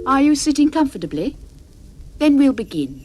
Are you sitting comfortably? Then we'll begin.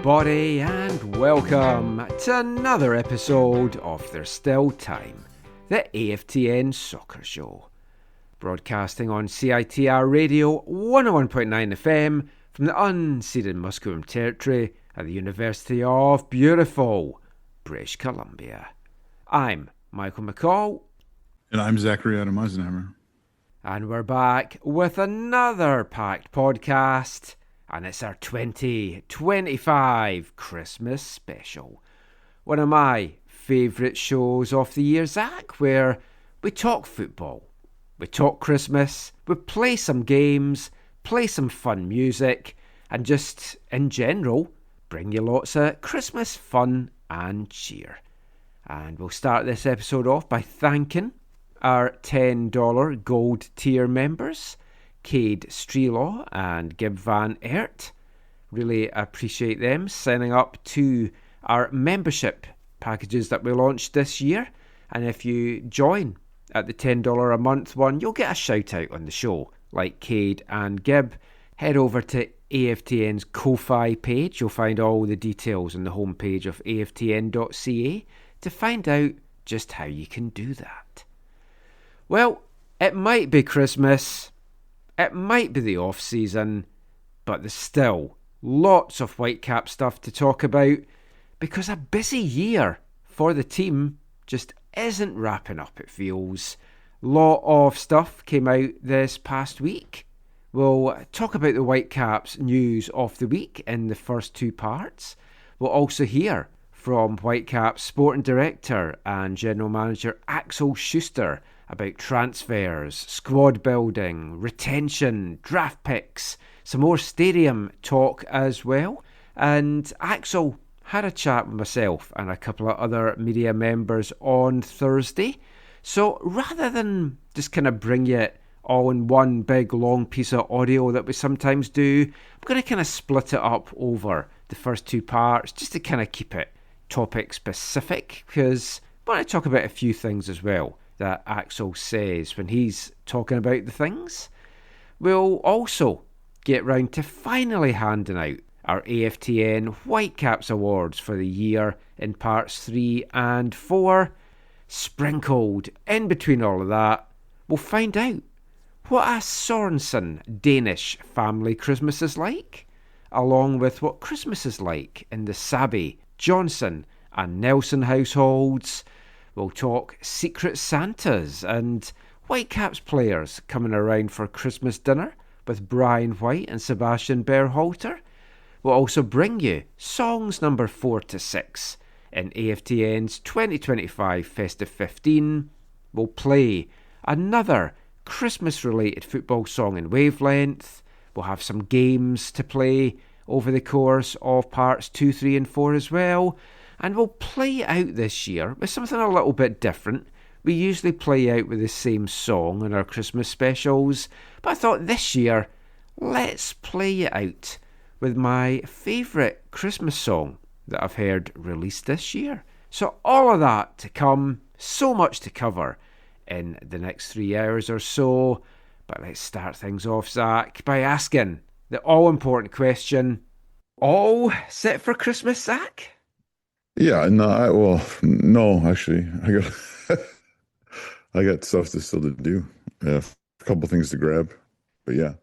'Everybody, and welcome to another episode of There's Still Time, the AFTN Soccer Show. Broadcasting on CITR Radio 101.9 FM from the unceded Musqueam Territory at the University of beautiful British Columbia. I'm Michael McCall. And I'm Zachary Adam Eisenhammer. And we're back with another packed podcast. And it's our 2025 Christmas special. One of my favourite shows of the year, Zach, where we talk football, we talk Christmas, we play some games, play some fun music, and just, in general, bring you lots of Christmas fun and cheer. And we'll start this episode off by thanking our $10 gold tier members, Cade Strelaw and Gib Van Aert. Really appreciate them signing up to our membership packages that we launched this year. And if you join at the $10 a month one, you'll get a shout out on the show, like Cade and Gib. Head over to AFTN's Ko-Fi page. You'll find all the details on the homepage of aftn.ca to find out just how you can do that. Well, it might be Christmas. It might be the off-season, but there's still lots of Whitecap stuff to talk about because a busy year for the team just isn't wrapping up, it feels. Lot of stuff came out this past week. We'll talk about the Whitecaps news of the week in the first two parts. We'll also hear from Whitecaps Sporting Director and General Manager Axel Schuster about transfers, squad building, retention, draft picks, some more stadium talk as well. And Axel had a chat with myself and a couple of other media members on Thursday. So rather than just kind of bring you all in one big long piece of audio that we sometimes do, I'm going to kind of split it up over the first two parts just to kind of keep it topic specific, because I want to talk about a few things as well that Axel says when he's talking about the things. We'll also get round to finally handing out our AFTN Whitecaps Awards for the year in parts 3 and 4. Sprinkled in between all of that, we'll find out what a Sorensen Danish family Christmas is like, along with what Christmas is like in the Sabby, Johnson and Nelson households. We'll talk Secret Santas and Whitecaps players coming around for Christmas dinner with Brian White and Sebastian Berhalter. We'll also bring you songs number 4 to 6 in AFTN's 2025 Festive 15. We'll play another Christmas-related football song in Wavelength. We'll have some games to play over the course of parts 2, 3 and 4 as well. And we'll play out this year with something a little bit different. We usually play out with the same song in our Christmas specials, but I thought this year, let's play it out with my favourite Christmas song that I've heard released this year. So all of that to come, so much to cover in the next 3 hours or so. But let's start things off, Zach, by asking the all-important question. All set for Christmas, Zach? Yeah, no, no, actually, I got stuff to still to do. Yeah, a couple things to grab, but yeah.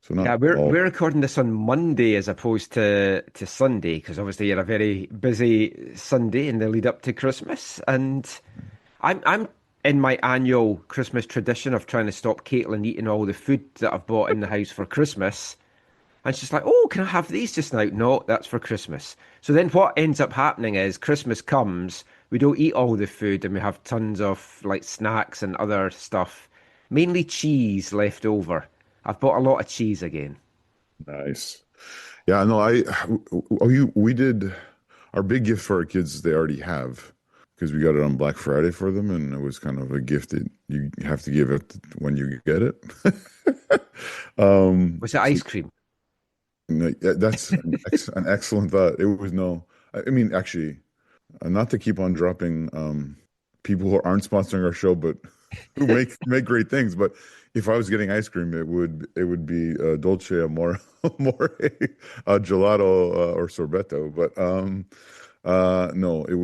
So not Yeah, we're all. we're recording this on Monday as opposed to Sunday because obviously you're a very busy Sunday in the lead up to Christmas, and I'm in my annual Christmas tradition of trying to stop Caitlin eating all the food that I've bought in the house for Christmas. And she's like, "Oh, can I have these just now?" No, that's for Christmas. So then what ends up happening is Christmas comes, we don't eat all the food and we have tons of like snacks and other stuff, mainly cheese left over. I've bought a lot of cheese again. Nice. Yeah, no, we did our big gift for our kids, they already have because we got it on Black Friday for them, and it was kind of a gift that you have to give it when you get it. Was it ice cream? No, yeah, that's an excellent thought. It was no, I mean, actually, not to keep on dropping people who aren't sponsoring our show, but who make great things. But if I was getting ice cream, it would be dolce amore, amore gelato or sorbetto. But no, it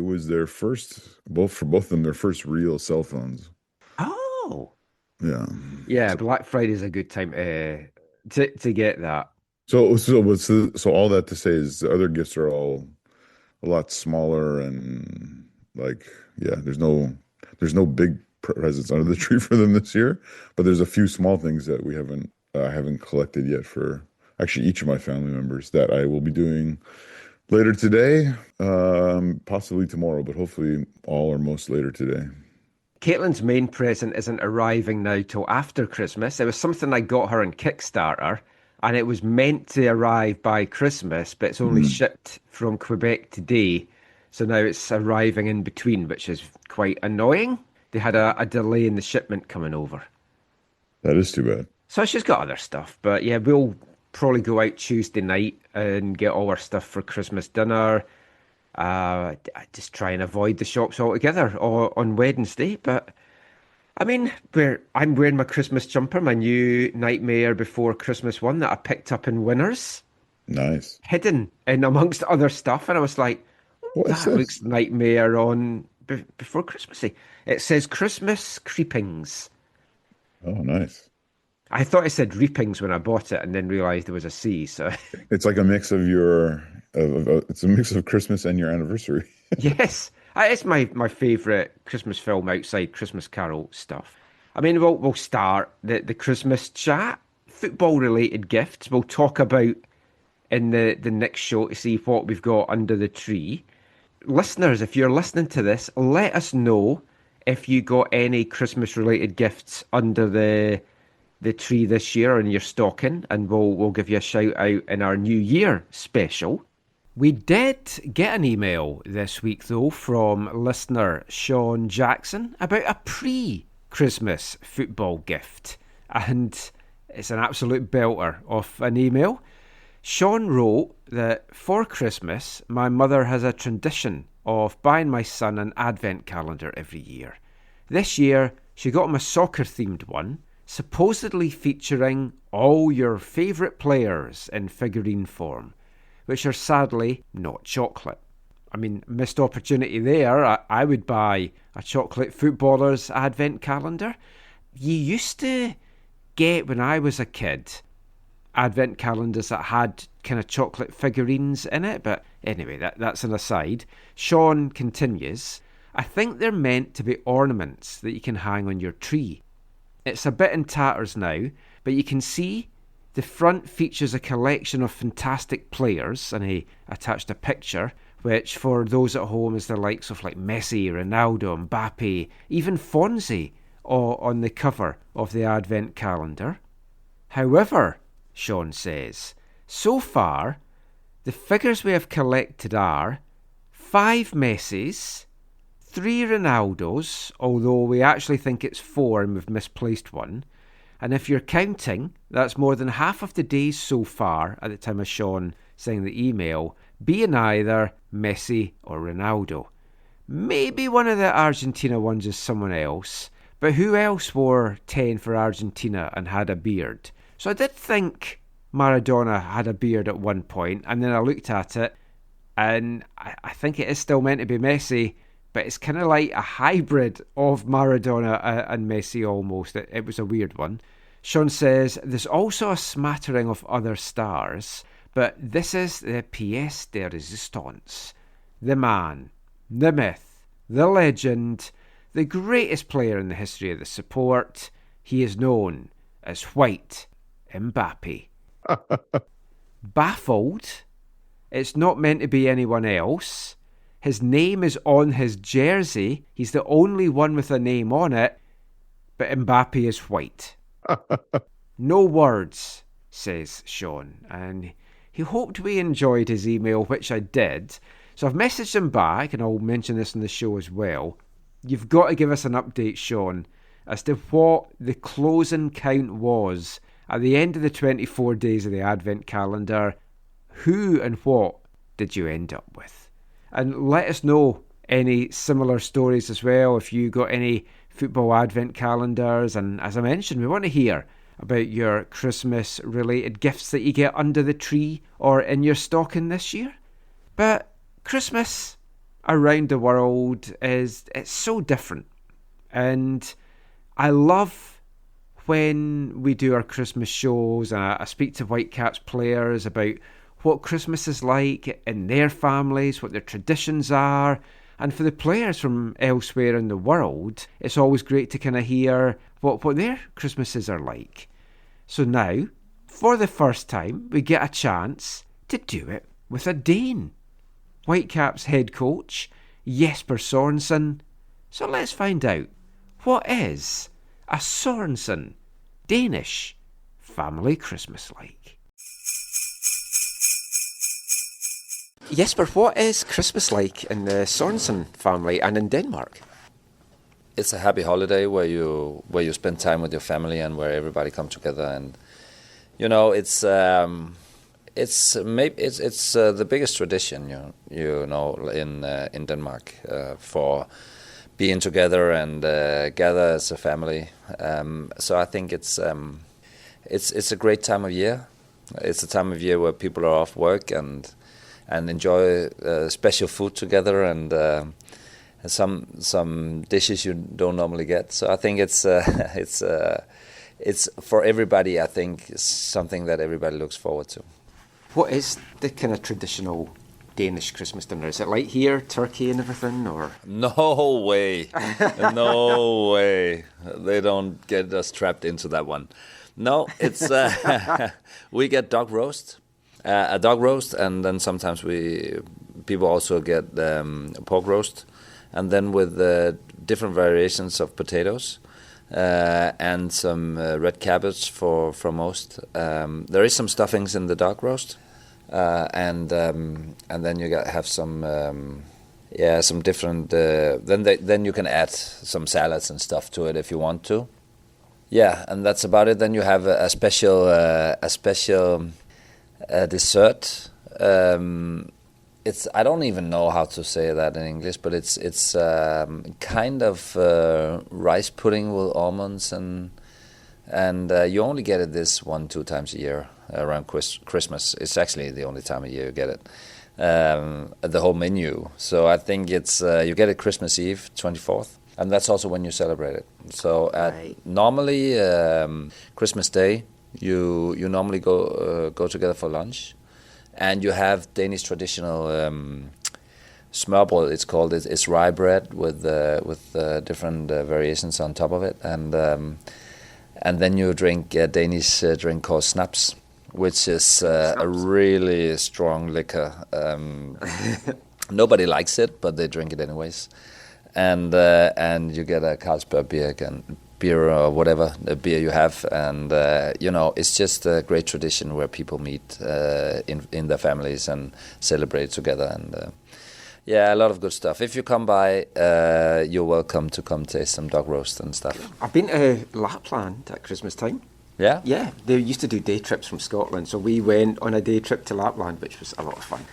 was their first, both for both of them, their first real cell phones. Oh, Yeah. yeah. Black Friday is a good time to get that. So all that to say is the other gifts are all a lot smaller and like, yeah, there's no big presents under the tree for them this year, but there's a few small things that we haven't collected yet for actually each of my family members that I will be doing later today, possibly tomorrow, but hopefully all or most later today. Caitlin's main present isn't arriving now till after Christmas. It was something I got her on Kickstarter, and it was meant to arrive by Christmas, but it's only Mm, shipped from Quebec today. So now it's arriving in between, which is quite annoying. They had a delay in the shipment coming over. that is too bad. So she's got other stuff, but yeah, we'll probably go out Tuesday night and get all our stuff for Christmas dinner. I just try and avoid the shops altogether or on Wednesday. But I mean, I'm wearing my Christmas jumper, my new Nightmare Before Christmas one that I picked up in Winners, Nice. hidden in amongst other stuff. And I was like, What is that looks this? Nightmare on before Christmassy. It says Christmas creepings. Oh, nice. I thought it said reapings when I bought it and then realized there was a C. So It's like a mix it's a mix of Christmas and your anniversary. yes, it's my favourite Christmas film outside Christmas Carol stuff. I mean, we'll start the Christmas chat, football related gifts. We'll talk about in the next show to see what we've got under the tree. Listeners, if you're listening to this, let us know if you got any Christmas related gifts under the tree this year in your stocking, and we'll give you a shout out in our New Year special. We did get an email this week, though, from listener Sean Jackson about a pre-Christmas football gift. And it's an absolute belter of an email. Sean wrote that for Christmas, my mother has a tradition of buying my son an advent calendar every year. This year, she got him a soccer-themed one, supposedly featuring all your favourite players in figurine form, which are sadly not chocolate. I mean, missed opportunity there. I would buy a chocolate footballer's advent calendar. You used to get, when I was a kid, advent calendars that had kind of chocolate figurines in it, but anyway, that's an aside. Sean continues, I think they're meant to be ornaments that you can hang on your tree. It's a bit in tatters now, but you can see the front features a collection of fantastic players, and he attached a picture, which for those at home is the likes of like Messi, Ronaldo, Mbappe, even Fonzie, all on the cover of the advent calendar. However, Sean says, so far, the figures we have collected are 5 Messis, 3 Ronaldos, although we actually think it's 4 and we've misplaced one. And if you're counting, that's more than half of the days so far, at the time of Sean sending the email, being either Messi or Ronaldo. Maybe one of the Argentina ones is someone else, but who else wore 10 for Argentina and had a beard? So I did think Maradona had a beard at one point, and then I looked at it, and I think it is still meant to be Messi, but it's kind of like a hybrid of Maradona and Messi almost. It was a weird one. Sean says, there's also a smattering of other stars, but this is the pièce de résistance. The man, the myth, the legend, the greatest player in the history of the sport. He is known as White Mbappe. Baffled? It's not meant to be anyone else. His name is on his jersey. He's the only one with a name on it, but Mbappe is white. No words, says Sean, and he hoped we enjoyed his email, which I did. So I've messaged him back, and I'll mention this in the show as well. You've got to give us an update, Sean, as to what the closing count was at the end of the 24 days of the Advent calendar. Who and what did you end up with? And let us know any similar stories as well, if you got any football Advent calendars. And as I mentioned, we want to hear about your Christmas-related gifts that you get under the tree or in your stocking this year. But Christmas around the world it's so different. And I love when we do our Christmas shows. I speak to Whitecaps players about what Christmas is like in their families, what their traditions are. And for the players from elsewhere in the world, it's always great to kind of hear what their Christmases are like. So now, for the first time, we get a chance to do it with a Dane. Whitecaps head coach, Jesper Sorensen. So let's find out, what is a Sorensen Danish family Christmas like? Jesper, what is Christmas like in the Sorensen family and in Denmark? It's a happy holiday where you spend time with your family and where everybody comes together, and it's the biggest tradition in Denmark for being together and gather as a family. So I think it's a great time of year. It's a time of year where people are off work and enjoy special food together and some dishes you don't normally get. So I think it's for everybody. I think it's something that everybody looks forward to. What is the kind of traditional Danish Christmas dinner? Is it like here, turkey and everything, or? No way, no way. They don't get us trapped into that one. No, it's we get a dog roast, and then sometimes people also get pork roast, and then with different variations of potatoes and some red cabbage for most. There is some stuffings in the dog roast, and then you have some different. Then you can add some salads and stuff to it if you want to. Yeah, and that's about it. Then you have a special dessert. I don't even know how to say that in English, but it's kind of rice pudding with almonds, and you only get it this 1-2 times a year around Christmas. It's actually the only time of year you get it, the whole menu. So I think it's you get it Christmas Eve, 24th, and that's also when you celebrate it. So normally Christmas Day, you normally go together for lunch. And you have Danish traditional smørbrød, it's called. It's rye bread with different variations on top of it, and then you drink a Danish drink called snaps, which is a really strong liquor. Nobody likes it, but they drink it anyways. And you get a Carlsberg beer or whatever the beer you have, and it's just a great tradition where people meet in their families and celebrate together, and a lot of good stuff. If you come by, you're welcome to come taste some dog roast and stuff. I've been to Lapland at Christmas time. Yeah, they used to do day trips from Scotland, so we went on a day trip to Lapland, which was a lot of fun.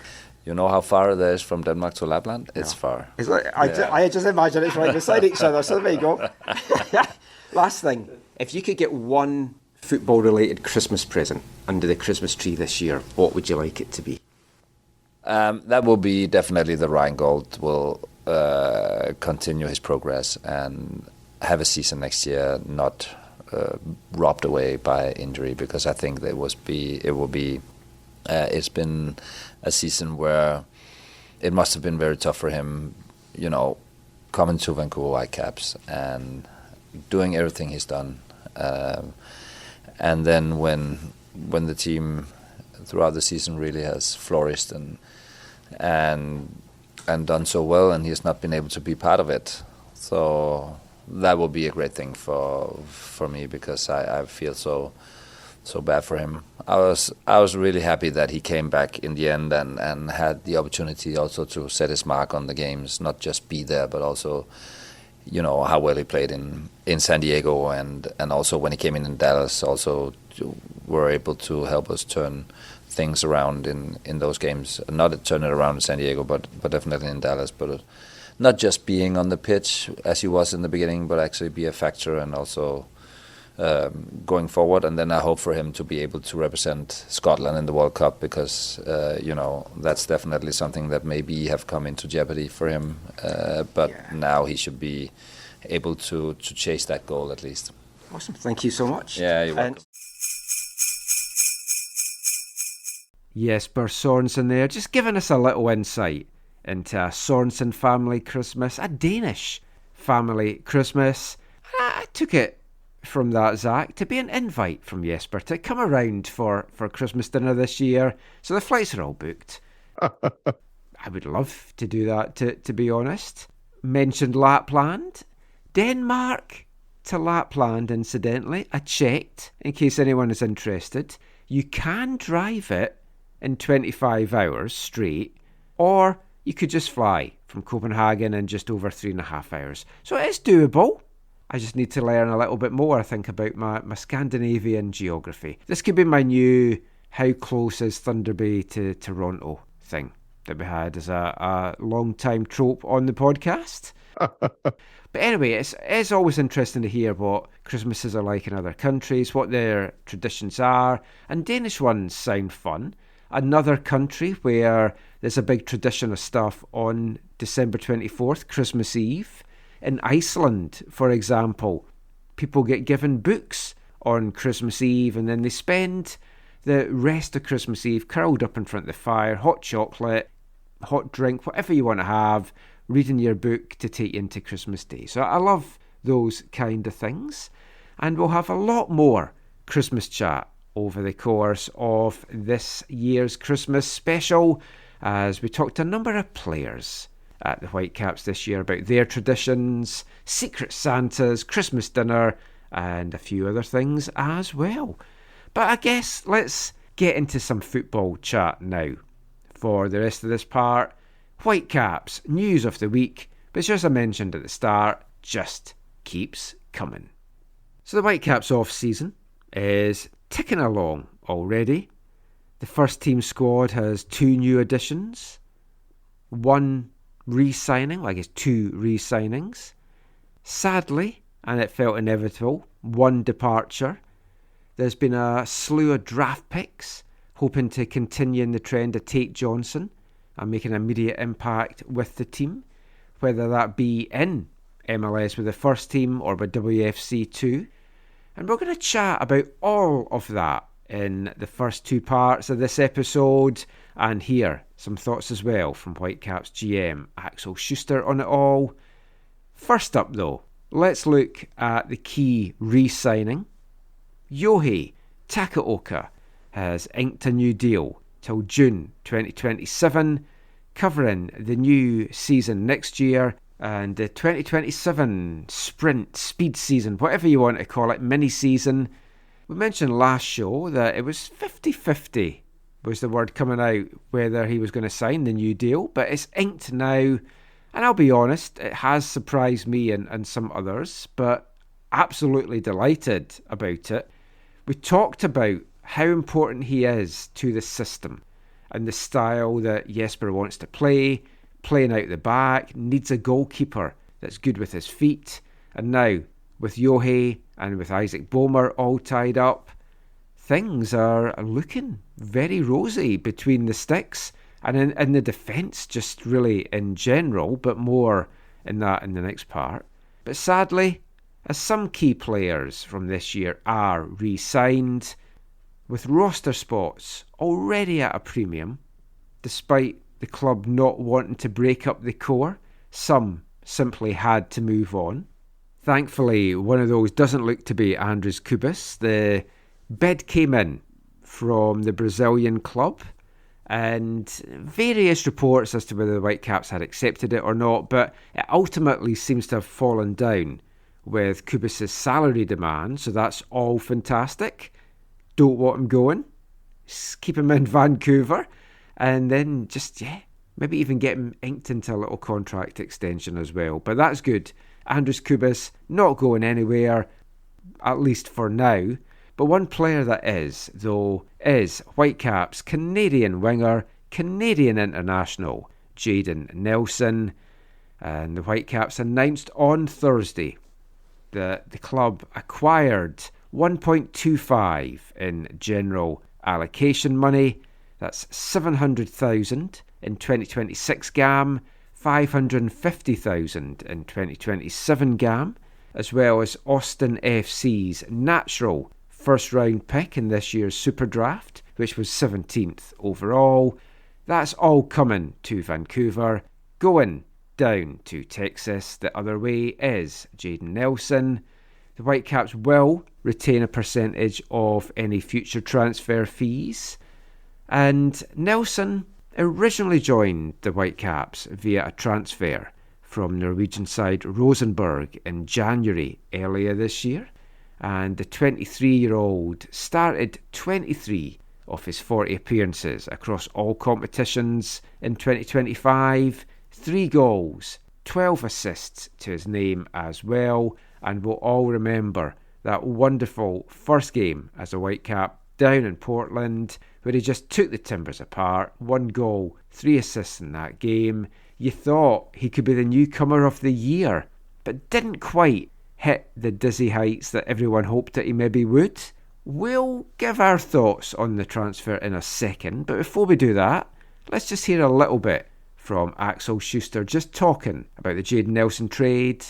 You know how far it is from Denmark to Lapland? It's far. It's like, I just imagine it's right beside each other, so there you go. Last thing, if you could get one football-related Christmas present under the Christmas tree this year, what would you like it to be? That will be definitely the Rheingold. continue his progress and have a season next year not robbed away by injury, because I think it's been a season where it must have been very tough for him, coming to Vancouver Whitecaps and doing everything he's done, and then when the team throughout the season really has flourished and done so well, and he's not been able to be part of it. So that will be a great thing for me, because I feel so bad for him. I was really happy that he came back in the end and had the opportunity also to set his mark on the games, not just be there, but also how well he played in San Diego, and also when he came in Dallas, also were able to help us turn things around in those games. Not turn it around in San Diego, but definitely in Dallas. But not just being on the pitch as he was in the beginning, but actually be a factor and also going forward. And then I hope for him to be able to represent Scotland in the World Cup, because that's definitely something that maybe have come into jeopardy for him. But now he should be able to chase that goal at least. Awesome. Thank you so much. Yeah, you're welcome. Jesper Sorensen there, just giving us a little insight into a Sorensen family Christmas, a Danish family Christmas. I took it from that, Zach, to be an invite from Jesper to come around for Christmas dinner this year. So the flights are all booked. I would love to do that, to be honest. Mentioned Lapland. Denmark to Lapland, incidentally. I checked, in case anyone is interested. You can drive it in 25 hours straight, or you could just fly from Copenhagen in just over 3.5 hours. So it is doable. I just need to learn a little bit more, I think, about my Scandinavian geography. This could be my new how close is Thunder Bay to Toronto thing that we had as a long-time trope on the podcast. But anyway, it's always interesting to hear what Christmases are like in other countries, what their traditions are, and Danish ones sound fun. Another country where there's a big tradition of stuff on December 24th, Christmas Eve. In Iceland, for example, people get given books on Christmas Eve, and then they spend the rest of Christmas Eve curled up in front of the fire, hot chocolate, hot drink, whatever you want to have, reading your book to take you into Christmas Day. So I love those kind of things. And we'll have a lot more Christmas chat over the course of this year's Christmas special, as we talked to a number of players at the Whitecaps this year about their traditions, Secret Santas, Christmas dinner, and a few other things as well. But I guess let's get into some football chat now. For the rest of this part, Whitecaps, news of the week, which, as I mentioned at the start, just keeps coming. So the Whitecaps off-season is ticking along already. The first team squad has 2 new additions, 1 re-signing, I guess 2 re-signings. Sadly, and it felt inevitable, 1 departure. There's been a slew of draft picks, hoping to continue in the trend of Tate Johnson and make an immediate impact with the team, whether that be in MLS with the first team or with WFC2. And we're going to chat about all of that in the first 2 parts of this episode, and hear some thoughts as well from Whitecaps GM Axel Schuster on it all. First up though, let's look at the key re-signing. Yohei Takaoka has inked a new deal till June 2027, covering the new season next year and the 2027 sprint speed season, whatever you want to call it, mini season. We mentioned last show that it was 50-50 was the word coming out whether he was going to sign the new deal, but it's inked now, and I'll be honest, it has surprised me and some others, but absolutely delighted about it. We talked about how important he is to the system and the style that Jesper wants to play, playing out the back, needs a goalkeeper that's good with his feet. And now, with Yohei and with Isaac Boehmer all tied up, things are looking very rosy between the sticks And in the defence, just really in general, but more in the next part. But sadly, as some key players from this year are re-signed, with roster spots already at a premium, despite the club not wanting to break up the core, some simply had to move on. Thankfully, one of those doesn't look to be Andres Cubas. The bid came in from the Brazilian club, and various reports as to whether the Whitecaps had accepted it or not, but it ultimately seems to have fallen down with Cubas' salary demand, so that's all fantastic. Don't want him going. Just keep him in Vancouver, and then just, maybe even get him inked into a little contract extension as well. But that's good. Andres Cubas not going anywhere, at least for now. But one player that is, though, is Whitecaps Canadian winger, Canadian international, Jayden Nelson. And the Whitecaps announced on Thursday that the club acquired 1.25 in general allocation money. That's 700,000 in 2026 GAM, 550,000 in 2027 GAM, as well as Austin FC's natural first round pick in this year's SuperDraft, which was 17th overall. That's all coming to Vancouver. Going down to Texas the other way is Jayden Nelson. The Whitecaps will retain a percentage of any future transfer fees. And Nelson originally joined the Whitecaps via a transfer from Norwegian side Rosenborg in January earlier this year. And the 23-year-old started 23 of his 40 appearances across all competitions in 2025. 3 goals, 12 assists to his name as well. And we'll all remember that wonderful first game as a Whitecap down in Portland, where he just took the Timbers apart. 1 goal, 3 assists in that game. You thought he could be the newcomer of the year, but didn't quite hit the dizzy heights that everyone hoped that he maybe would. We'll give our thoughts on the transfer in a second, but before we do that, let's just hear a little bit from Axel Schuster, just talking about the Jayden Nelson trade.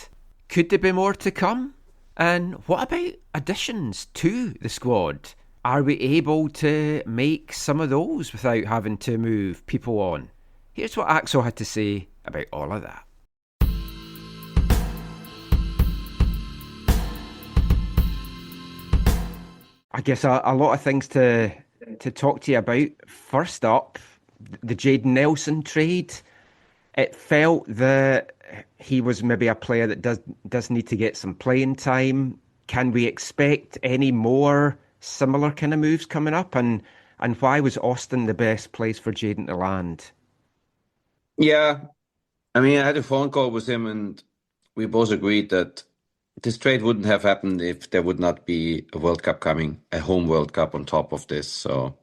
Could there be more to come? And what about additions to the squad? Are we able to make some of those without having to move people on? Here's what Axel had to say about all of that. I guess a lot of things to talk to you about. First up, the Jayden Nelson trade. It felt that he was maybe a player that does need to get some playing time. Can we expect any more similar kind of moves coming up? And why was Austin the best place for Jayden to land? Yeah, I mean, I had a phone call with him and we both agreed that this trade wouldn't have happened if there would not be a World Cup coming, a home World Cup on top of this. So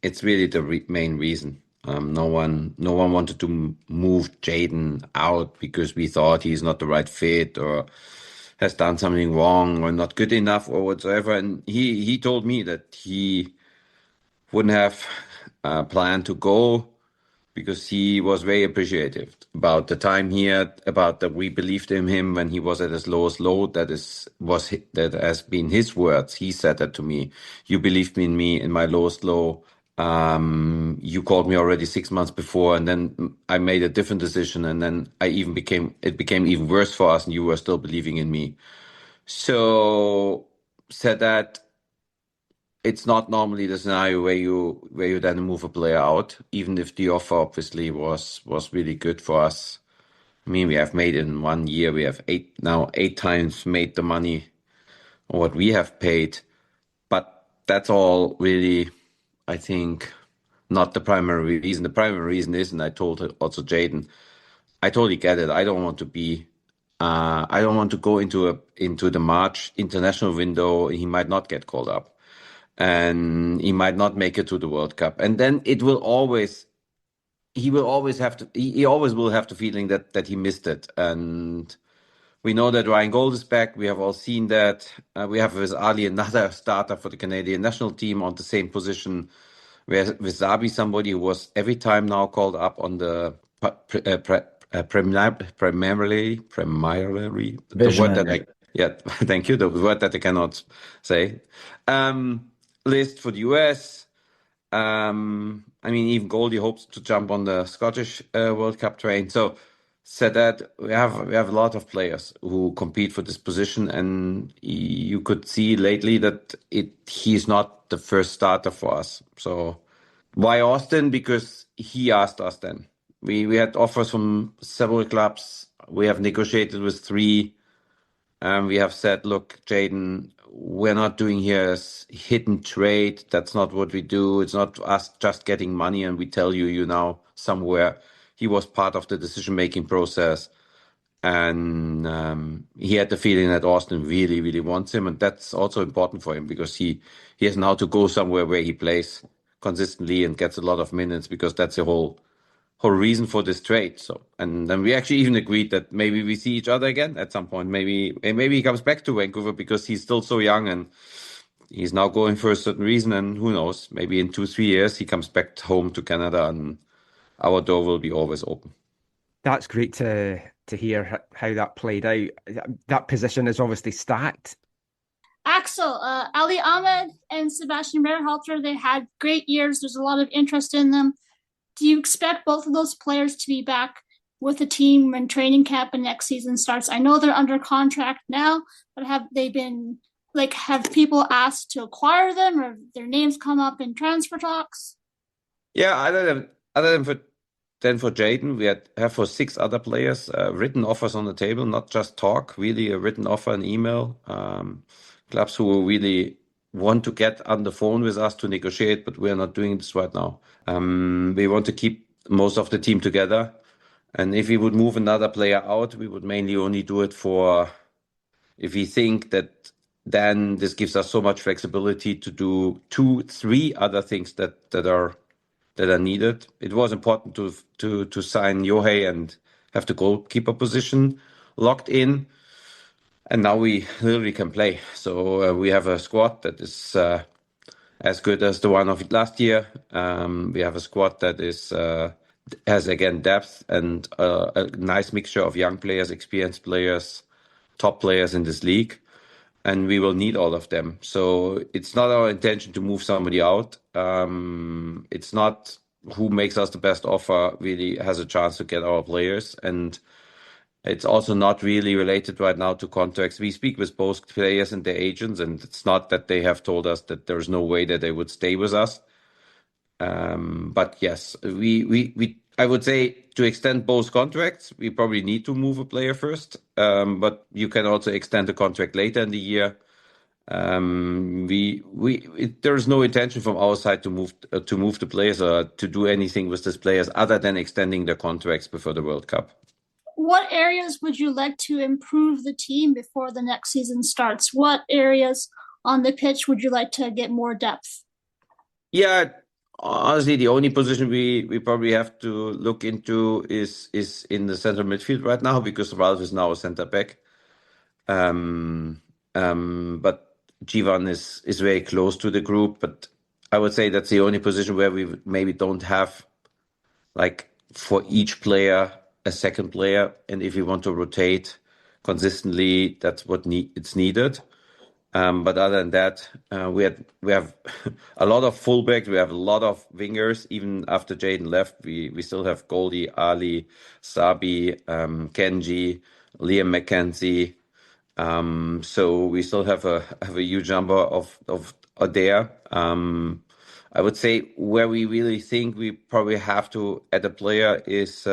it's really the main reason. No one wanted to move Jayden out because we thought he's not the right fit or has done something wrong or not good enough or whatsoever. And he told me that he wouldn't have planned to go because he was very appreciative about the time he had, about that we believed in him when he was at his lowest low. That has been his words. He said that to me. You believed in me in my lowest low. You called me already 6 months before, and then I made a different decision, and then it became even worse for us, and you were still believing in me. So said that it's not normally the scenario where you then move a player out, even if the offer obviously was really good for us. I mean, we have made in 1 year, we have 8 times made the money or what we have paid, but that's all really, I think, not the primary reason. The primary reason is, and I told also Jayden, I totally get it. I don't want to go into the March international window. He might not get called up, and he might not make it to the World Cup, and then he always will have the feeling that he missed it. And we know that Ryan Gold is back. We have all seen that. We have with Ali another starter for the Canadian national team on the same position. Whereas with Zabi, somebody who was every time now called up on the primarily the word that thank you, the word that I cannot say, list for the US. I mean, even Goldie hopes to jump on the Scottish World Cup train. So said that we have a lot of players who compete for this position, and you could see lately that he's not the first starter for us. So why Austin? Because he asked us then. We had offers from several clubs. We have negotiated with 3. We have said, look, Jayden, we're not doing here as hidden trade. That's not what we do. It's not us just getting money and we tell you now somewhere. He was part of the decision-making process. And he had the feeling that Austin really, really wants him. And that's also important for him because he has now to go somewhere where he plays consistently and gets a lot of minutes, because that's the whole reason for this trade. So, and then we actually even agreed that maybe we see each other again at some point. Maybe he comes back to Vancouver because he's still so young and he's now going for a certain reason. And who knows, maybe in 2-3 years he comes back home to Canada and our door will be always open. That's great to hear how that played out. That position is obviously stacked. Axel, Ali Ahmed and Sebastian Berhalter, they had great years. There's a lot of interest in them. Do you expect both of those players to be back with the team when training camp and next season starts? I know they're under contract now, but have they been, have people asked to acquire them, or their names come up in transfer talks? Yeah, other than for Jayden, we have for 6 other players written offers on the table, not just talk, really a written offer, an email. Clubs who really want to get on the phone with us to negotiate, but we're not doing this right now. We want to keep most of the team together. And if we would move another player out, we would mainly only do it if we think that then this gives us so much flexibility to do 2-3 other things that are needed. It was important to sign Yohei and have the goalkeeper position locked in. And now we literally can play. So we have a squad that is as good as the one of last year. We have a squad that has again depth and a nice mixture of young players, experienced players, top players in this league. And we will need all of them. So it's not our intention to move somebody out. It's not who makes us the best offer really has a chance to get our players. And it's also not really related right now to contracts. We speak with both players and their agents, and it's not that they have told us that there's no way that they would stay with us. But yes, I would say to extend both contracts, we probably need to move a player first. But you can also extend the contract later in the year. There's no intention from our side to move the players or to do anything with these players other than extending their contracts before the World Cup. What areas would you like to improve the team before the next season starts? What areas on the pitch would you like to get more depth? Yeah, honestly, the only position we probably have to look into is in the center midfield right now, because Ralph is now a center back. But Jivan is very close to the group. But I would say that's the only position where we maybe don't have, for each player, a second player. And if you want to rotate consistently, that's what it's needed. But other than that, we have a lot of fullbacks. We have a lot of wingers. Even after Jayden left, we still have Goldie, Ali, Sabi, Kenji, Liam McKenzie. So we still have a huge number of there. I would say where we really think we probably have to add a player is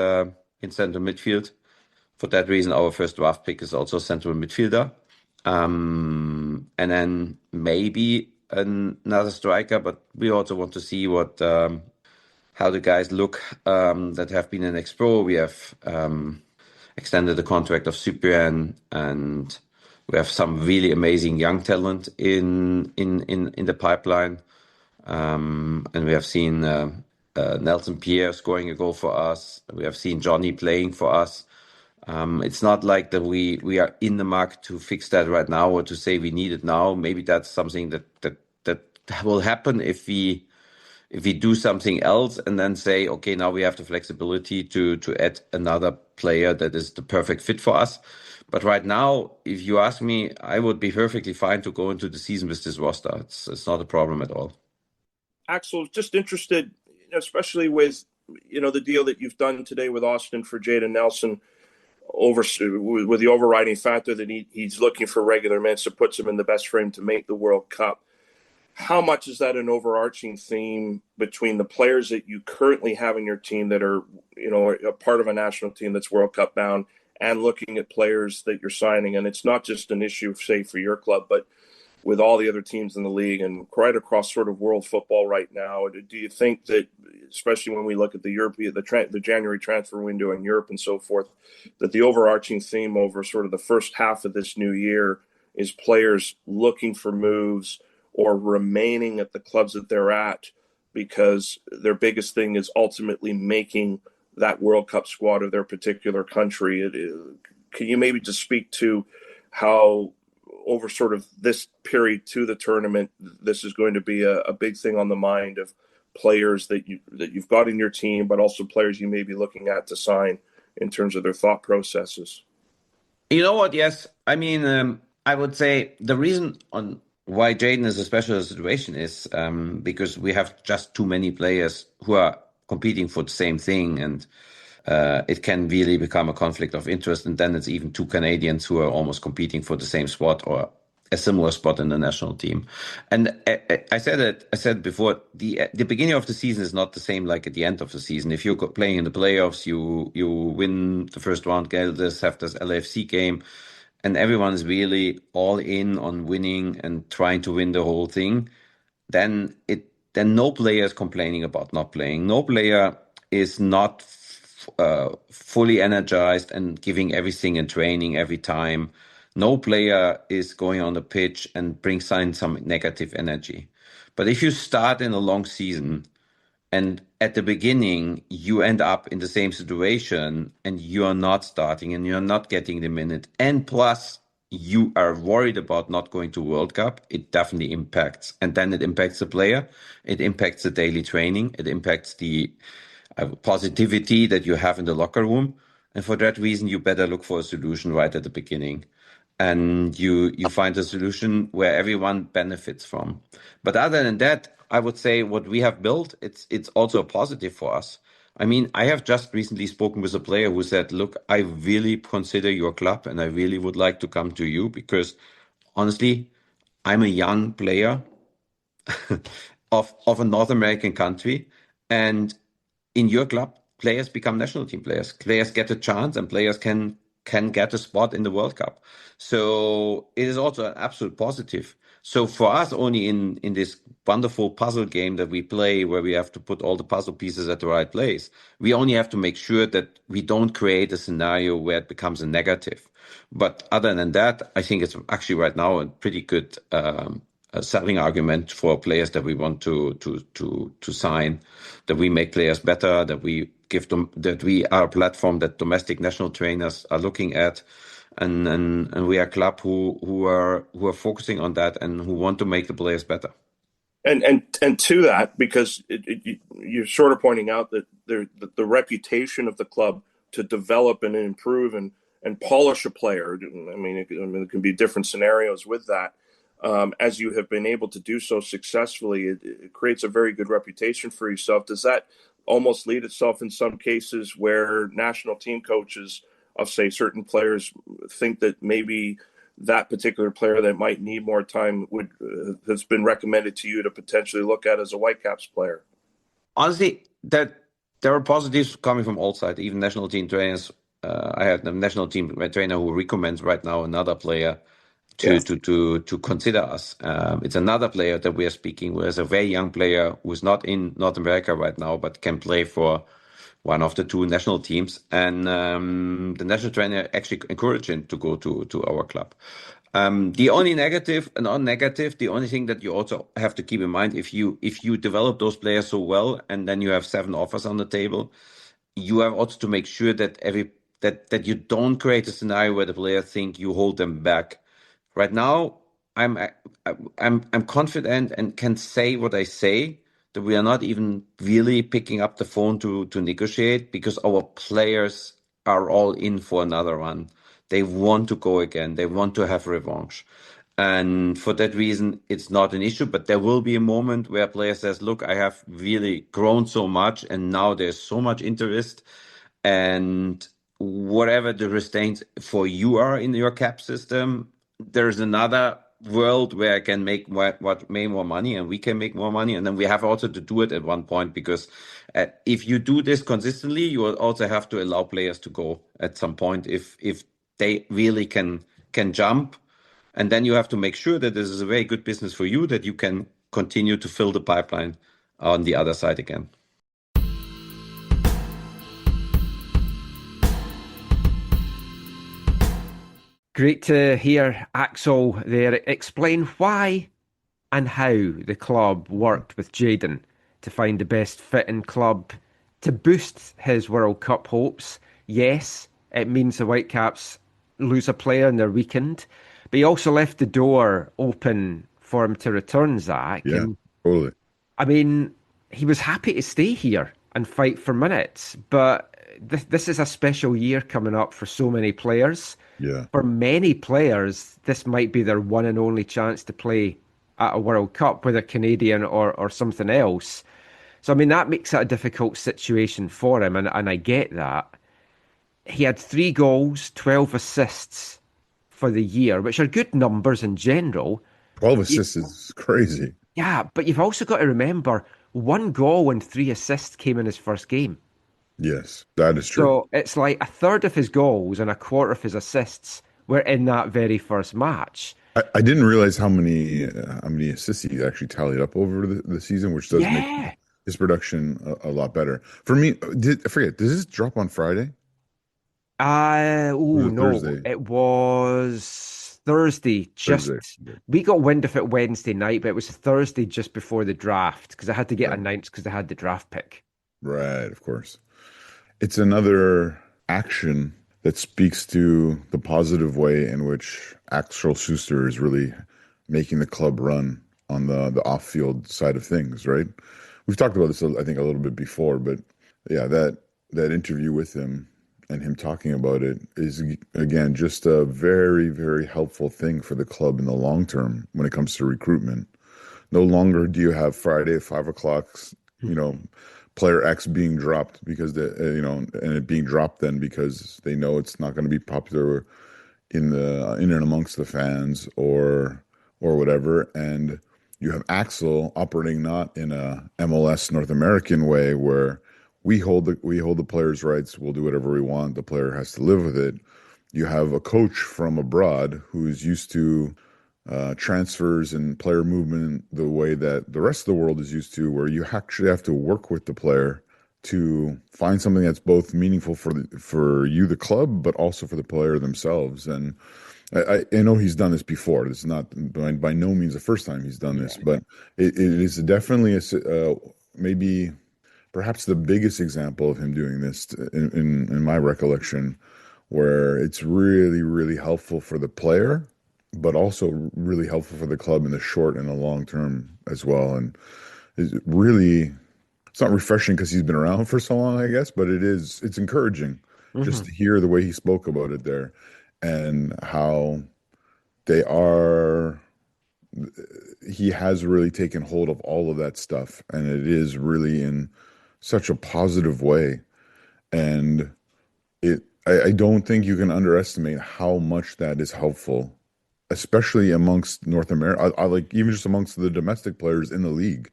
in central midfield. For that reason, our first draft pick is also central midfielder. And then maybe another striker, but we also want to see how the guys look that have been in X-Pro. We have extended the contract of Cyprian, and we have some really amazing young talent in the pipeline. And we have seen Nelson Pierre scoring a goal for us. We have seen Johnny playing for us. It's not like that we are in the market to fix that right now or to say we need it now. Maybe that's something that will happen if we if we do something else and then say, okay, now we have the flexibility to add another player that is the perfect fit for us. But right now, if you ask me, I would be perfectly fine to go into the season with this roster. It's not a problem at all. Axel, just interested, especially with the deal that you've done today with Austin for Jayden Nelson, with the overriding factor that he's looking for regular minutes that puts him in the best frame to make the World Cup. How much is that an overarching theme between the players that you currently have in your team that are, a part of a national team that's World Cup bound, and looking at players that you're signing? And it's not just an issue, say, for your club, but with all the other teams in the league and right across sort of world football right now. Do you think that, especially when we look at the January transfer window in Europe and so forth, that the overarching theme over sort of the first half of this new year is players looking for moves or remaining at the clubs that they're at because their biggest thing is ultimately making that World Cup squad of their particular country? Can you maybe just speak to how over sort of this period to the tournament, this is going to be a big thing on the mind of players that you've got in your team, but also players you may be looking at to sign in terms of their thought processes? You know what? Yes. I mean, I would say the reason on why Jayden is a special situation is because we have just too many players who are competing for the same thing, and it can really become a conflict of interest. And then it's even two Canadians who are almost competing for the same spot or a similar spot in the national team. And I said before, the beginning of the season is not the same like at the end of the season. If you're playing in the playoffs, you win the first round, have this LAFC game, and everyone is really all in on winning and trying to win the whole thing, then no player is complaining about not playing. No player is not fully energized and giving everything in training every time. No player is going on the pitch and brings in some negative energy. But if you start in a long season and at the beginning you end up in the same situation and you are not starting and you're not getting the minute, and plus you are worried about not going to World Cup, it definitely impacts. And then it impacts the player, it impacts the daily training, it impacts the positivity that you have in the locker room. And for that reason, you better look for a solution right at the beginning. And you find a solution where everyone benefits from. But other than that, I would say what we have built, it's also a positive for us. I mean, I have just recently spoken with a player who said, look, I really consider your club and I really would like to come to you because honestly, I'm a young player of a North American country, and in your club, players become national team players. Players get a chance, and players can get a spot in the World Cup. So it is also an absolute positive. So for us, only in this wonderful puzzle game that we play, where we have to put all the puzzle pieces at the right place, we only have to make sure that we don't create a scenario where it becomes a negative. But other than that, I think it's actually right now a pretty good selling argument for players that we want to sign, that we make players better, that we give them, that we are a platform that domestic national trainers are looking at, and we are a club who are focusing on that and who want to make the players better. And to that, because you're sort of pointing out that the reputation of the club to develop and improve and polish a player. I mean, it can be different scenarios with that. As you have been able to do so successfully, it creates a very good reputation for yourself. Does that almost lead itself in some cases where national team coaches of, say, certain players think that maybe that particular player that might need more time has been recommended to you to potentially look at as a Whitecaps player? Honestly, there are positives coming from all sides, even national team trainers. I have a national team trainer who recommends right now another player to consider us. It's another player that we are speaking with, a very young player who is not in North America right now, but can play for one of the two national teams. And the national trainer actually encouraged him to go to our club. The only negative, the only thing that you also have to keep in mind, if you develop those players so well, and then you have 7 offers on the table, you have also to make sure that that you don't create a scenario where the players think you hold them back. Right now, I'm confident and can say what I say, that we are not even really picking up the phone to negotiate because our players are all in for another run. They want to go again. They want to have revanche. And for that reason, it's not an issue, but there will be a moment where a player says, look, I have really grown so much and now there's so much interest, and whatever the restraints for you are in your cap system, there's another world where I can make more money and we can make more money. And then we have also to do it at one point, because if you do this consistently, you will also have to allow players to go at some point if they really can jump. And then you have to make sure that this is a very good business for you, that you can continue to fill the pipeline on the other side again. Great to hear Axel there explain why and how the club worked with Jayden to find the best fitting club to boost his World Cup hopes. Yes, it means the Whitecaps lose a player and they're weakened, but he also left the door open for him to return, Zach. Yeah, and, totally. I mean, he was happy to stay here and fight for minutes, but this is a special year coming up for so many players. Yeah. For many players, this might be their one and only chance to play at a World Cup, whether Canadian or something else. So, I mean, that makes it a difficult situation for him, and I get that. He had 3 goals, 12 assists for the year, which are good numbers in general. 12 assists is crazy. Yeah, but you've also got to remember 1 goal and 3 assists came in his first game. Yes, that is true. So it's like a third of his goals and a quarter of his assists were in that very first match. I didn't realize how many assists he actually tallied up over the season, which does make his production a lot better. For me, I forget, does this drop on Friday? No, Thursday? it was Thursday. Thursday. We got wind of it Wednesday night, but it was Thursday just before the draft because I had to get announced because they had the draft pick. Right, of course. It's another action that speaks to the positive way in which Axel Schuster is really making the club run on the off-field side of things, right? We've talked about this, I think, a little bit before, but yeah, that interview with him and him talking about it is, again, just a very, very helpful thing for the club in the long term when it comes to recruitment. No longer do you have Friday at 5 o'clock, player X being dropped because and it being dropped then because they know it's not going to be popular in and amongst the fans or whatever. And you have Axel operating not in a MLS North American way where we hold the players' rights, we'll do whatever we want, the player has to live with it. You have a coach from abroad who's used to transfers and player movement the way that the rest of the world is used to, where you actually have to work with the player to find something that's both meaningful for you, the club, but also for the player themselves. And I know he's done this before. This is not by no means the first time he's done this, but it is definitely maybe perhaps the biggest example of him doing this in my recollection, where it's really, really helpful for the player, but also really helpful for the club in the short and the long term as well. And it's not refreshing because he's been around for so long, I guess, but it's encouraging just to hear the way he spoke about it there and how he has really taken hold of all of that stuff. And it is really in such a positive way. And I don't think you can underestimate how much that is helpful, especially amongst North America. I like even just amongst the domestic players in the league,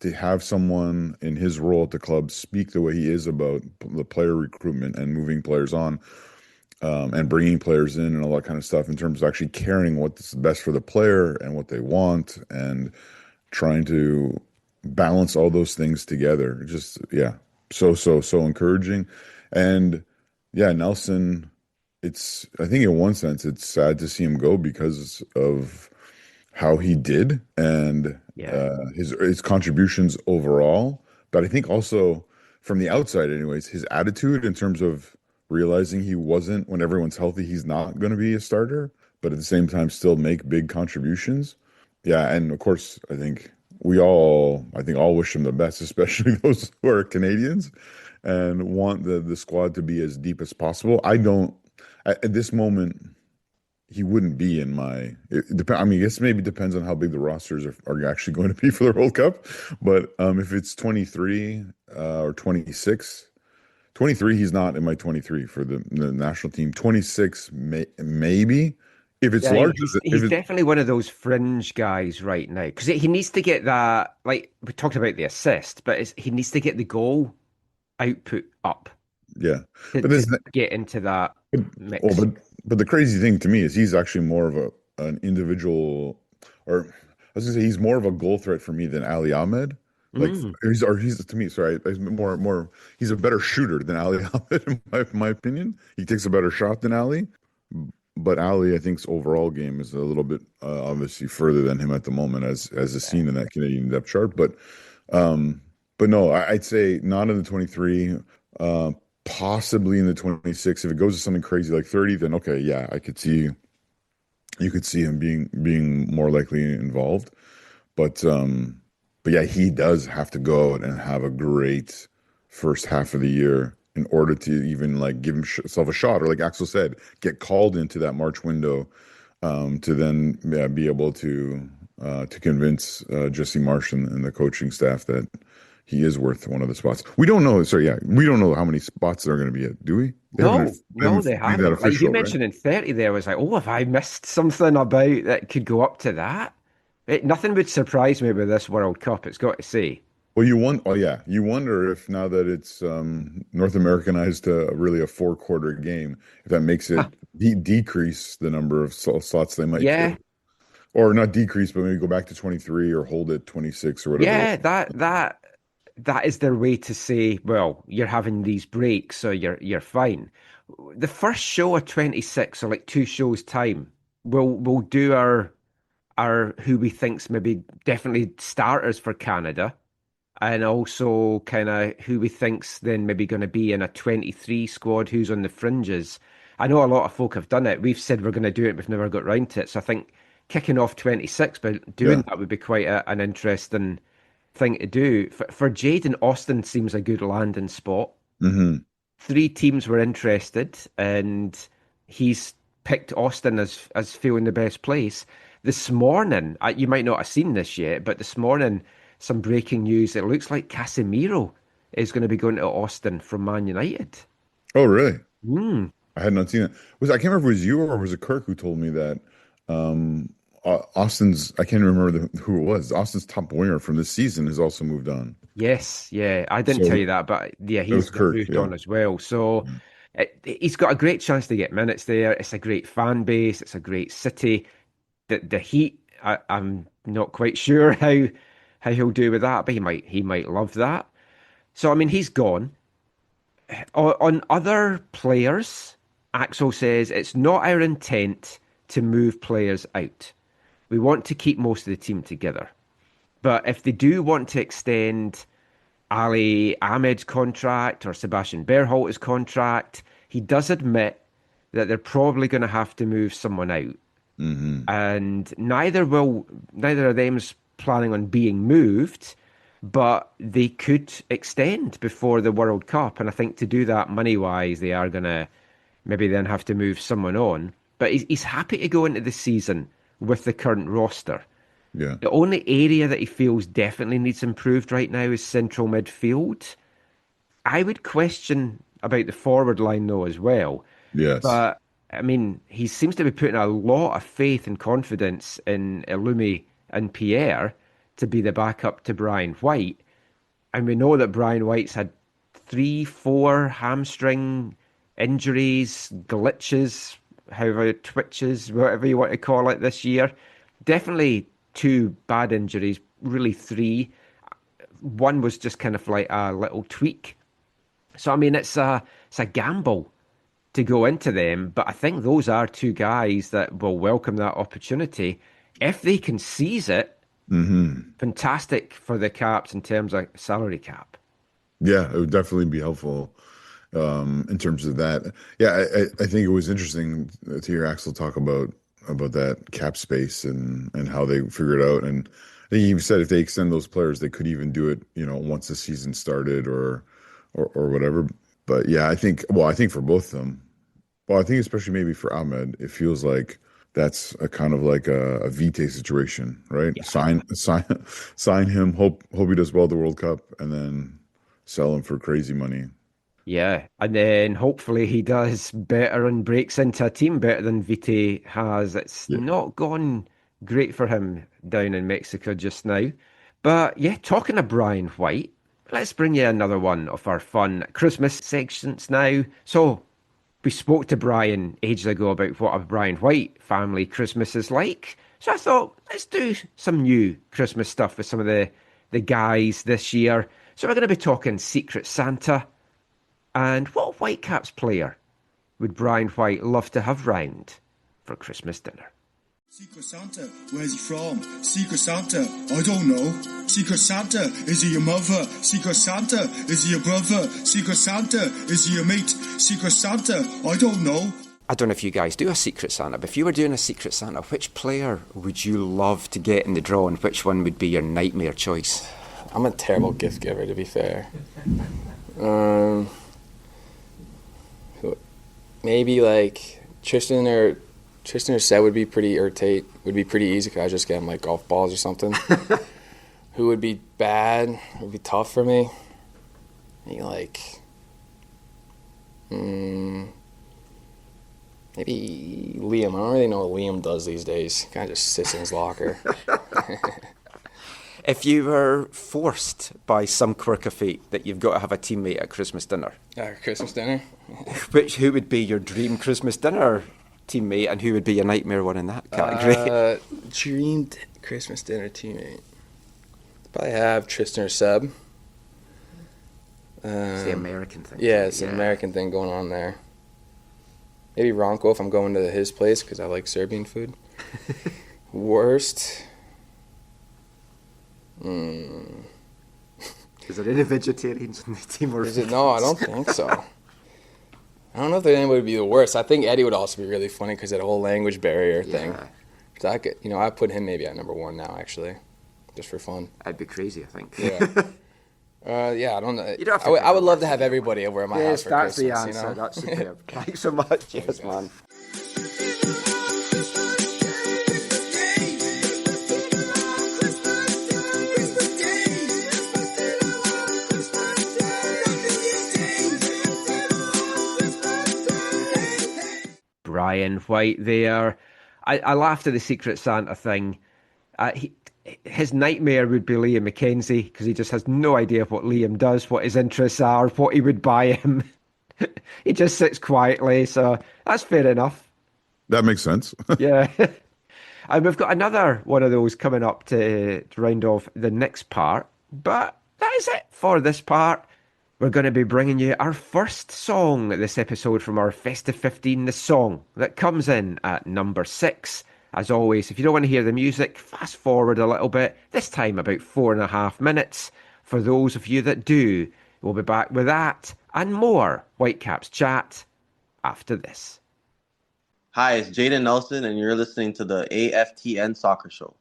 to have someone in his role at the club speak the way he is about the player recruitment and moving players on, and bringing players in and all that kind of stuff in terms of actually caring what's best for the player and what they want and trying to balance all those things together. Just, so encouraging. And yeah, Nelson, I think in one sense, it's sad to see him go because of how he did and his contributions overall. But I think also from the outside anyways, his attitude in terms of realizing he wasn't, when everyone's healthy, he's not going to be a starter, but at the same time still make big contributions. Yeah, and of course, I think I think, all wish him the best, especially those who are Canadians and want the squad to be as deep as possible. I don't, at this moment, he wouldn't be in my, I mean, I guess maybe depends on how big the rosters are actually going to be for the World Cup. But if it's 23 or 26, 23, he's not in my 23 for the national team. 26, maybe. If it's Yeah, larger, he's definitely one of those fringe guys right now because he needs to get that. Like we talked about the assist, but he needs to get the goal output up yeah. to, But to this, get into that well, mix. but the crazy thing to me is he's actually more of an individual, or I was gonna say he's more of a goal threat for me than Ali Ahmed. Like Mm. he's to me, sorry, he's he's a better shooter than Ali Ahmed in my opinion. He takes a better shot than Ali, but Ali, I think's overall game is a little bit obviously further than him at the moment, as is seen in that Canadian depth chart. But no, I'd say not in the 23, possibly in the 26. If it goes to something crazy like 30, then okay, yeah, you could see him being more likely involved. But yeah, he does have to go out and have a great first half of the year in order to even like give himself a shot, or like Axel said, get called into that March window, to then be able to convince Jesse Marsh and the coaching staff that he is worth one of the spots. We don't know. Sorry, yeah, we don't know how many spots there are going to be at, do we? They No, they made that haven't. Like you official, right? mentioned in 30 there, I was like, oh, have I missed something about that could go up to that? Nothing would surprise me with this World Cup, it's got to say. Well, oh yeah, you wonder if now that it's North Americanized to really a four-quarter game, if that makes it decrease the number of slots they might Yeah, get, or not decrease, but maybe go back to 23 or hold it 26 or whatever. yeah, that is their way to say, well, you're having these breaks, so you're fine. The first show of 26, or like two shows time, we'll do our who we think's maybe definitely starters for Canada, and also kind of who we think's then maybe going to be in a 23 squad, who's on the fringes. I know a lot of folk have done it. We've said we're going to do it, we've never got round to it. So I think kicking off 26, but doing Yeah. that would be quite an interesting thing to do. For Jayden, Austin seems a good landing spot. Hmm. Three teams were interested, and he's picked Austin as feeling the best place. This morning, you might not have seen this yet, but this morning, some breaking news. It looks like Casemiro is going to be going to Austin from Man United. Oh, really? Mm. I had not seen it. I can't remember if it was you or was it Kirk who told me that Austin's, I can't remember who it was. Austin's top winger from this season has also moved on. Yes, yeah, I didn't So tell you that, but yeah, it was he's Kirk, moved yeah. on as well. So he's got a great chance to get minutes there. It's a great fan base. It's a great city. The heat, I'm not quite sure how he'll do with that, but he might love that. So I mean, he's gone. On other players, Axel says it's not our intent to move players out. We want to keep most of the team together. But if they do want to extend Ali Ahmed's contract or Sebastian Berhalter's contract, he does admit that they're probably going to have to move someone out. Hmm. And neither of them's planning on being moved, but they could extend before the World Cup. And I think to do that money wise, they are going to maybe then have to move someone on. But he's happy to go into the season with the current roster. Yeah. The only area that he feels definitely needs improved right now is central midfield. I would question about the forward line though as well. Yes. But I mean, he seems to be putting a lot of faith and confidence in Illumi and Pierre to be the backup to Brian White. And we know that Brian White's had 3, 4 hamstring injuries, glitches, however, twitches, whatever you want to call it this year. Definitely 2 bad injuries, really 3. One was just kind of like a little tweak. So, I mean, it's a gamble to go into them, but I think those are 2 guys that will welcome that opportunity. If they can seize it, fantastic for the Caps in terms of salary cap. Yeah, it would definitely be helpful in terms of that. Yeah, I think it was interesting to hear Axel talk about that cap space and how they figure it out. And I think he even said if they extend those players, they could even do it, once the season started or whatever. But yeah, I think for both of them, well, I think especially maybe for Ahmed, it feels like that's a kind of like a Vite situation, right? Yeah. Sign him, hope he does well at the World Cup, and then sell him for crazy money. Yeah, and then hopefully he does better and breaks into a team better than Vite has. It's not gone great for him down in Mexico just now. But yeah, talking of Brian White, let's bring you another one of our fun Christmas sections now. So we spoke to Brian ages ago about what a Brian White family Christmas is like. So I thought, let's do some new Christmas stuff with some of the guys this year. So we're going to be talking Secret Santa. And what Whitecaps player would Brian White love to have round for Christmas dinner? Secret Santa, where's he from? Secret Santa, I don't know. Secret Santa, is he your mother? Secret Santa, is he your brother? Secret Santa, is he your mate? Secret Santa, I don't know. I don't know if you guys do a Secret Santa, but if you were doing a Secret Santa, which player would you love to get in the draw and which one would be your nightmare choice? I'm a terrible gift giver, to be fair. Maybe like Tristan or Seth would be pretty easy because I just get him like golf balls or something. Who would be bad? It would be tough for me. Maybe like maybe Liam. I don't really know what Liam does these days. He kind of just sits in his locker. If you were forced by some quirk of fate that you've got to have a teammate at Christmas dinner. Christmas dinner? Who would be your dream Christmas dinner teammate and who would be your nightmare one in that category? Dream Christmas dinner teammate. Probably have Tristan or Seb. It's the American thing. Yeah, it's an American thing going on there. Maybe Ronco if I'm going to his place because I like Serbian food. Worst... Is there any vegetarians in the team? Or No, I don't think so. I don't know if anybody would be the worst. I think Eddie would also be really funny because of that whole language barrier thing. So I could, I put him maybe at number one now, actually, just for fun. That'd be crazy, I think. Yeah. I don't know. I would love to have everybody over at my house for Christmas. Yes, that's the answer. That's superb. Thanks so much. Yes, man. Brian White there. I laughed at the Secret Santa thing. His nightmare would be Liam McKenzie because he just has no idea what Liam does, what his interests are, what he would buy him. He just sits quietly, so that's fair enough. That makes sense. Yeah. And we've got another one of those coming up to round off the next part. But that is it for this part. We're going to be bringing you our first song this episode from our Festive 15, the song that comes in at number 6. As always, if you don't want to hear the music, fast forward a little bit, this time about 4.5 minutes. For those of you that do, we'll be back with that and more Whitecaps chat after this. Hi, it's Jayden Nelson, and you're listening to the AFTN Soccer Show.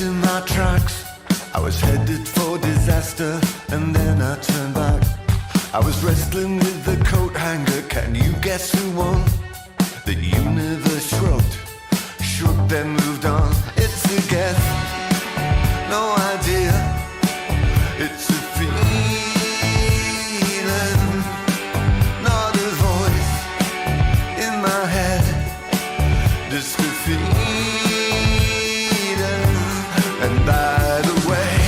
In my tracks, I was headed for disaster, and then I turned back. I was wrestling with the coat hanger. Can you guess who won? The universe shrugged, shook, then moved on. It's a guess, no idea. It's a feeling, not a voice in my head. Just a feeling. And by the way,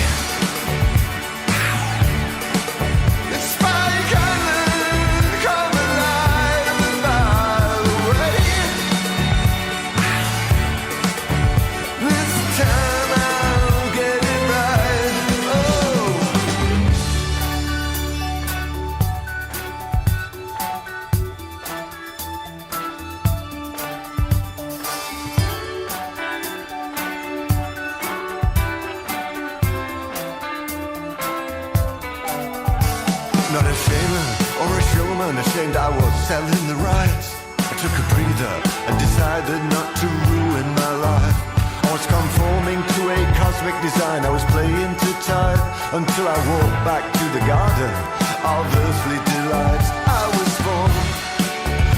Not a shamer or a showman, ashamed I was selling the rights. I took a breather and decided not to ruin my life. I was conforming to a cosmic design, I was playing to time until I walked back to the garden of earthly delights. I was born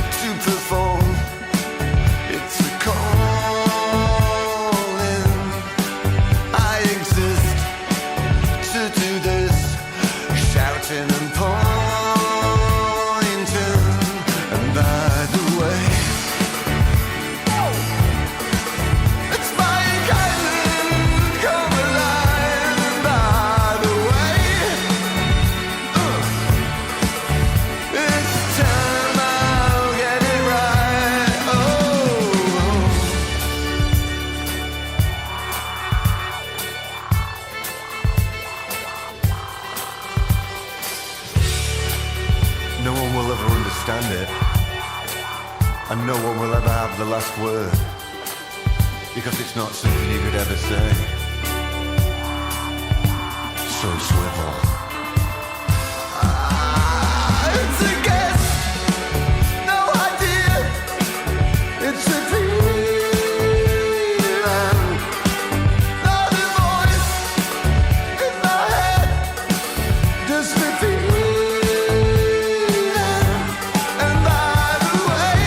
to perform, it's a calling. I exist to do this, shouting and pointing. And by the way, it's my island, come alive. And by the way, it's time I'll get it right. Oh. No one will ever understand it, and no one will ever have the last word, because it's not something you could ever say. So swivel. It's a guess, no idea. It's a feeling, not a voice in my head, just a feeling. And by the way,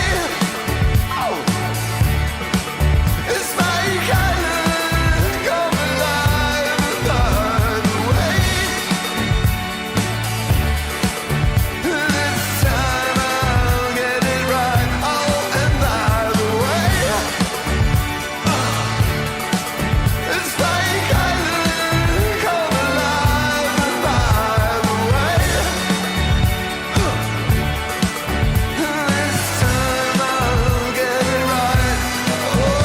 it's my island, come alive. And by the way, this time I'll get it right. Oh, and by the way, it's my island, come alive. And by the way, this time I'll get it right. Oh.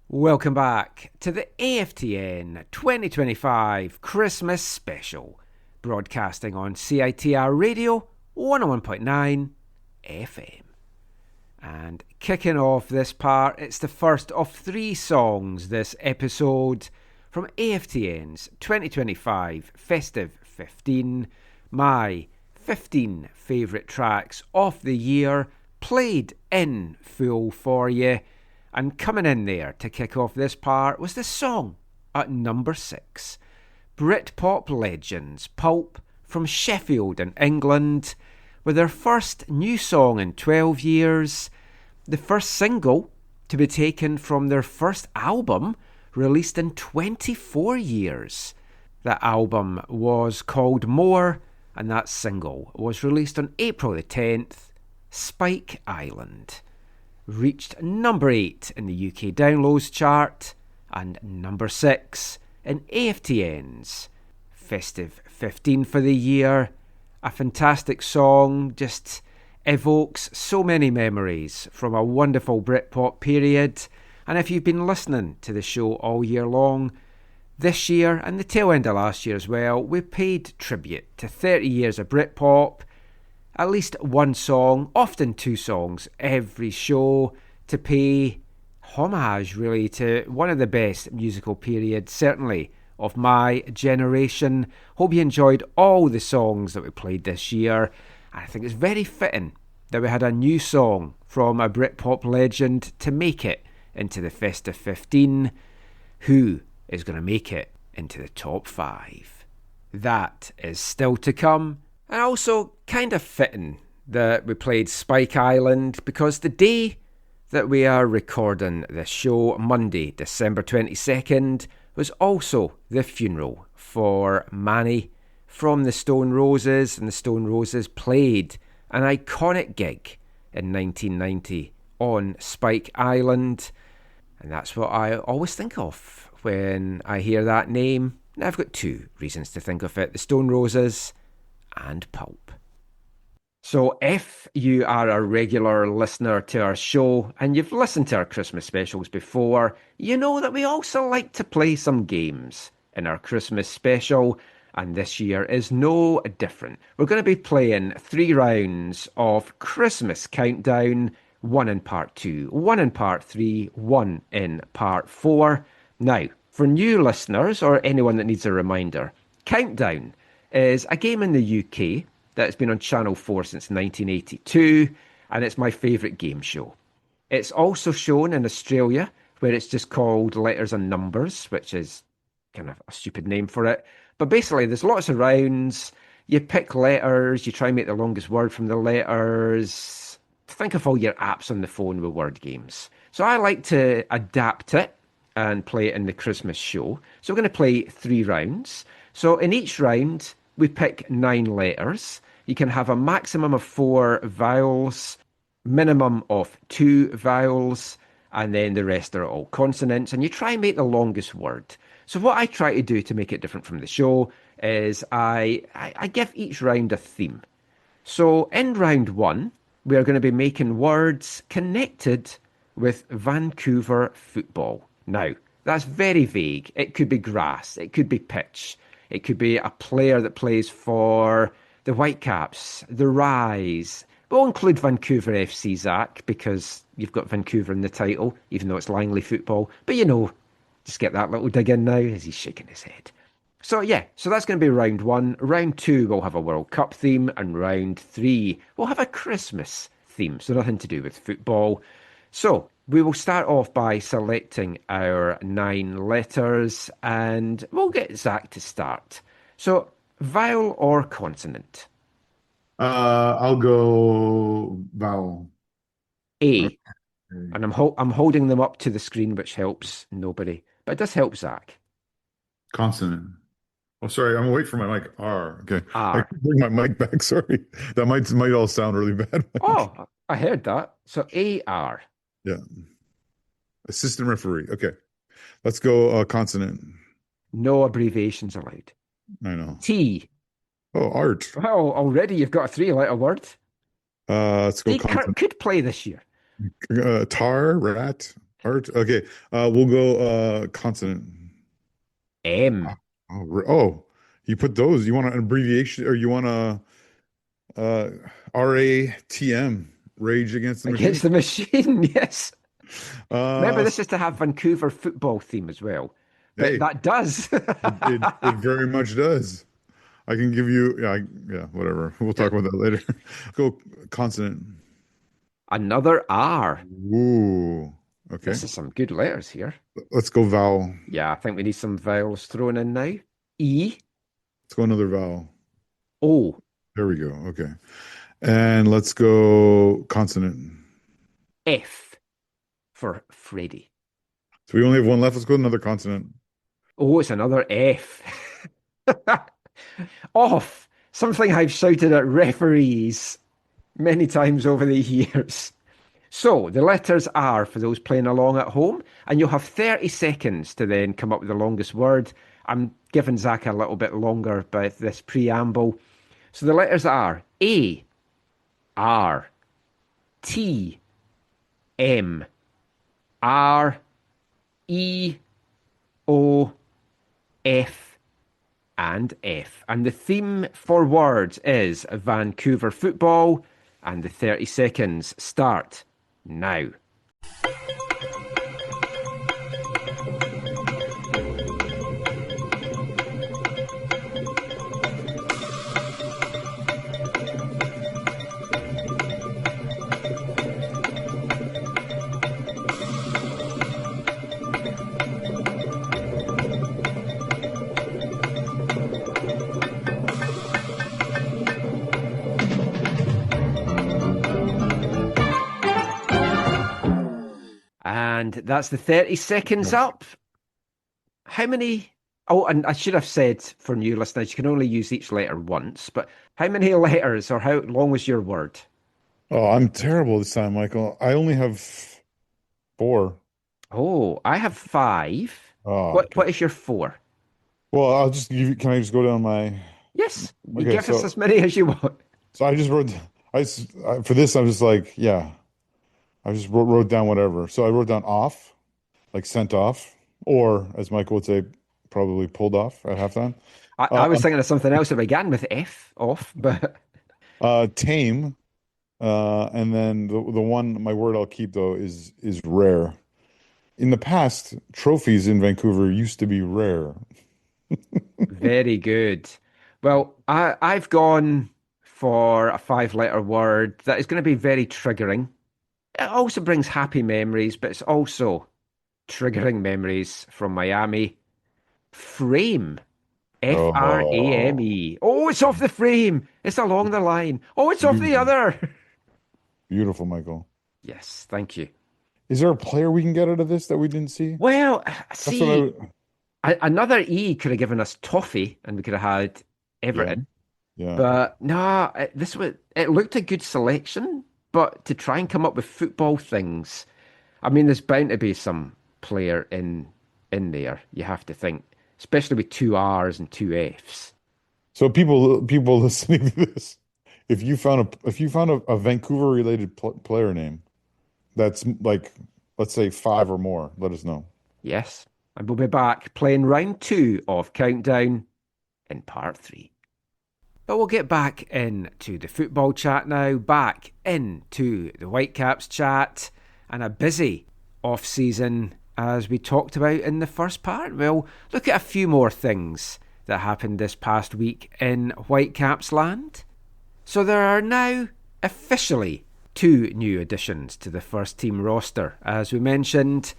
Welcome back to the AFTN 2025 Christmas Special, broadcasting on CITR Radio 101.9 FM. And kicking off this part, it's the first of 3 songs this episode from AFTN's 2025 Festive 15, my 15 favourite tracks of the year, played in full for you. And coming in there to kick off this part was the song at number 6. Britpop legends Pulp from Sheffield in England, with their first new song in 12 years, the first single to be taken from their first album released in 24 years. The album was called More, and that single was released on April the 10th, Spike Island. Reached number 8 in the UK downloads chart and number 6 in AFTN's Festive 15 for the year. A fantastic song, just evokes so many memories from a wonderful Britpop period. And if you've been listening to the show all year long, this year and the tail end of last year as well, we paid tribute to 30 years of Britpop. At least one song, often 2 songs, every show to pay homage really to one of the best musical periods, certainly of my generation. Hope you enjoyed all the songs that we played this year. And I think it's very fitting that we had a new song from a Britpop legend to make it into the Festive 15. Who is going to make it into the top 5? That is still to come. And also kind of fitting that we played Spike Island, because the day that we are recording this show, Monday, December 22nd, was also the funeral for Manny from the Stone Roses, and the Stone Roses played an iconic gig in 1990 on Spike Island. And that's what I always think of when I hear that name. Now, I've got two reasons to think of it: the Stone Roses and Pulp. So if you are a regular listener to our show and you've listened to our Christmas specials before, you know that we also like to play some games in our Christmas special, and this year is no different. We're going to be playing 3 rounds of Christmas Countdown, 1 in part 2, 1 in part 3, 1 in part 4. Now, for new listeners or anyone that needs a reminder, Countdown is a game in the UK that's been on Channel 4 since 1982, and it's my favourite game show. It's also shown in Australia, where it's just called Letters and Numbers, which is kind of a stupid name for it. But basically, there's lots of rounds. You pick letters, you try and make the longest word from the letters. Think of all your apps on the phone with word games. So I like to adapt it and play it in the Christmas show. So we're going to play 3 rounds. So in each round, we pick 9 letters. You can have a maximum of 4 vowels, minimum of 2 vowels, and then the rest are all consonants. And you try and make the longest word. So what I try to do to make it different from the show is I give each round a theme. So in round 1, we are going to be making words connected with Vancouver football. Now, that's very vague. It could be grass. It could be pitch. It could be a player that plays for the Whitecaps, the Rise. We'll include Vancouver FC, Zach, because you've got Vancouver in the title, even though it's Langley football. But you know, just get that little dig in now as he's shaking his head. So yeah, so that's going to be round 1. Round 2, we'll have a World Cup theme. And round 3, we'll have a Christmas theme. So nothing to do with football. So we will start off by selecting our 9 letters, and we'll get Zach to start. So, vowel or consonant? I'll go vowel. A. Okay. And I'm holding them up to the screen, which helps nobody, but it does help Zach. Consonant. Oh, sorry, I'm waiting for my mic. R. Okay. R. I can bring my mic back. Sorry, that might all sound really bad. Oh, I heard that. So A-R. Yeah. Assistant referee. Okay. Let's go consonant. No abbreviations allowed. I know. T. Oh, art. Well, already you've got a 3-letter word. Let's go consonant. Could play this year. Tar, rat, art. Okay. We'll go consonant. M. Oh, you put those. You want an abbreviation, or you want a RATM, Rage Against the Machine? Against the Machine, yes. Remember, this is to have Vancouver football theme as well. But hey, that does. it very much does. I can give you, yeah, whatever. We'll talk about that later. Go consonant. Another R. Ooh, okay. This is some good letters here. Let's go vowel. Yeah, I think we need some vowels thrown in now. E. Let's go another vowel. O. There we go. Okay. And let's go consonant. F for Freddy. So we only have one left. Let's go another consonant. Oh, it's another F. Off. Something I've shouted at referees many times over the years. So the letters are for those playing along at home, and you'll have 30 seconds to then come up with the longest word. I'm giving Zach a little bit longer by this preamble. So the letters are A, R, T, M, R, E, O, F, and F. And the theme for words is Vancouver football, and the 30 seconds start now. And that's the 30 seconds up. How many? Oh, and I should have said for new listeners, you can only use each letter once, but how many letters or how long was your word? Oh, I'm terrible this time, Michael. I only have 4. Oh, I have 5. Oh, What okay. is your 4? Well, I'll just give you, can I just go down my, Yes, you okay, give us as many as you want. so I just wrote, for this, I'm just like, yeah, I just wrote down whatever. So I wrote down off, like sent off, or as Michael would say, probably pulled off at halftime. I was thinking of something else that began with F, off, but Tame, and then the one, my word I'll keep though is rare. In the past, trophies in Vancouver used to be rare. very good. Well, I've gone for a 5-letter word that is going to be very triggering. It also brings happy memories, but it's also triggering memories from Miami. Frame. Oh, Frame. Oh, it's off the frame. It's along the line. Oh, it's off the beautiful, other. beautiful, Michael. Yes, thank you. Is there a player we can get out of this that we didn't see? Well, That's what see, another E could have given us toffee and we could have had yeah, Everton. yeah. But no, it looked a good selection, but to try and come up with football things, I mean, there's bound to be some player in there, you have to think, especially with 2 R's and 2 F's. So people listening to this, if you found a Vancouver related player name that's like, let's say 5 or more, let us know. Yes, and we'll be back playing round 2 of Countdown in part 3. But we'll get back into the football chat now, back into the Whitecaps chat, and a busy off-season as we talked about in the first part. We'll look at a few more things that happened this past week in Whitecapsland. So there are now officially 2 new additions to the first team roster, as we mentioned.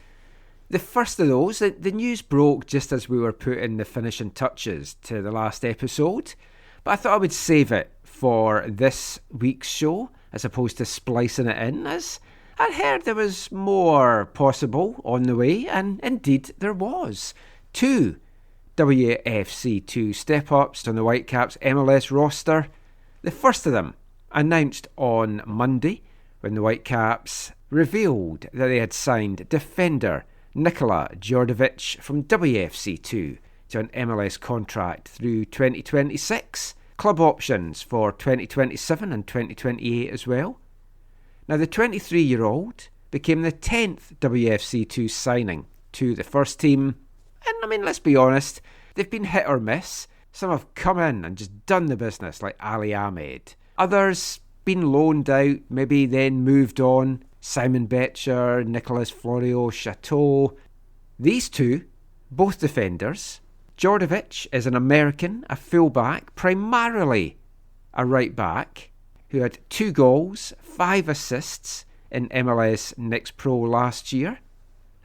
The first of those, the news broke just as we were putting the finishing touches to the last episode, but I thought I would save it for this week's show as opposed to splicing it in, as I'd heard there was more possible on the way, and indeed there was. 2 WFC2 step-ups on the Whitecaps MLS roster. The first of them announced on Monday when the Whitecaps revealed that they had signed defender Nikola Djordjevic from WFC2 to an MLS contract through 2026, club options for 2027 and 2028 as well. Now the 23-year-old became the 10th WFC2 signing to the first team, and I mean, let's be honest, they've been hit or miss. Some have come in and just done the business like Ali Ahmed. Others been loaned out, maybe then moved on. Simon Betcher, Nicolas Florio Chateau. These 2, both defenders. Djordjevic is an American, a fullback, primarily a right back, who had 2 goals, 5 assists in MLS Next Pro last year.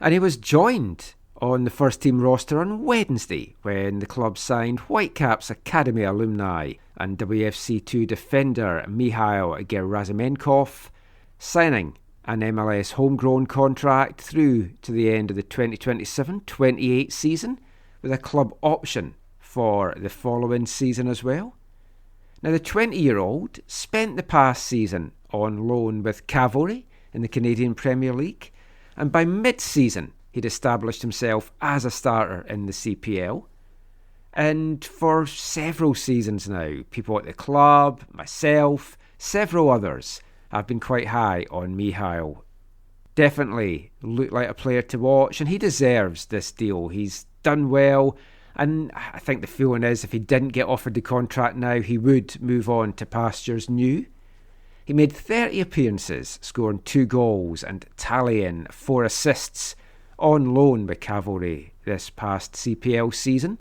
And he was joined on the first team roster on Wednesday when the club signed Whitecaps Academy alumni and WFC2 defender Mikhail Gerasimenkov, signing an MLS homegrown contract through to the end of the 2027-28 season with a club option for the following season as well. Now the 20-year-old spent the past season on loan with Cavalry in the Canadian Premier League, and by mid-season he'd established himself as a starter in the CPL. And for several seasons now, people at the club, myself, several others have been quite high on Mikhail. Definitely looked like a player to watch, and he deserves this deal. He's done well, and I think the feeling is if he didn't get offered the contract now, he would move on to pastures new. He made 30 appearances, scoring 2 goals and tallying 4 assists on loan with Cavalry this past CPL season.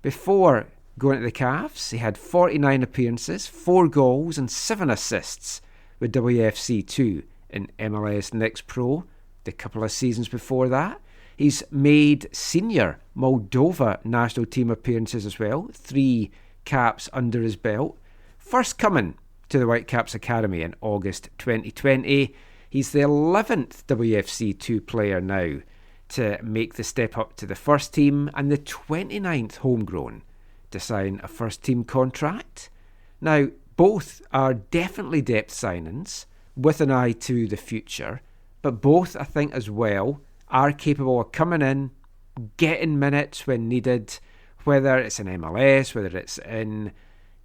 Before going to the Cavs, he had 49 appearances, 4 goals and 7 assists with WFC2 in MLS Next Pro the couple of seasons before that. He's made senior Moldova national team appearances as well, 3 caps under his belt. First coming to the Whitecaps Academy in August 2020. He's the 11th WFC2 player now to make the step up to the first team and the 29th homegrown to sign a first team contract. Now, both are definitely depth signings, with an eye to the future. But both, I think, as well, are capable of coming in, getting minutes when needed, whether it's in MLS, whether it's in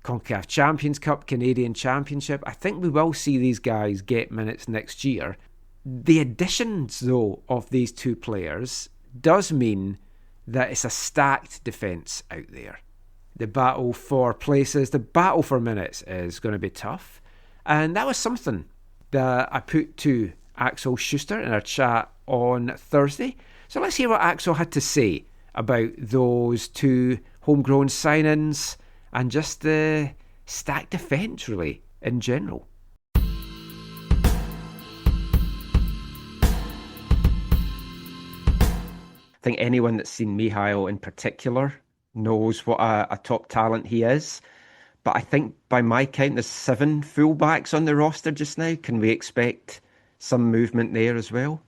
CONCACAF Champions Cup, Canadian Championship. I think we will see these guys get minutes next year. The additions, though, of these two players does mean that it's a stacked defence out there. The battle for places, the battle for minutes is going to be tough. And that was something that I put to Axel Schuster in our chat on Thursday. So let's hear what Axel had to say about those two homegrown signings and just the stacked defence, really, in general. I think anyone that's seen Mihail in particular knows what a top talent he is. But I think by my count, there's 7 fullbacks on the roster just now. Can we expect some movement there as well?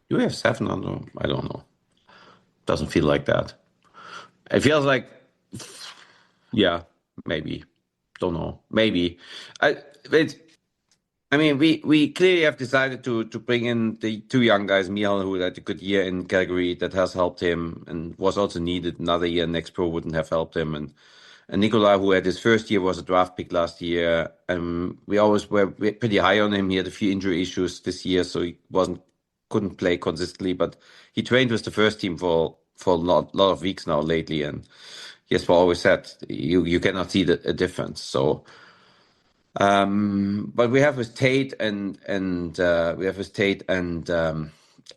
Do we have 7 on them? I don't know. Doesn't feel like that. It feels like, yeah, maybe. Don't know. Maybe. We clearly have decided to bring in the 2 young guys, Mihail, who had a good year in Calgary, that has helped him and was also needed. Another year next pro wouldn't have helped him. And Nikolai, who had his first year, was a draft pick last year. We always were pretty high on him. He had a few injury issues this year, so he couldn't play consistently. But he trained with the first team for a lot of weeks now lately. And Jesper always said you cannot see a difference. So. But we have with Tate and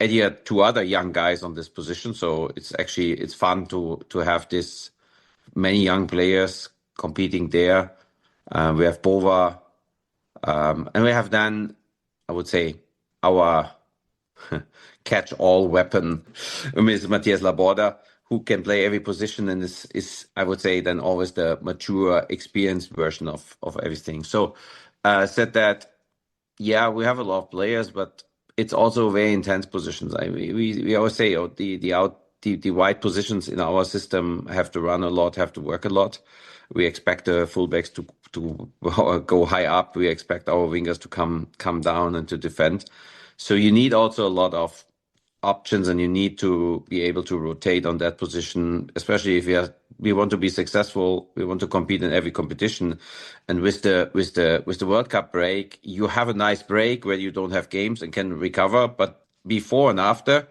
Eddie are 2 other young guys on this position. So it's fun to have this many young players competing there. We have Bova, and we have then, I would say, our catch-all weapon, Mr. Matthias Laborda, who can play every position and is I would say, then always the mature, experienced version of everything. So said that, yeah, we have a lot of players, but it's also very intense positions. We always say the wide positions in our system have to run a lot, have to work a lot. We expect the fullbacks to go high up. We expect our wingers to come down and to defend. So you need also a lot of options, and you need to be able to rotate on that position, especially if we want to be successful. We want to compete in every competition, and with the World Cup break, you have a nice break where you don't have games and can recover. But before and after,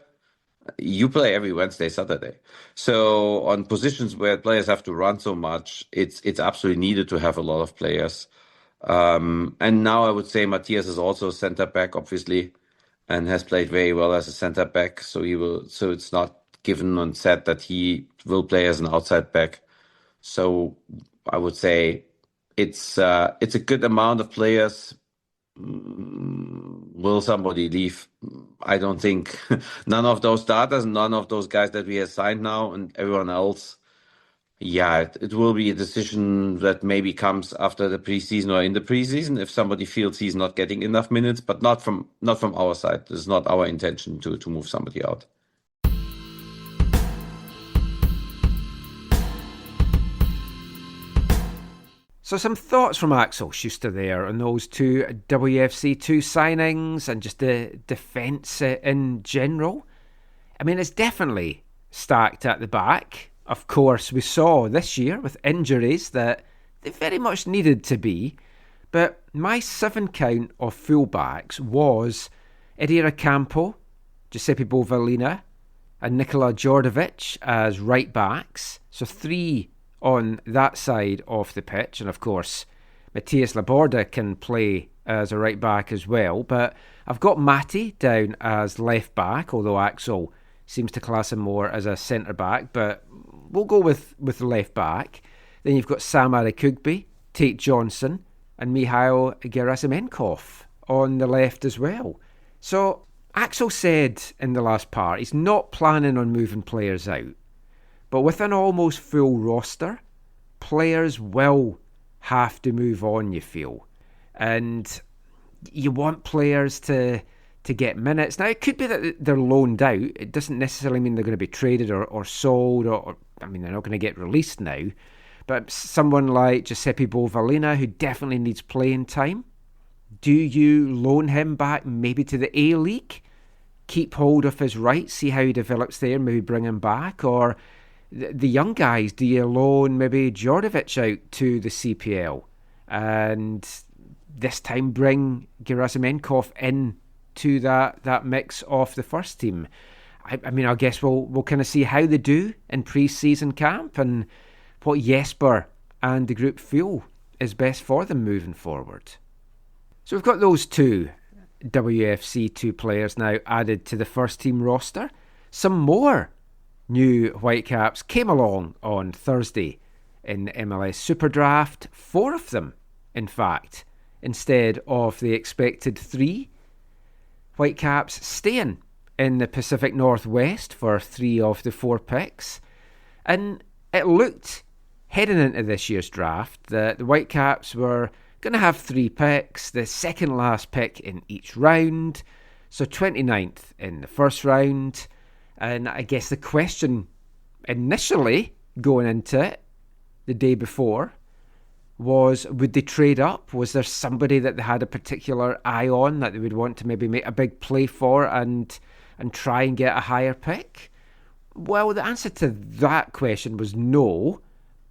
you play every Wednesday, Saturday. So on positions where players have to run so much, it's absolutely needed to have a lot of players. And now I would say Matthias is also a center back, obviously, and has played very well as a center back. So it's not given and said that he will play as an outside back. So I would say it's a good amount of players. Will somebody leave? I don't think. None of those starters, none of those guys that we have signed now, and everyone else. Yeah, it will be a decision that maybe comes after the preseason or in the preseason if somebody feels he's not getting enough minutes, but not from our side. This is not our intention to move somebody out. So some thoughts from Axel Schuster there on those 2 WFC2 signings and just the defence in general. I mean, it's definitely stacked at the back. Of course, we saw this year with injuries that they very much needed to be. But my 7 count of fullbacks was Eddie Campo, Giuseppe Bovallina and Nikola Djordjevic as right backs. So 3 on that side of the pitch. And of course, Matthias Laborda can play as a right back as well. But I've got Matty down as left back, although Axel seems to class him more as a centre back. But we'll go with the left back. Then you've got Sam Arakugbe, Tate Johnson, and Mihail Gerasimenkov on the left as well. So Axel said in the last part he's not planning on moving players out. But with an almost full roster, players will have to move on, you feel. And you want players to get minutes. Now, it could be that they're loaned out. It doesn't necessarily mean they're going to be traded or sold. Or they're not going to get released now. But someone like Giuseppe Bovallina, who definitely needs playing time, Do you loan him back maybe to the A-League? Keep hold of his rights, see how he develops there, maybe bring him back? Or the young guys, do you loan maybe Djordjevic out to the CPL and this time bring Gerasimenkov in to that mix of the first team? I mean, I guess we'll kind of see how they do in pre-season camp and what Jesper and the group feel is best for them moving forward. So we've got those two WFC2 players now added to the first team roster. Some more new Whitecaps came along on Thursday in MLS SuperDraft. 4 of them, in fact, instead of the expected 3. Whitecaps staying in the Pacific Northwest for 3 of the 4 picks. And it looked, heading into this year's draft, that the Whitecaps were going to have 3 picks, the second last pick in each round, so 29th in the first round. And I guess the question initially going into it the day before was, would they trade up? Was there somebody that they had a particular eye on that they would want to maybe make a big play for and try and get a higher pick? Well, the answer to that question was no,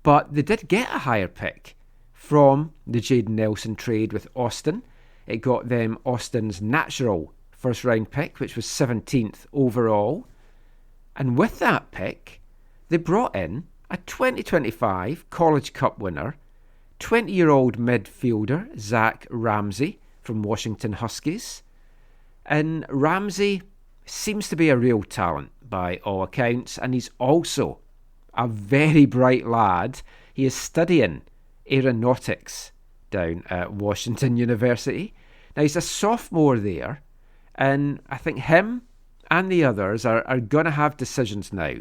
but they did get a higher pick from the Jayden Nelson trade with Austin. It got them Austin's natural first round pick, which was 17th overall. And with that pick, they brought in a 2025 College Cup winner, 20-year-old midfielder Zach Ramsey from Washington Huskies. And Ramsey seems to be a real talent by all accounts, and he's also a very bright lad. He is studying aeronautics down at Washington University. Now, he's a sophomore there, and I think him and the others are going to have decisions now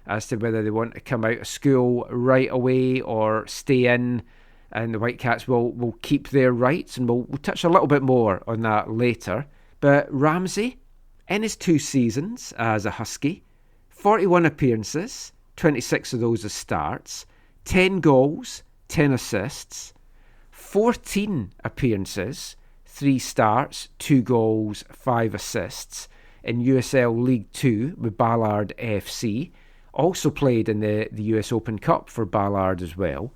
as to whether they want to come out of school right away or stay in, and the Whitecaps will keep their rights, and we'll touch a little bit more on that later. But Ramsey, in his 2 seasons as a Husky, 41 appearances, 26 of those as starts, 10 goals, 10 assists, 14 appearances, 3 starts, 2 goals, 5 assists in USL League 2 with Ballard FC. Also played in the US Open Cup for Ballard as well.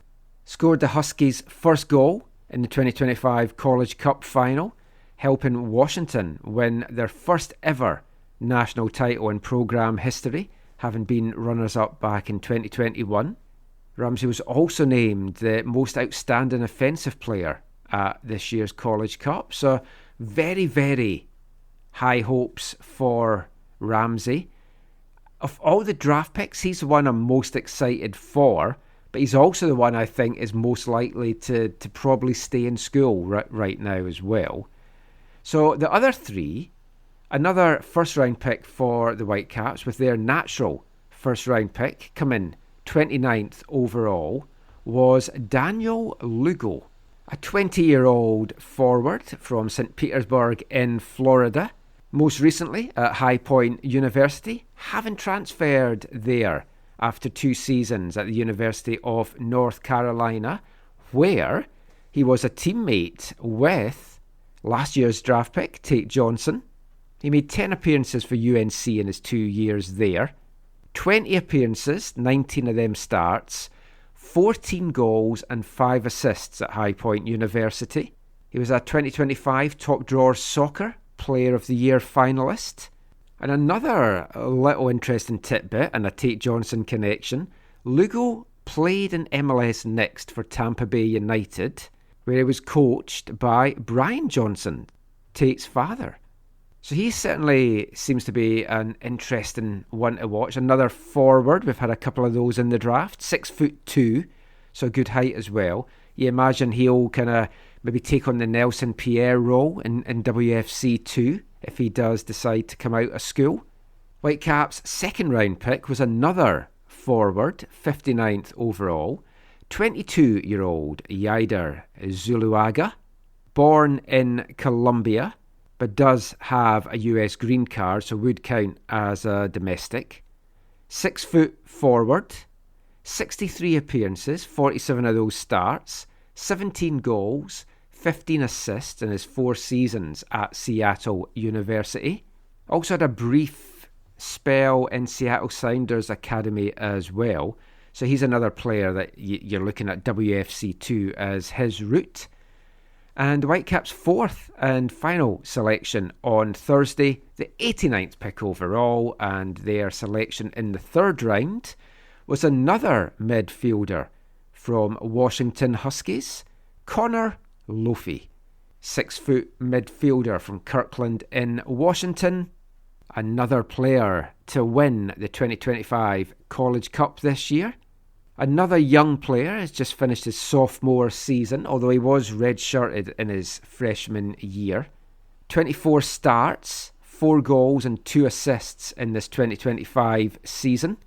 Scored the Huskies' first goal in the 2025 College Cup final, helping Washington win their first ever national title in programme history, having been runners-up back in 2021. Ramsey was also named the most outstanding offensive player at this year's College Cup. So very, very high hopes for Ramsey. Of all the draft picks, he's the one I'm most excited for, but he's also the one I think is most likely to probably stay in school right now as well. So the other 3, another first-round pick for the Whitecaps with their natural first-round pick coming 29th overall, was Daniel Lugo, a 20-year-old forward from St. Petersburg in Florida, most recently at High Point University, having transferred there after 2 seasons at the University of North Carolina, where he was a teammate with last year's draft pick, Tate Johnson. He made 10 appearances for UNC in his 2 years there. 20 appearances, 19 of them starts, 14 goals and 5 assists at High Point University. He was a 2025 Top Drawers Soccer Player of the Year finalist. And another little interesting tidbit and a Tate Johnson connection, Lugo played in MLS Next for Tampa Bay United, where he was coached by Brian Johnson, Tate's father. So he certainly seems to be an interesting one to watch. Another forward, we've had a couple of those in the draft, 6'2", so good height as well. You imagine he'll kind of maybe take on the Nelson Pierre role in WFC2 if he does decide to come out of school. Whitecaps' second round pick was another forward, 59th overall, 22-year-old Yaider Zuluaga, born in Colombia, but does have a US green card, so would count as a domestic. 6 foot forward, 63 appearances, 47 of those starts, 17 goals, 15 assists in his 4 seasons at Seattle University. Also had a brief spell in Seattle Sounders Academy as well. So he's another player that you're looking at WFC2 as his route. And the Whitecaps' fourth and final selection on Thursday, the 89th pick overall, and their selection in the third round was another midfielder from Washington Huskies, Connor Lofi. 6-foot midfielder from Kirkland in Washington. Another player to win the 2025 College Cup this year. Another young player has just finished his sophomore season, although he was redshirted in his freshman year. 24 starts, 4 goals and 2 assists in this 2025 season.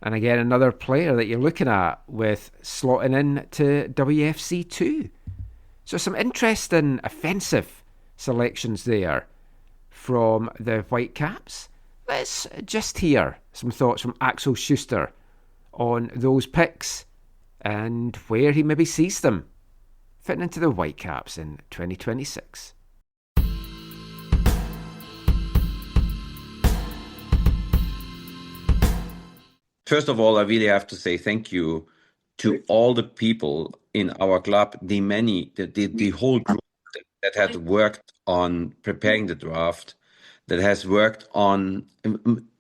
And again, another player that you're looking at with slotting in to WFC2. So some interesting offensive selections there from the Whitecaps. Let's just hear some thoughts from Axel Schuster on those picks and where he maybe sees them fitting into the Whitecaps in 2026. First of all, I really have to say thank you to all the people in our club, the whole group that had worked on preparing the draft, that has worked on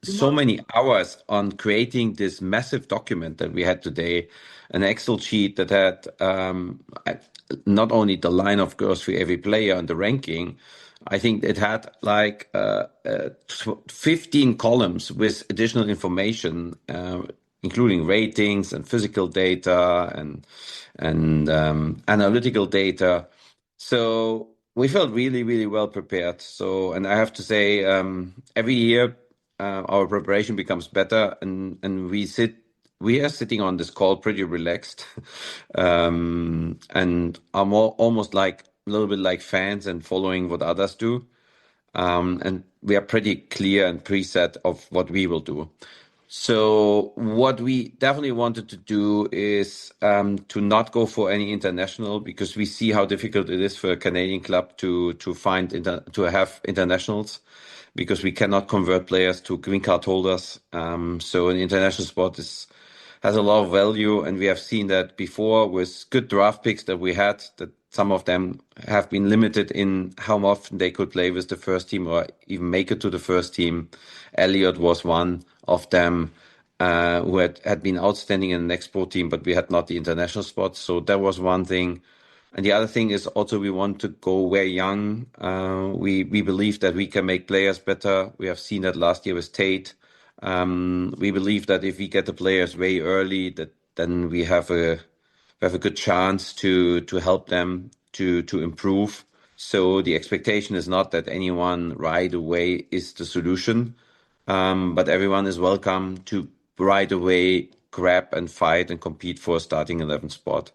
so many hours on creating this massive document that we had today, an Excel sheet that had not only the line of girls for every player and the ranking. I think it had like 15 columns with additional information, including ratings and physical data and analytical data. So we felt really, really well prepared. So, and I have to say, every year our preparation becomes better, and we are sitting on this call pretty relaxed, and are almost like a little bit like fans and following what others do. And we are pretty clear and preset of what we will do. So what we definitely wanted to do is to not go for any international, because we see how difficult it is for a Canadian club to have internationals, because we cannot convert players to green card holders. So an international spot has a lot of value, and we have seen that before with good draft picks that we had, that some of them have been limited in how often they could play with the first team or even make it to the first team. Elliott was one of them who had been outstanding in the export team, but we had not the international spot. So that was one thing. And the other thing is also we want to go very young. We believe that we can make players better. We have seen that last year with Tate. We believe that if we get the players very early, that then we have a good chance to help them to improve. So the expectation is not that anyone right away is the solution, but everyone is welcome to right away grab and fight and compete for a starting 11 spot.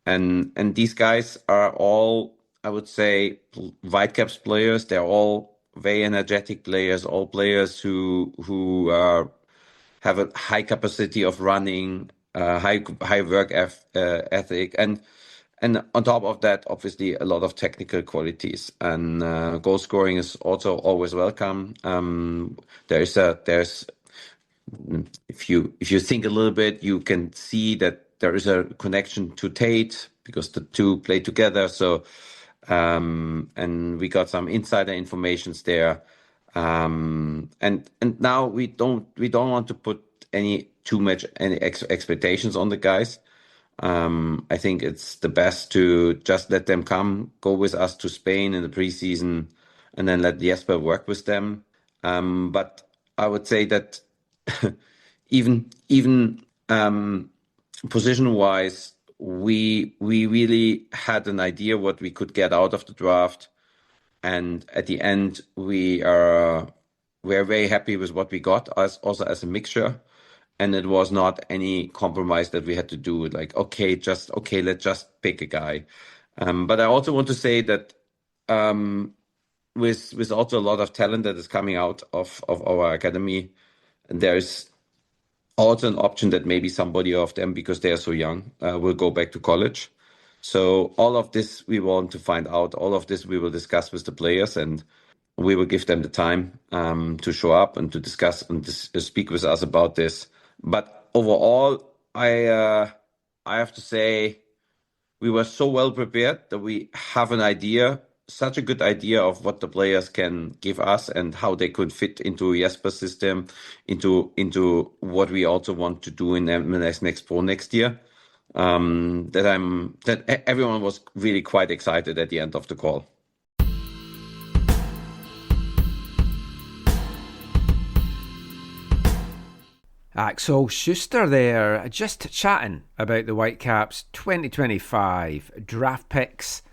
And these guys are all, I would say, Whitecaps players. They're all very energetic players, all players who have a high capacity of running, high work ethic, and on top of that, obviously a lot of technical qualities. And goal scoring is also always welcome. There's if you think a little bit, you can see that there is a connection to Tate because the two play together. So and we got some insider informations there. And now we don't want to put any expectations on the guys. I think it's the best to just let them go with us to Spain in the preseason, and then let Jesper work with them. But I would say that even position-wise, we really had an idea what we could get out of the draft, and at the end we're very happy with what we got, also as a mixture. And it was not any compromise that we had to do. Like, let's just pick a guy. But I also want to say that with also a lot of talent that is coming out of our academy, there's also an option that maybe somebody of them, because they are so young, will go back to college. So all of this we want to find out. All of this we will discuss with the players, and we will give them the time to show up and to discuss and speak with us about this. But overall, I have to say we were so well prepared that we have an idea, such a good idea of what the players can give us and how they could fit into Jesper's system, into what we also want to do in MLS Next Pro next year. That everyone was really quite excited at the end of the call. Axel Schuster there, just chatting about the Whitecaps 2025 draft picks,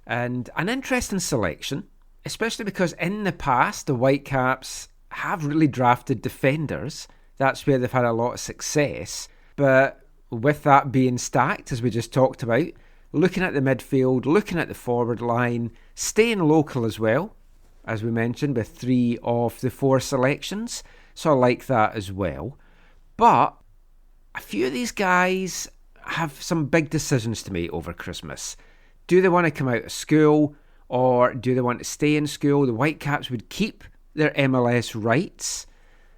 and an interesting selection, especially because in the past the Whitecaps have really drafted defenders. That's where they've had a lot of success. But with that being stacked, as we just talked about, looking at the midfield, looking at the forward line, staying local as well, as we mentioned, with 3 of the 4 selections. So I like that as well. But a few of these guys have some big decisions to make over Christmas. Do they want to come out of school, or do they want to stay in school? The Whitecaps would keep their MLS rights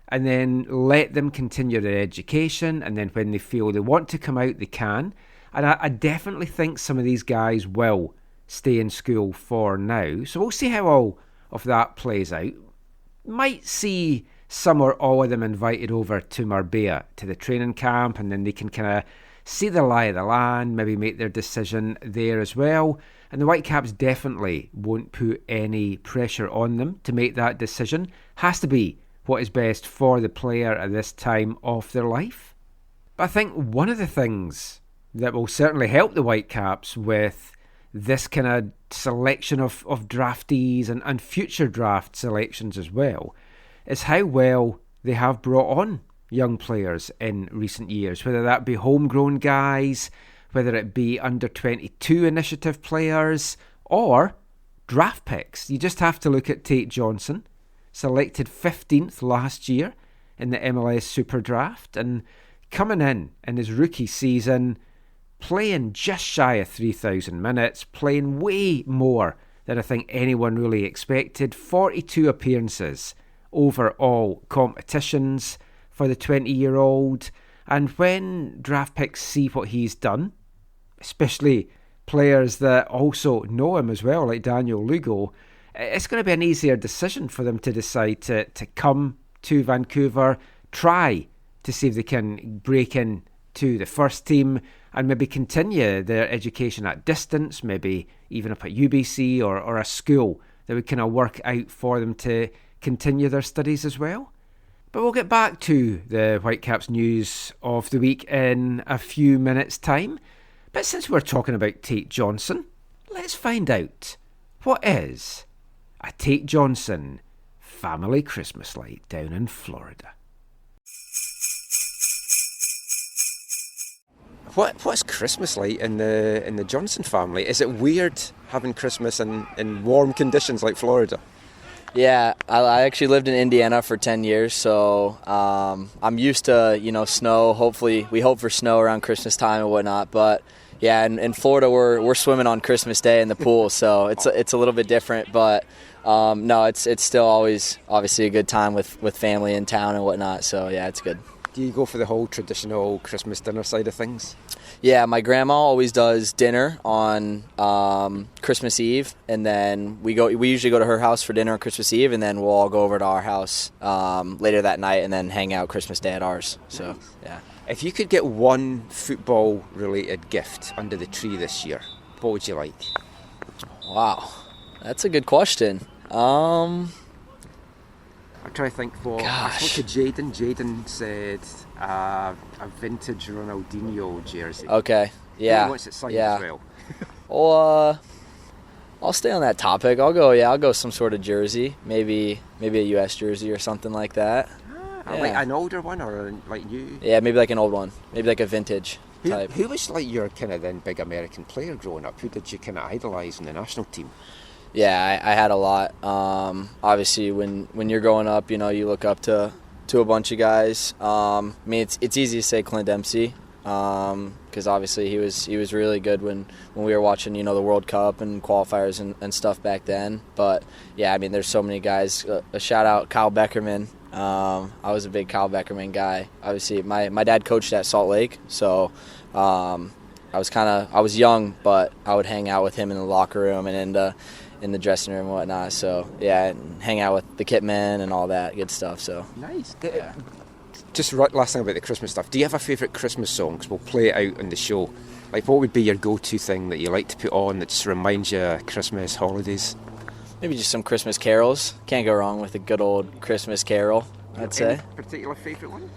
and then let them continue their education, and then when they feel they want to come out, they can. And I definitely think some of these guys will stay in school for now. So we'll see how all of that plays out. Might see some or all of them invited over to Marbella to the training camp, and then they can kind of see the lie of the land, maybe make their decision there as well. And the Whitecaps definitely won't put any pressure on them to make that decision. Has to be what is best for the player at this time of their life. But I think one of the things that will certainly help the Whitecaps with this kind of selection of draftees and future draft selections as well is how well they have brought on young players in recent years, whether that be homegrown guys, whether it be under 22 initiative players, or draft picks. You just have to look at Tate Johnson, selected 15th last year in the MLS SuperDraft, and coming in his rookie season, playing just shy of 3,000 minutes, playing way more than I think anyone really expected. 42 appearances over all competitions for the 20-year-old. And when draft picks see what he's done, especially players that also know him as well, like Daniel Lugo, it's going to be an easier decision for them to decide to come to Vancouver, try to see if they can break in to the first team and maybe continue their education at distance, maybe even up at UBC or a school that would kind of work out for them to continue their studies as well. But we'll get back to the Whitecaps news of the week in a few minutes' time. But since we're talking about Tate Johnson, let's find out what is a Tate Johnson family Christmas like down in Florida. What's Christmas like in the Johnson family? Is it weird having Christmas in warm conditions like Florida? Yeah, I actually lived in Indiana for 10 years, so I'm used to, snow. Hopefully, we hope for snow around Christmas time and whatnot. But yeah, in Florida, we're swimming on Christmas Day in the pool, so it's a little bit different. But no, it's still always obviously a good time with family in town and whatnot. So yeah, it's good. Do you go for the whole traditional Christmas dinner side of things? Yeah, my grandma always does dinner on Christmas Eve, and then we usually go to her house for dinner on Christmas Eve, and then we'll all go over to our house later that night and then hang out Christmas Day at ours. So, yeah. If you could get one football-related gift under the tree this year, what would you like? Wow, that's a good question. I'm trying to think what. I spoke to Jayden. Jayden said a vintage Ronaldinho jersey. Okay, yeah. He wants it signed as well. Well, I'll stay on that topic. I'll go some sort of jersey, maybe a US jersey or something like that. Like an older one or like you? Yeah, maybe like an old one. Maybe like a vintage type. Who was like your kind of then big American player growing up? Who did you kind of idolise in the national team? Yeah, I had a lot. Obviously, when you're growing up, you look up to a bunch of guys. I mean, it's easy to say Clint Dempsey. because obviously he was really good when we were watching, you know, the World Cup and qualifiers and stuff back then. But yeah, I mean, there's so many guys. A shout out Kyle Beckerman. I was a big Kyle Beckerman guy. Obviously, my dad coached at Salt Lake, so I was young, but I would hang out with him in the locker room and in the dressing room and whatnot. So yeah, and hang out with the kit men and all that good stuff. So nice. Yeah. Just last thing about the Christmas stuff. Do you have a favourite Christmas song? 'Cause we'll play it out on the show. Like, what would be your go-to thing that you like to put on that just reminds you of Christmas, holidays? Maybe just some Christmas carols. Can't go wrong with a good old Christmas carol, I'd say. Any particular favourite one?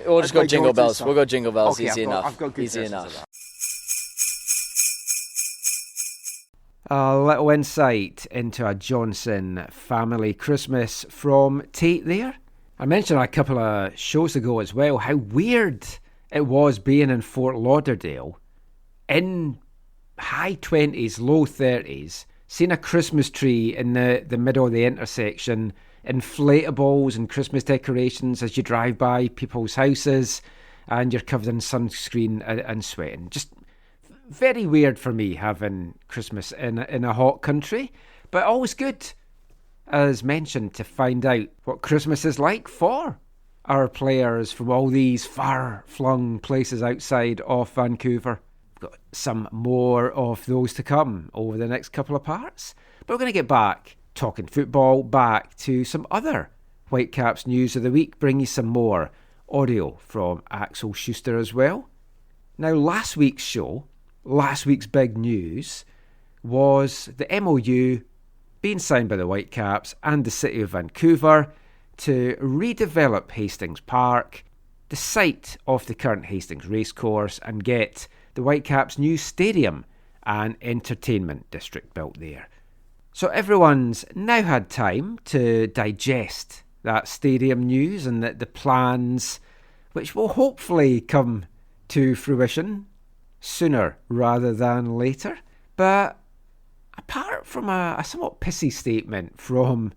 We'll just go Jingle Bells. Song. We'll go Jingle Bells. Okay, easy enough. I've got good easy enough. A little insight into a Johnson family Christmas from Tate there. I mentioned a couple of shows ago as well how weird it was being in Fort Lauderdale in high 20s, low 30s, seeing a Christmas tree in the middle of the intersection, inflatables and Christmas decorations as you drive by people's houses, and you're covered in sunscreen and sweating. Just very weird for me having Christmas in a hot country, but always good, as mentioned, to find out what Christmas is like for our players from all these far-flung places outside of Vancouver. We've got some more of those to come over the next couple of parts, but we're going to get back talking football, back to some other Whitecaps news of the week, bring you some more audio from Axel Schuster as well. Now, last week's show, last week's big news was the MOU being signed by the Whitecaps and the City of Vancouver to redevelop Hastings Park, the site of the current Hastings Racecourse, and get the Whitecaps' new stadium and entertainment district built there. So everyone's now had time to digest that stadium news and the plans, which will hopefully come to fruition sooner rather than later. But apart from a somewhat pissy statement from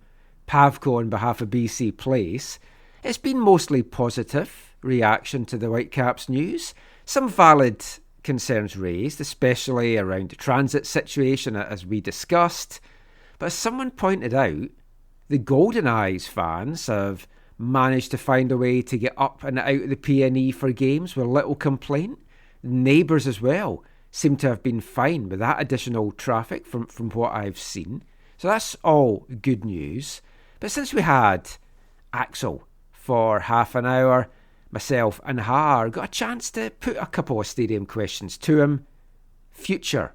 Pavco on behalf of BC Place, it's been mostly positive reaction to the Whitecaps news. Some valid concerns raised, especially around the transit situation, as we discussed. But as someone pointed out, the Golden Eyes fans have managed to find a way to get up and out of the PNE for games with little complaint. Neighbours as well seem to have been fine with that additional traffic from what I've seen. So that's all good news. But since we had Axel for half an hour, myself and Har got a chance to put a couple of stadium questions to him, future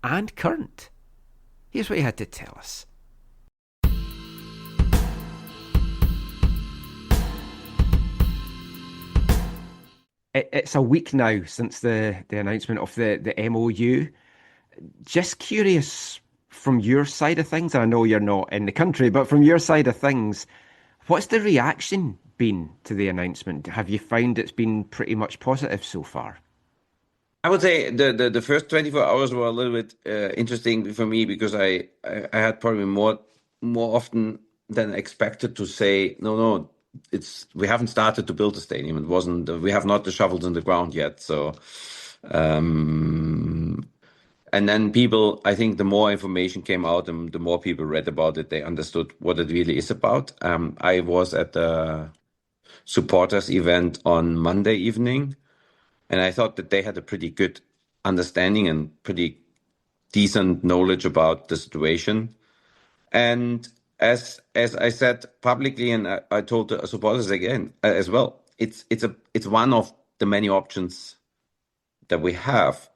and current. Here's what he had to tell us. It's a week now since the announcement of the MOU. Just curious, from your side of things, I know you're not in the country, but from your side of things, what's the reaction been to the announcement? Have you found it's been pretty much positive so far? I would say the first 24 hours were a little bit interesting for me because I had probably more often than expected to say, no, we haven't started to build the stadium. It wasn't, we have not the shovels in the ground yet. So, and then people, I think the more information came out and the more people read about it, they understood what it really is about. I was at the supporters event on Monday evening, and I thought that they had a pretty good understanding and pretty decent knowledge about the situation. And as I said publicly, and I told the supporters again as well, it's one of the many options that we have,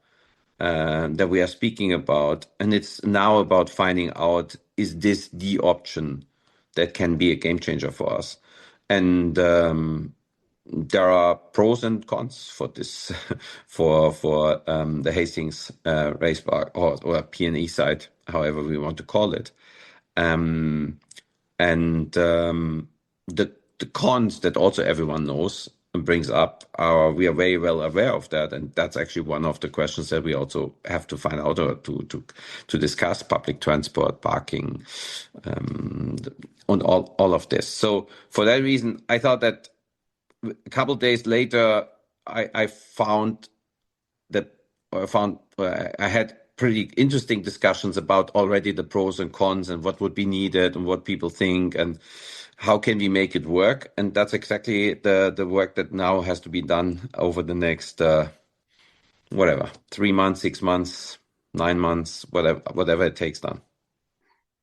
that we are speaking about, and it's now about finding out, is this the option that can be a game changer for us? And there are pros and cons for this, for the Hastings race park or PNE site, however we want to call it. And the cons that also everyone knows and brings up we are very well aware of that, and that's actually one of the questions that we also have to find out or to discuss: public transport, parking, and all of this. So for that reason, I thought that a couple of days later, I found that I had pretty interesting discussions about already the pros and cons and what would be needed and what people think and how can we make it work. And that's exactly the work that now has to be done over the next 3 months, 6 months, 9 months, whatever it takes done.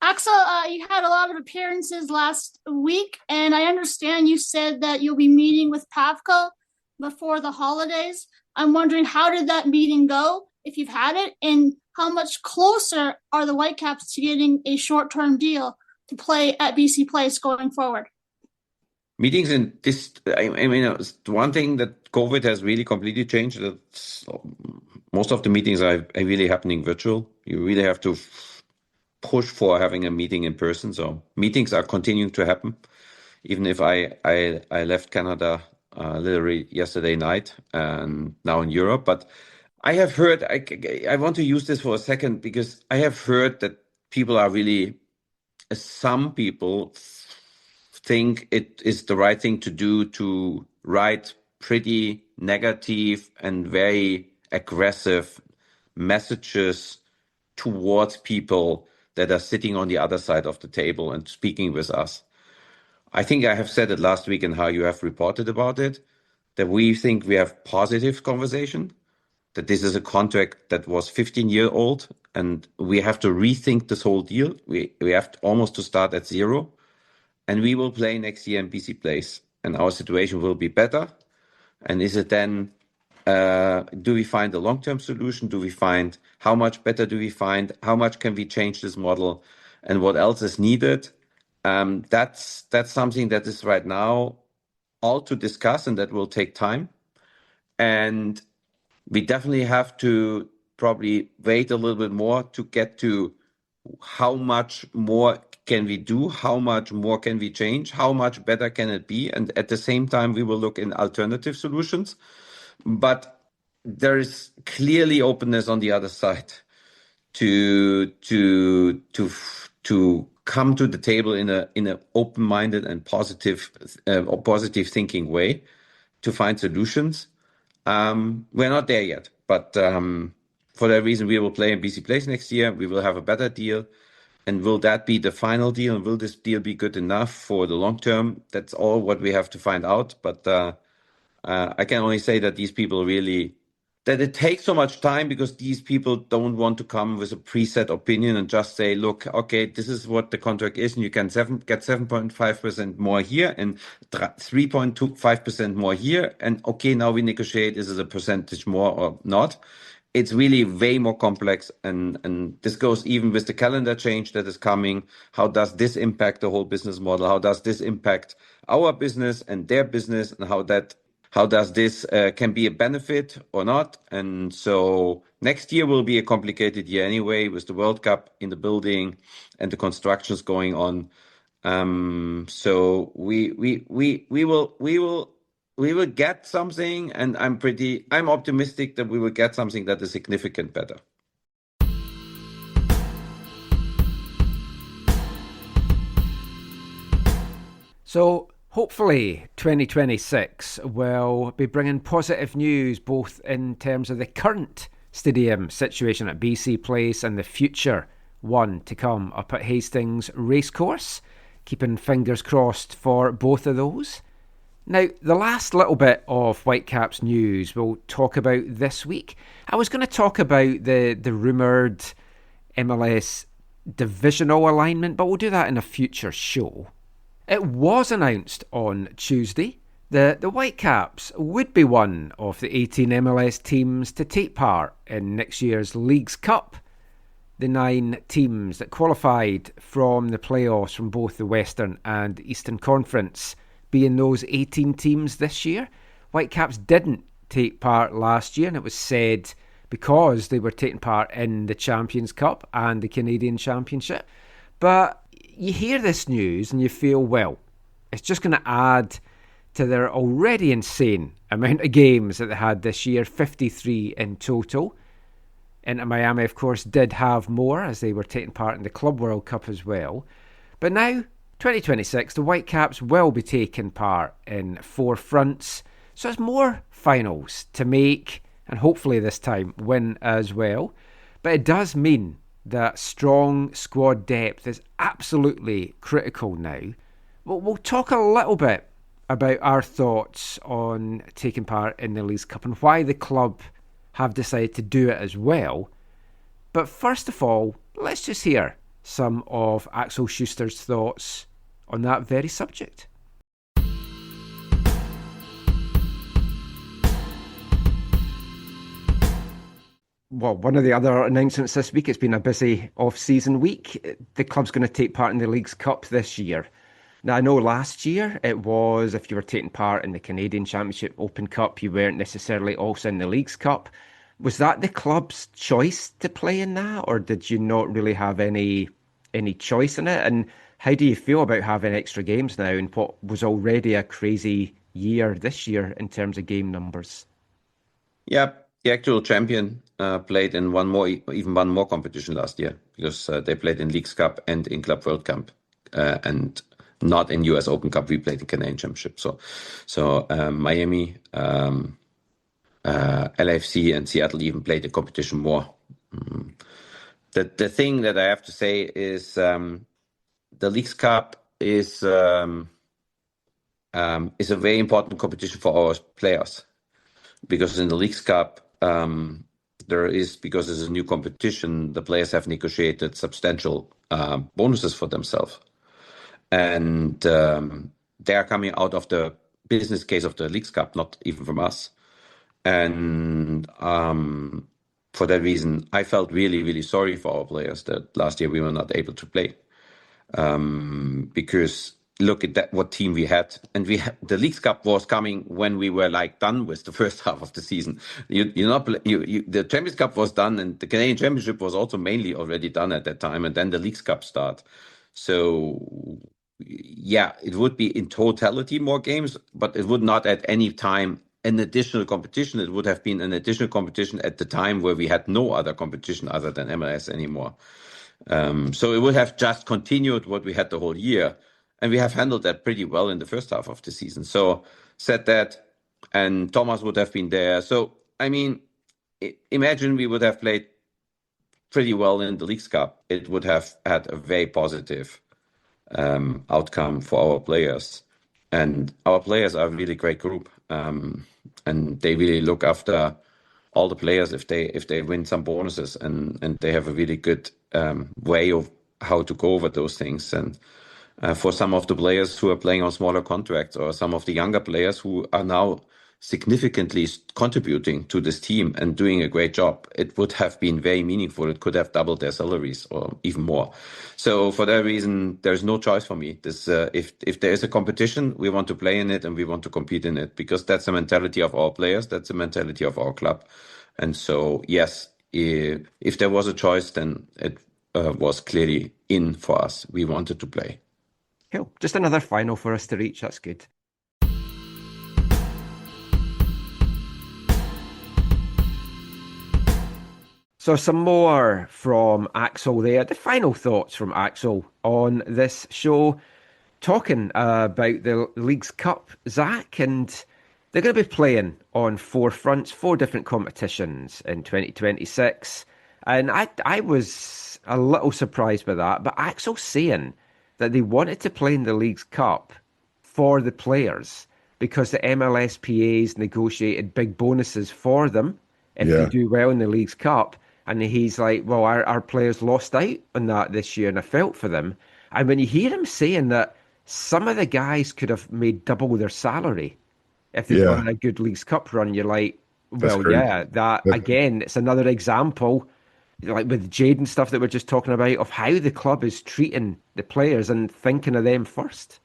Axel, you had a lot of appearances last week, and I understand you said that you'll be meeting with Pavko before the holidays. I'm wondering, how did that meeting go, if you've had it, and how much closer are the Whitecaps to getting a short-term deal to play at BC Place going forward? Meetings in this, I mean, it's one thing that COVID has really completely changed. That's, most of the meetings are really happening virtual. You really have to push for having a meeting in person. So meetings are continuing to happen, even if I left Canada literally yesterday night and now in Europe. But I have heard, I want to use this for a second because I have heard that people are really, some people think it is the right thing to do to write pretty negative and very aggressive messages towards people that are sitting on the other side of the table and speaking with us. I think I have said it last week and how you have reported about it, that we think we have positive conversation, that this is a contract that was 15-year old and we have to rethink this whole deal. We have to almost to start at zero, and we will play next year in BC Place and our situation will be better. And is it then, do we find a long-term solution? Do we find, how much better do we find? How much can we change this model? And what else is needed? That's something that is right now all to discuss, and that will take time. And we definitely have to probably wait a little bit more to get to how much more can we do, how much more can we change, how much better can it be, and at the same time we will look in alternative solutions. But there is clearly openness on the other side to come to the table in a open-minded and positive thinking way to find solutions. We're not there yet, but for that reason we will play in BC Place next year. We will have a better deal. And will that be the final deal? And will this deal be good enough for the long term? That's all what we have to find out. But I can only say that these people really, that it takes so much time because these people don't want to come with a preset opinion and just say, look, okay, this is what the contract is, and you can get 7.5% more here and 3.25% more here. And okay, now we negotiate, is it a percentage more or not? It's really way more complex, and this goes even with the calendar change that is coming. How does this impact the whole business model? How does this impact our business and their business, and how does this can be a benefit or not? And so next year will be a complicated year anyway, with the World Cup in the building and the constructions going on. So we will get something, and I'm optimistic that we will get something that is significant better. So hopefully 2026 will be bringing positive news, both in terms of the current stadium situation at BC Place and the future one to come up at Hastings Racecourse. Keeping fingers crossed for both of those. Now, the last little bit of Whitecaps news we'll talk about this week. I was going to talk about the rumoured MLS divisional alignment, but we'll do that in a future show. It was announced on Tuesday that the Whitecaps would be one of the 18 MLS teams to take part in next year's Leagues Cup. The 9 teams that qualified from the playoffs from both the Western and Eastern Conference being those 18 teams this year. Whitecaps didn't take part last year, and it was said because they were taking part in the Champions Cup and the Canadian Championship. But you hear this news and you feel, well, it's just going to add to their already insane amount of games that they had this year, 53 in total. Inter Miami, of course, did have more as they were taking part in the Club World Cup as well. But now, 2026, the Whitecaps will be taking part in 4 fronts, So it's more finals to make, and hopefully this time win as well. But it does mean that strong squad depth is absolutely critical now. We'll talk a little bit about our thoughts on taking part in the Leagues Cup and why the club have decided to do it as well. But first of all, let's just hear some of Axel Schuster's thoughts on that very subject. Well, one of the other announcements this week, it's been a busy off-season week. The club's going to take part in the Leagues Cup this year. Now, I know last year it was, if you were taking part in the Canadian Championship Open Cup, you weren't necessarily also in the Leagues Cup. Was that the club's choice to play in that, or did you not really have any choice in it? And how do you feel about having extra games now in what was already a crazy year this year in terms of game numbers? Yeah, the actual champion played in even one more competition last year, because they played in Leagues Cup and in Club World Cup, and not in US Open Cup. We played in Canadian Championship. So Miami, LAFC, and Seattle even played the competition more. The thing that I have to say is the Leagues Cup is a very important competition for our players, because in the Leagues Cup, because it's a new competition, the players have negotiated substantial bonuses for themselves. And they are coming out of the business case of the Leagues Cup, not even from us. And for that reason, I felt really, really sorry for our players that last year we were not able to play. Because look at what team we had. And the Leagues Cup was coming when we were done with the first half of the season. The Champions Cup was done, and the Canadian Championship was also mainly already done at that time. And then the Leagues Cup start. So yeah, it would be in totality more games, but it would not at any time an additional competition. It would have been an additional competition at the time where we had no other competition other than MLS anymore. So it would have just continued what we had the whole year. And we have handled that pretty well in the first half of the season. So said that, and Thomas would have been there. So, I mean, imagine we would have played pretty well in the Leagues Cup. It would have had a very positive outcome for our players. And our players are a really great group. And they really look after all the players if they win some bonuses. And they have a really good way of how to go over those things. And for some of the players who are playing on smaller contracts, or some of the younger players who are now significantly contributing to this team and doing a great job, it would have been very meaningful. It could have doubled their salaries or even more. So for that reason, there's no choice for me. This, if there is a competition, we want to play in it and we want to compete in it, because that's the mentality of our players. That's the mentality of our club. And so, yes, if there was a choice, then it was clearly in for us. We wanted to play. Cool. Just another final for us to reach. That's good. So some more from Axel there. The final thoughts from Axel on this show, talking about the Leagues Cup, Zach, and they're going to be playing on 4 fronts, 4 different competitions in 2026. And I was a little surprised by that, but Axel saying that they wanted to play in the Leagues Cup for the players because the MLS PAs negotiated big bonuses for them if they do well in the Leagues Cup. And he's like, well, our players lost out on that this year, and I felt for them. And when you hear him saying that some of the guys could have made double their salary if they'd run a good Leagues Cup run, you're like, well, again, it's another example, like with Jayden stuff that we're just talking about, of how the club is treating the players and thinking of them first.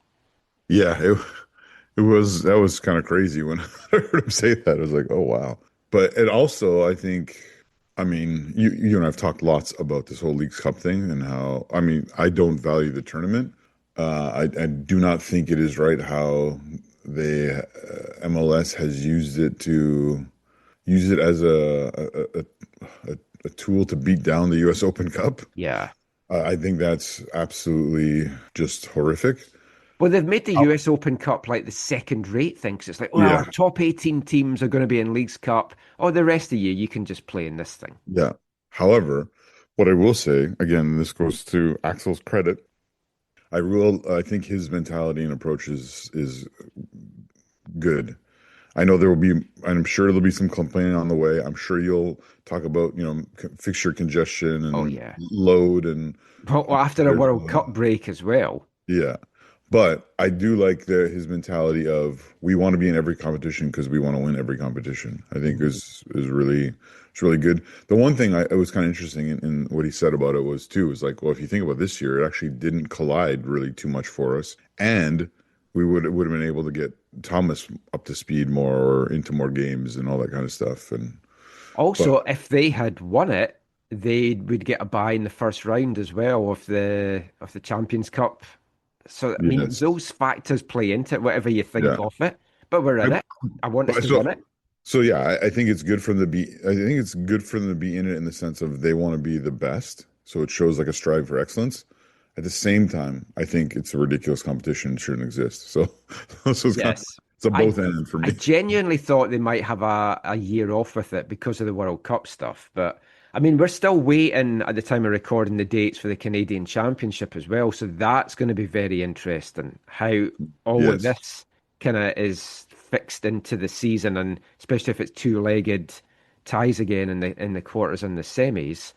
Yeah, that was kind of crazy when I heard him say that. I was like, oh, wow. But it also, I think, I mean, you and I have talked lots about this whole Leagues Cup thing and how, I mean, I don't value the tournament. I do not think it is right how the MLS has used it as a tool to beat down the US Open Cup. Yeah. I think that's absolutely just horrific. Well, they've made the US Open Cup like the second-rate thing, because it's like, well, our top 18 teams are going to be in Leagues Cup. Oh, the rest of you can just play in this thing. Yeah. However, what I will say, again, this goes to Axel's credit. I think his mentality and approach is good. I know I'm sure there'll be some complaining on the way. I'm sure you'll talk about, fixture congestion and load and. Well, after a World Cup break as well. Yeah. But I do like his mentality of we want to be in every competition because we want to win every competition. I think is really good. The one thing it was kind of interesting in what he said about it was like, well, if you think about this year, it actually didn't collide really too much for us, and we would have been able to get Thomas up to speed more or into more games and all that kind of stuff. And also, if they had won it, they would get a bye in the first round as well of the Champions Cup. So I mean, those factors play into it, whatever you think of it. But we're in it. I want us to win it. So yeah, I think it's good for them to be. I think it's good for them to be in it in the sense of they want to be the best. So it shows like a strive for excellence. At the same time, I think it's a ridiculous competition. It shouldn't exist. So it's a both end for me. I genuinely thought they might have a year off with it because of the World Cup stuff. But I mean, we're still waiting at the time of recording the dates for the Canadian Championship as well. So that's going to be very interesting. How all of this kind of is fixed into the season, and especially if it's two-legged ties again in the quarters and the semis.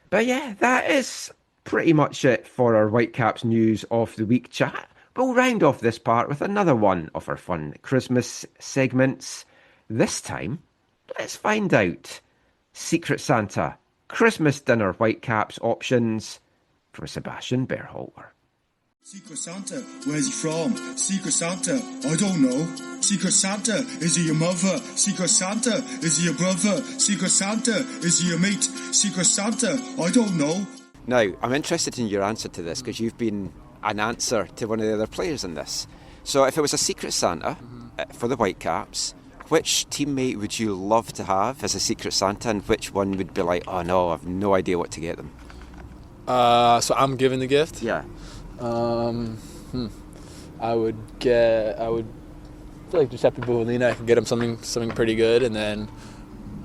But yeah, that is pretty much it for our Whitecaps News of the Week chat. We'll round off this part with another one of our fun Christmas segments. This time, let's find out Secret Santa Christmas dinner Whitecaps options from Sebastian Berhalter. Secret Santa, where's he from? Secret Santa, I don't know. Secret Santa, is he your mother? Secret Santa, is he your brother? Secret Santa, is he your mate? Secret Santa, I don't know. Now, I'm interested in your answer to this because you've been an answer to one of the other players in this. So if it was a Secret Santa for the Whitecaps, which teammate would you love to have as a Secret Santa, and which one would be like, oh no, I've no idea what to get them? So I'm giving the gift? Yeah. I would feel like Giuseppe Buolina. I could get him something pretty good, and then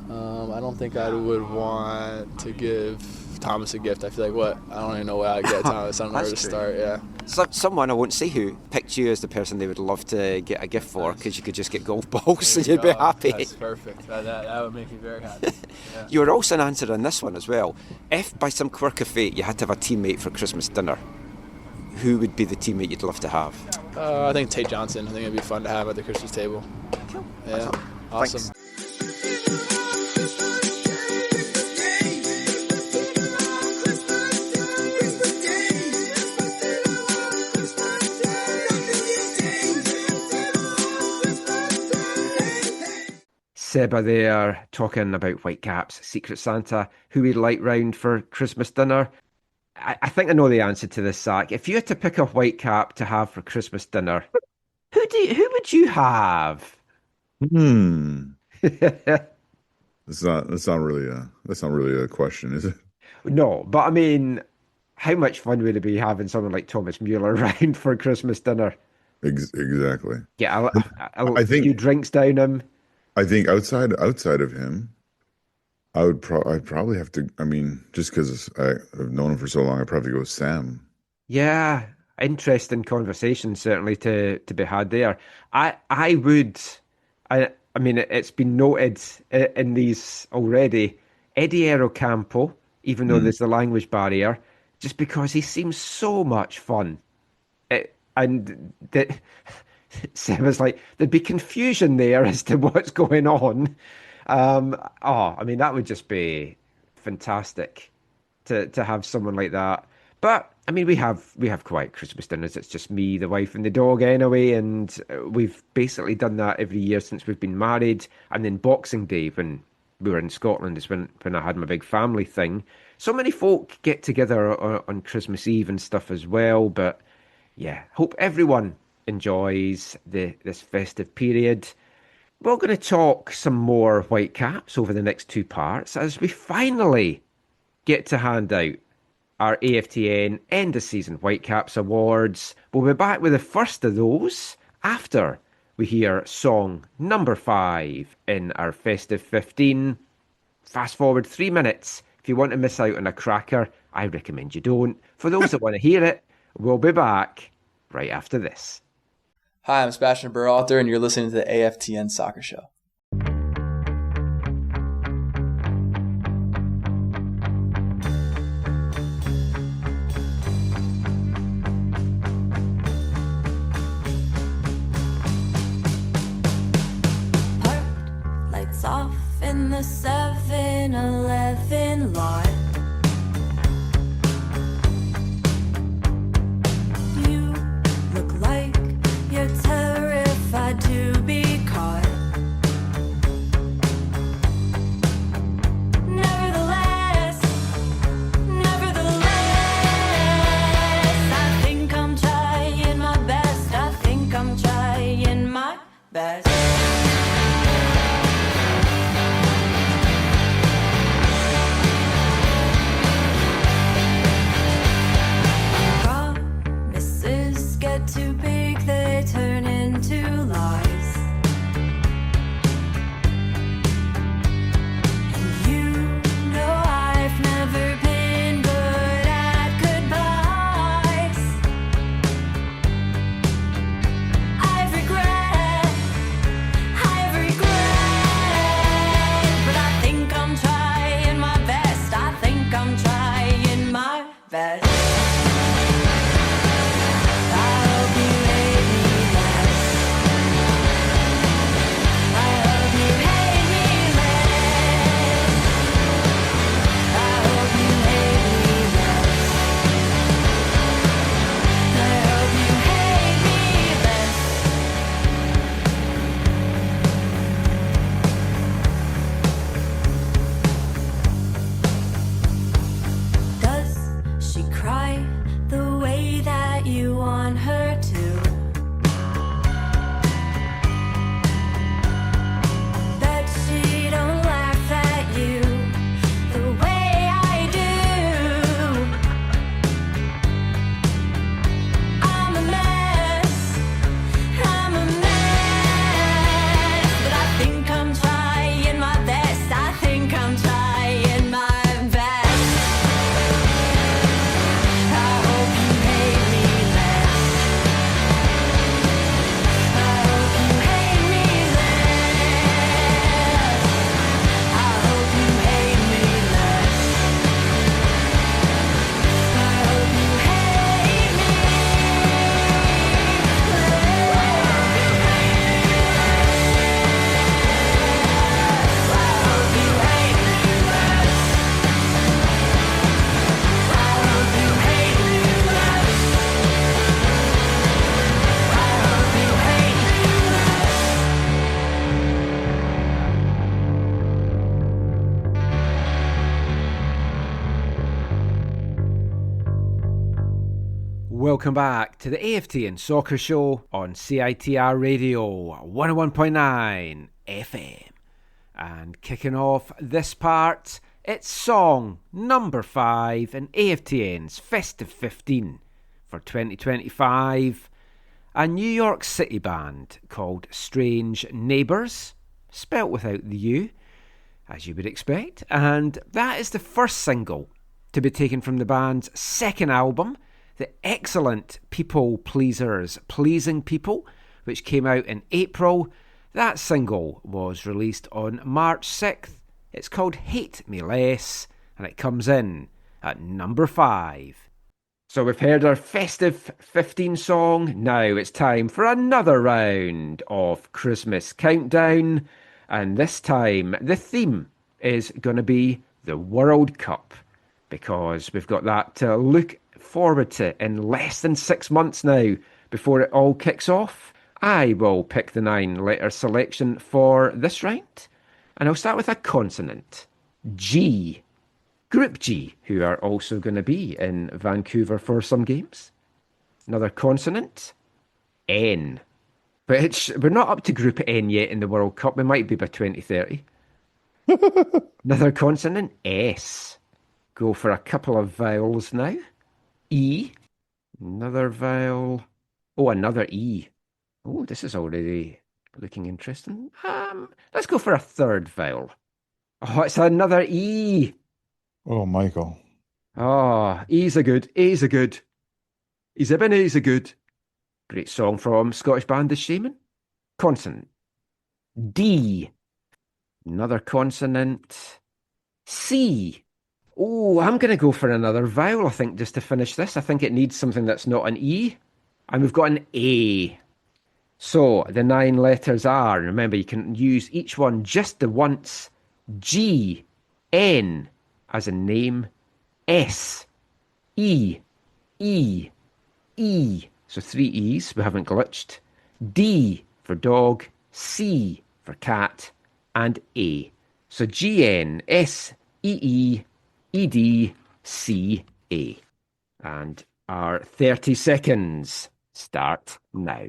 I don't think I would want to give Thomas a gift. I feel like I don't even know what I'd get Thomas. I don't know where to start. Yeah. Someone, I won't say who, picked you as the person they would love to get a gift for, because you could just get golf balls and you'd be happy. That's perfect. That would make me very happy. Yeah. You were also an answer on this one as well. If by some quirk of fate you had to have a teammate for Christmas dinner, who would be the teammate you'd love to have? I think Tate Johnson. I think it'd be fun to have at the Christmas table. Cool. Yeah. Awesome. Thanks. Seba there talking about Whitecaps, Secret Santa, who we'd like round for Christmas dinner. I think I know the answer to this, Zach. If you had to pick a Whitecap to have for Christmas dinner, who would you have? That's not really a question, is it? No, but I mean, how much fun would it be having someone like Thomas Mueller around for Christmas dinner? Exactly. Yeah, I think few drinks down him. I think outside of him, I'd probably have to. I mean, just because I've known him for so long, I'd probably go with Sam. Yeah, interesting conversation certainly to be had there. I would. I mean, it's been noted in these already. Eddie Erocampo, even though there's the language barrier, just because he seems so much fun, Seba's like, there'd be confusion there as to what's going on. I mean, that would just be fantastic to have someone like that. But I mean, we have quiet Christmas dinners. It's just me, the wife, and the dog anyway, and we've basically done that every year since we've been married. And then Boxing Day, when we were in Scotland, is when I had my big family thing. So many folk get together on Christmas Eve and stuff as well. But yeah, hope everyone enjoys this festive period. We're going to talk some more Whitecaps over the next two parts as we finally get to hand out our AFTN End of Season Whitecaps Awards. We'll be back with the first of those after we hear song number 5 in our festive 15. Fast forward 3 minutes. If you want to miss out on a cracker, I recommend you don't. For those that want to hear it, we'll be back right after this. Hi, I'm Sebastian Berhalter, and you're listening to the AFTN Soccer Show. Off in the 7-Eleven lot. You look like you're terrified to be caught. Nevertheless, I think I'm trying my best. I think I'm trying my best. Too big, they turn into lies. And you know I've never been good at goodbyes. I've regret, but I think I'm trying my best. I think I'm trying my best. Welcome back to the AFTN Soccer Show on CITR Radio 101.9 FM. And kicking off this part, it's song number 5 in AFTN's Festive 15 for 2025. A New York City band called Strange Neighbours, spelt without the U, as you would expect. And that is the first single to be taken from the band's second album, the excellent People Pleasers Pleasing People, which came out in April. That single was released on March 6th. It's called Hate Me Less, and it comes in at number 5. So we've heard our festive 15 song. Now it's time for another round of Christmas Countdown, and this time the theme is going to be the World Cup, because we've got that to look forward to in less than 6 months now before it all kicks off. I will pick the 9-letter selection for this round, and I'll start with a consonant. G. Group G, who are also going to be in Vancouver for some games. Another consonant. N. But we're not up to Group N yet in the World Cup. We might be by 2030. Another consonant. S. go for a couple of vowels now. E. Another vowel. Oh, another E. Oh, this is already looking interesting. Let's go for a third vowel. Oh, it's another E. Oh, Michael. Oh, E's a good. A's a good. E's a bin, A's a good. Great song from Scottish band The Shaman. Consonant. D. Another consonant. C. Oh, I'm going to go for another vowel, I think, just to finish this. I think it needs something that's not an E. And we've got an A. So the 9 letters are, remember, you can use each one just the once. G. N as in name. S. E. E. E. So 3 E's, we haven't glitched. D for dog. C for cat. And A. So G-N, S-E-E, E-D, C-A. And our 30 seconds start now.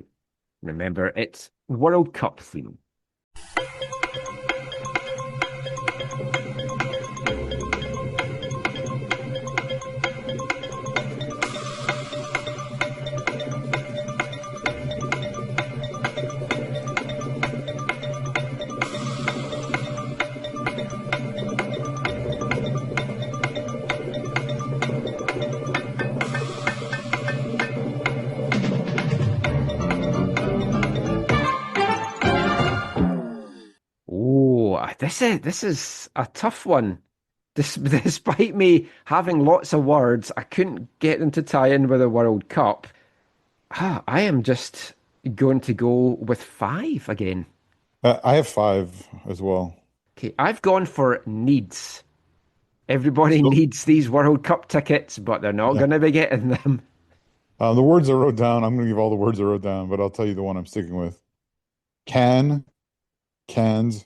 Remember, it's World Cup theme. This is a tough one. Despite me having lots of words, I couldn't get them to tie in with the World Cup. I am just going to go with 5 again. I have 5 as well. Okay, I've gone for needs. Everybody needs these World Cup tickets, but they're not going to be getting them. The words I wrote down, I'm going to give all the words I wrote down, but I'll tell you the one I'm sticking with. Can, cans,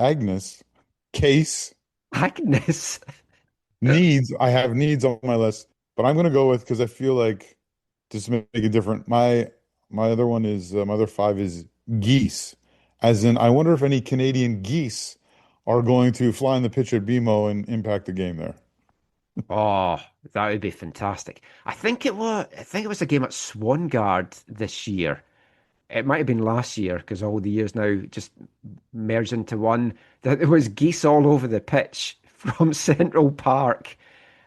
Agnes, case. Agnes. Needs. I have needs on my list, but I'm going to go with, because I feel like just to make it different. My other one is, my other 5 is geese. As in, I wonder if any Canadian geese are going to fly in the pitch at BMO and impact the game there. Oh, that would be fantastic. I think it was a game at Swangard this year. It might have been last year because all the years now just merged into one. That there was geese all over the pitch from Central Park,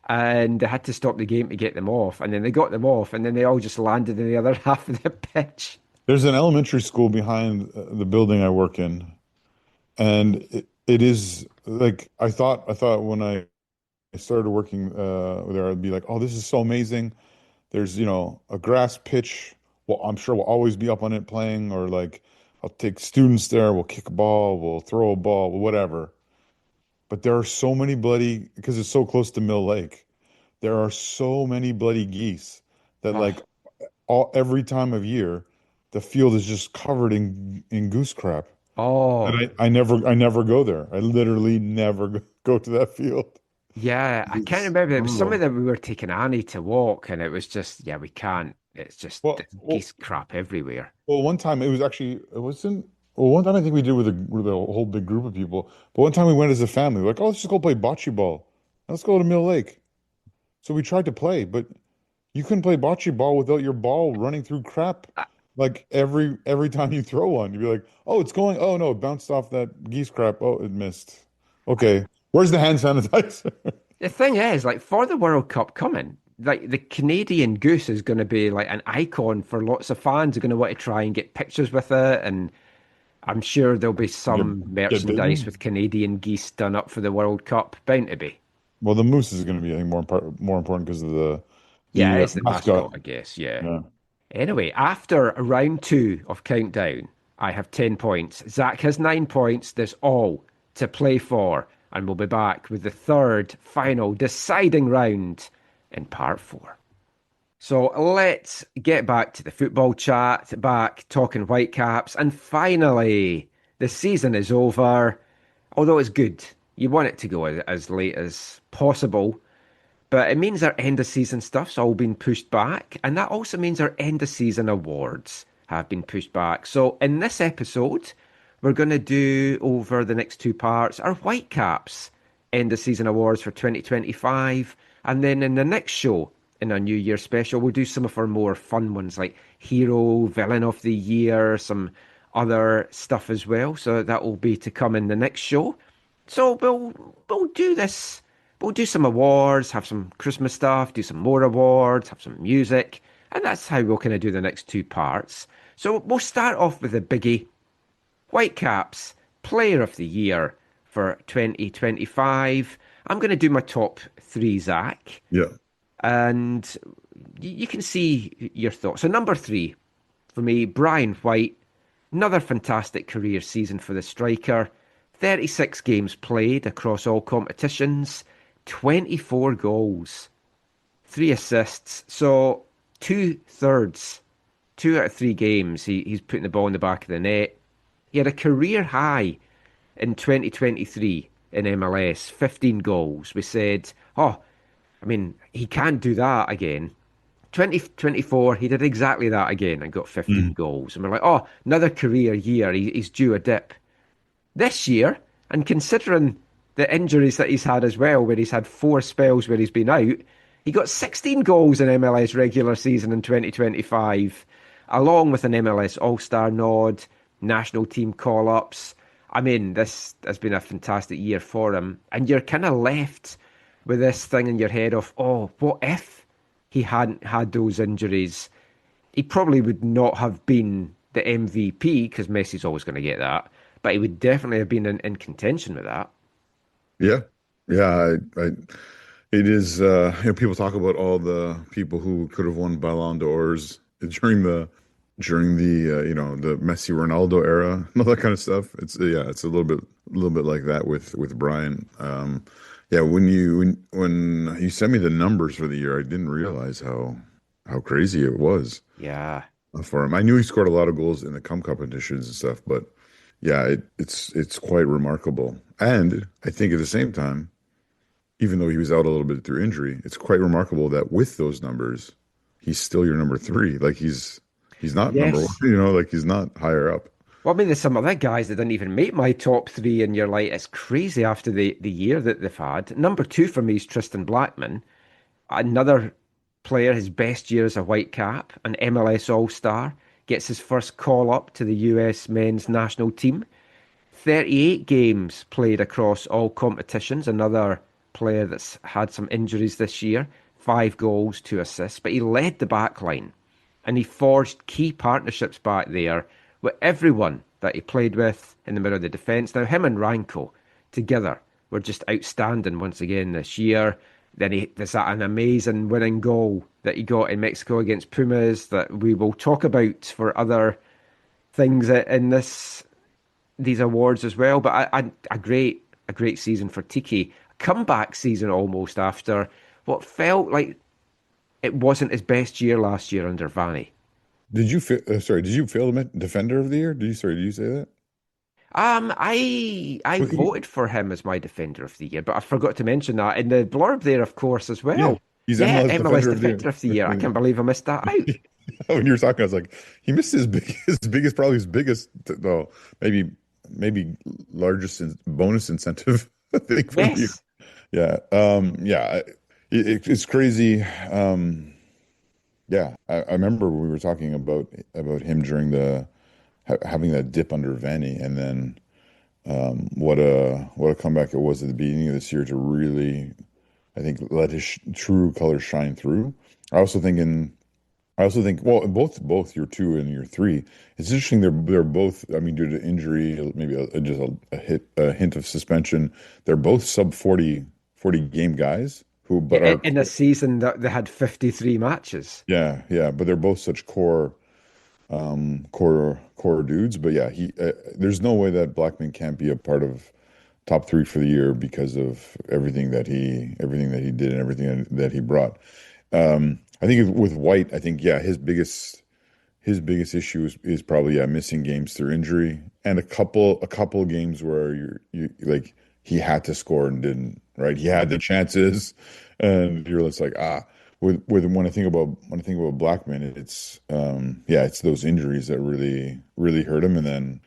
and they had to stop the game to get them off. And then they got them off, and then they all just landed in the other half of the pitch. There's an elementary school behind the building I work in, and it is like I thought when I started working there, I'd be like, oh, this is so amazing. There's a grass pitch. Well, I'm sure we'll always be up on it playing, or like I'll take students there, we'll kick a ball, we'll throw a ball, whatever. But there are so many because it's so close to Mill Lake, there are so many bloody geese that every time of year, the field is just covered in goose crap. Oh. And I never go there. I literally never go to that field. Yeah, I can't remember. It was something that we were taking Annie to walk, and it was just, we can't. It's just geese crap everywhere. Well, one time one time I think we did with a whole big group of people. But one time we went as a family. Like, oh, let's just go play bocce ball. Let's go to Mill Lake. So we tried to play, but you couldn't play bocce ball without your ball running through crap. Like every time you throw one, you'd be like, oh, it's going. Oh no, it bounced off that geese crap. Oh, it missed. Okay, where's the hand sanitizer? The thing is, like, for the World Cup coming, like, the Canadian goose is going to be like an icon for lots of fans. Are going to want to try and get pictures with it, and I'm sure there'll be some merchandise with Canadian geese done up for the World Cup. Bound to be. Well, the moose is going to be, I think, more important because of the it's the mascot, I guess. Yeah. Anyway, after round 2 of Countdown, I have 10 points. Zach has 9 points. There's all to play for, and we'll be back with the third, final, deciding round in part 4. So let's get back to the football chat, back talking Whitecaps, and finally, the season is over. Although it's good, you want it to go as late as possible, but it means our end of season stuff's all been pushed back, and that also means our end of season awards have been pushed back. So in this episode, we're going to do, over the next 2 parts, our Whitecaps end of season awards for 2025. And then in the next show, in our New Year special, we'll do some of our more fun ones like Hero, Villain of the Year, some other stuff as well. So that will be to come in the next show. So we'll do this. We'll do some awards, have some Christmas stuff, do some more awards, have some music, and that's how we'll kind of do the next two parts. So we'll start off with the biggie. Whitecaps Player of the Year for 2025. I'm going to do my top three, Zach. Yeah. And you can see your thoughts. So number three, for me, Brian White. Another fantastic career season for the striker. 36 games played across all competitions. 24 goals. 3 assists. So 2/3, 2 out of 3 games, he's putting the ball in the back of the net. He had a career high in 2023 in MLS, 15 goals. We said, he can't do that again. 2024, he did exactly that again and got 15 goals. And we're like, another career year. He's due a dip. This year, and considering the injuries that he's had as well, where he's had 4 spells where he's been out, he got 16 goals in MLS regular season in 2025, along with an MLS All-Star nod, national team call-ups. I mean, this has been a fantastic year for him. And you're kind of left with this thing in your head of, what if he hadn't had those injuries? He probably would not have been the MVP, because Messi's always going to get that, but he would definitely have been in contention with that. Yeah. It is, people talk about all the people who could have won Ballon d'Ors during the the Messi Ronaldo era and all that kind of stuff. It's a little bit like that with Brian. When you sent me the numbers for the year, I didn't realize how crazy it was. Yeah. For him. I knew he scored a lot of goals in the competitions and stuff, but yeah, it's quite remarkable. And I think at the same time, even though he was out a little bit through injury, it's quite remarkable that with those numbers, he's still your number 3. Like he's not number 1, like he's not higher up. Well, I mean, there's some other guys that didn't even make my top 3, and you're like, it's crazy after the year that they've had. Number 2 for me is Tristan Blackman. Another player, his best year as a Whitecap, an MLS All-Star, gets his first call-up to the US men's national team. 38 games played across all competitions, another player that's had some injuries this year. 5 goals, 2 assists, but he led the back line, and he forged key partnerships back there with everyone that he played with in the middle of the defence. Now, him and Ranko together were just outstanding once again this year. Then there's that an amazing winning goal that he got in Mexico against Pumas that we will talk about for other things in these awards as well. But a great season for Tiki. A comeback season almost after what felt like it wasn't his best year last year under Vanni. Did you fail the Defender of the Year? Did you say that? I voted for him as my Defender of the Year, but I forgot to mention that in the blurb there, of course, as well. Yeah, he's MLS Defender of the Year. I can't believe I missed that out. When you were talking, I was like, he missed his biggest, well, maybe largest bonus incentive, I think, for the year. Yeah. It's crazy. I remember we were talking about him during having that dip under Vanni, and then what a comeback it was at the beginning of this year to really, I think, let his true colors shine through. I also think well, both year 2 and year 3, it's interesting they're both, I mean, due to injury, maybe just a hint of suspension, they're both sub 40 game guys. In a season that they had 53 matches. Yeah, but they're both such core dudes. But yeah, there's no way that Blackman can't be a part of top 3 for the year because of everything that he did and everything that he brought. I think with White, I think his biggest issue is probably missing games through injury, and a couple games where you like he had to score and didn't. Right, he had the chances, and you're just like With when I think about Blackman, it's those injuries that really hurt him, and then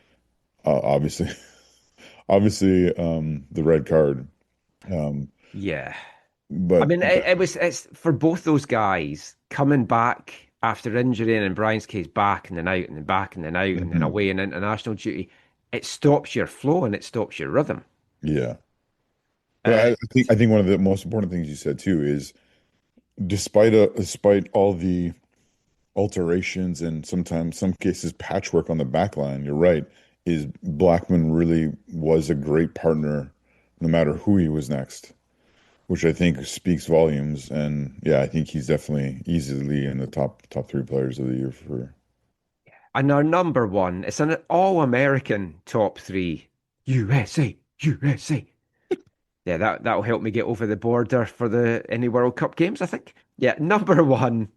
obviously the red card Yeah. I But mean, it's for both those guys coming back after injury, and in Brian's case, back and then out and then back and then out and then away in international duty. It stops your flow and it stops your rhythm. yeah. But I think one of the most important things you said too is despite all the alterations and sometimes some cases patchwork on the back line, you're right, is Blackman really was a great partner no matter who he was next, which I think speaks volumes. And yeah, I think he's definitely easily in the top three players of the year for. And our number one, it's an all-American top three. USA, USA. Yeah, that'll help me get over the border for any World Cup games, I think. Yeah, number one,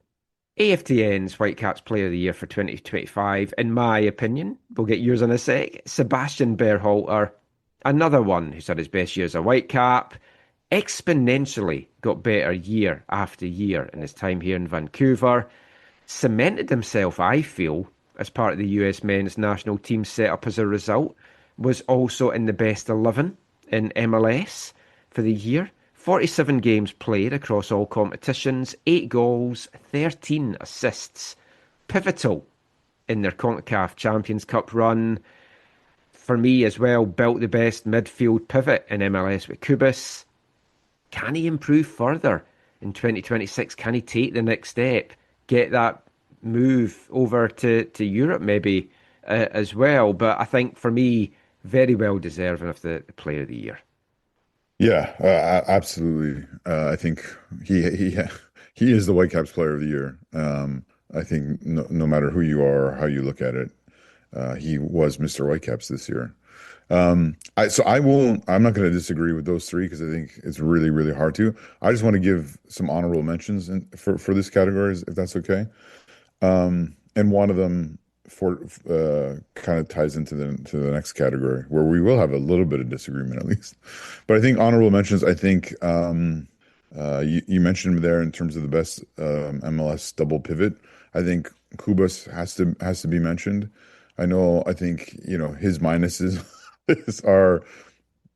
AFTN's Whitecaps Player of the Year for 2025, in my opinion. We'll get yours in a sec. Sebastian Berhalter, another one who's had his best year as a Whitecap, exponentially got better year after year in his time here in Vancouver, cemented himself, I feel, as part of the US men's national team setup as a result, was also in the best 11 in MLS for the year. 47 games played across all competitions, 8 goals, 13 assists. Pivotal in their CONCACAF Champions Cup run. For me as well, built the best midfield pivot in MLS with Kubas. Can he improve further in 2026? Can he take the next step? Get that move over to Europe maybe as well? But I think for me, very well deserving of the Player of the Year. Yeah, absolutely. I think he is the Whitecaps Player of the Year. I think no matter who you are or how you look at it, he was Mr. Whitecaps this year. I'm not going to disagree with those three because I think it's really, really hard to. I just want to give some honorable mentions for this category, if that's okay. And one of them kind of ties into the next category where we will have a little bit of disagreement at least. But I think honorable mentions. I think you mentioned him there in terms of the best MLS double pivot. I think Kubas has to be mentioned. I think his minuses are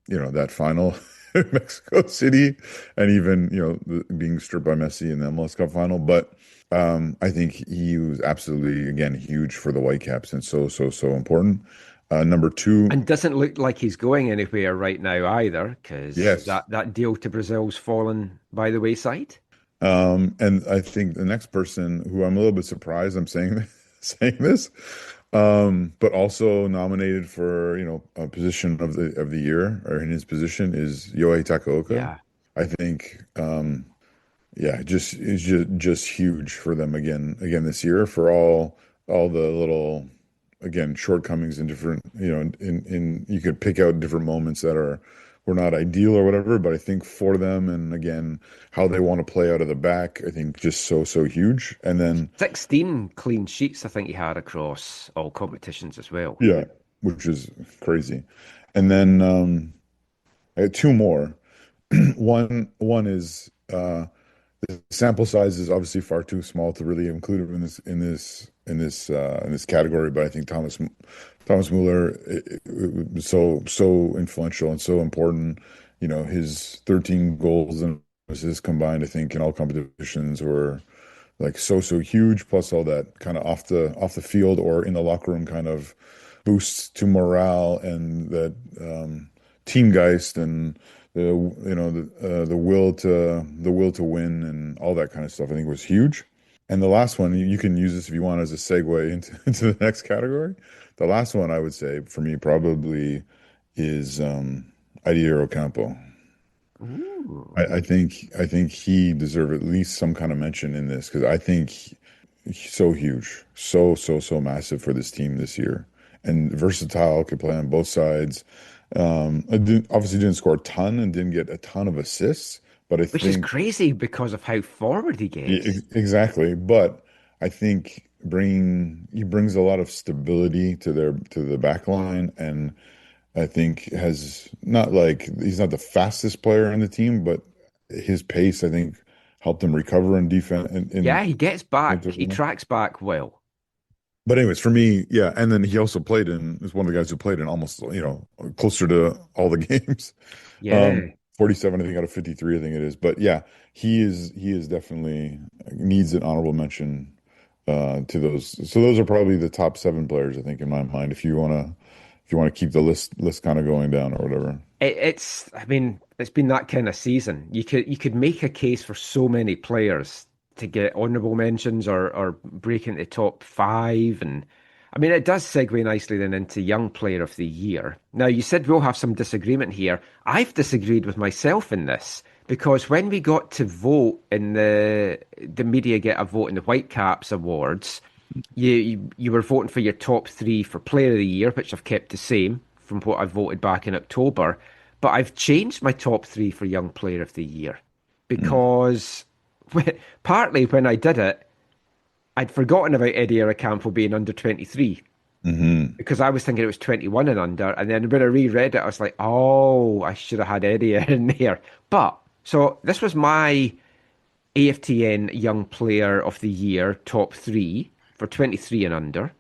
that final in Mexico City and even being stripped by Messi in the MLS Cup final, but I think he was absolutely, again, huge for the Whitecaps and so important. Number two. And doesn't look like he's going anywhere right now either, because that deal to Brazil's fallen by the wayside. And I think the next person who I'm a little bit surprised I'm saying this, but also nominated for a position of the year or in his position is Yohei Takaoka. Yeah. I think it's just huge for them again this year for all the little shortcomings in different in you could pick out different moments that were not ideal or whatever, but I think for them and again how they want to play out of the back, I think just so huge. And then 16 clean sheets I think he had across all competitions as well. Yeah, which is crazy. And then I had two more. One is the sample size is obviously far too small to really include him in this category, but I think Thomas Mueller was so influential and so important. His 13 goals and assists combined, I think, in all competitions were like so huge. Plus all that kind of off the field or in the locker room kind of boosts to morale and that teamgeist and the will to win and all that kind of stuff, I think was huge. And the last one, you can use this if you want as a segue into the next category. The last one I would say for me probably is Adier Ocampo. I think he deserved at least some kind of mention in this because I think he's so huge, so massive for this team this year, and versatile, could play on both sides. Obviously didn't score a ton and didn't get a ton of assists, but which is crazy because of how forward he gets. Exactly, but I think he brings a lot of stability to the back line, and I think he's not the fastest player on the team, but his pace I think helped him recover and defense. He gets back. He tracks back well. But anyways, for me, yeah, and then he also is one of the guys who played in almost, closer to all the games. Yeah. 47, I think, out of 53, I think it is. But yeah, he is definitely needs an honorable mention to those. So those are probably the top 7 players, I think, in my mind. If you want to keep the list kind of going down or whatever. I mean, it's been that kind of season. You could make a case for so many players to get honourable mentions or break into top 5, and I mean, it does segue nicely then into Young Player of the Year. Now, you said we'll have some disagreement here. I've disagreed with myself in this because when we got to vote in the media get a vote in the Whitecaps Awards, you were voting for your top 3 for Player of the Year, which I've kept the same from what I voted back in October. But I've changed my top 3 for Young Player of the Year because partly when I did it, I'd forgotten about Eddie Aracampo being under 23 because I was thinking it was 21 and under. And then when I reread it, I was like, oh, I should have had Eddie in there. But so this was my AFTN Young Player of the Year top 3 for 23 and under.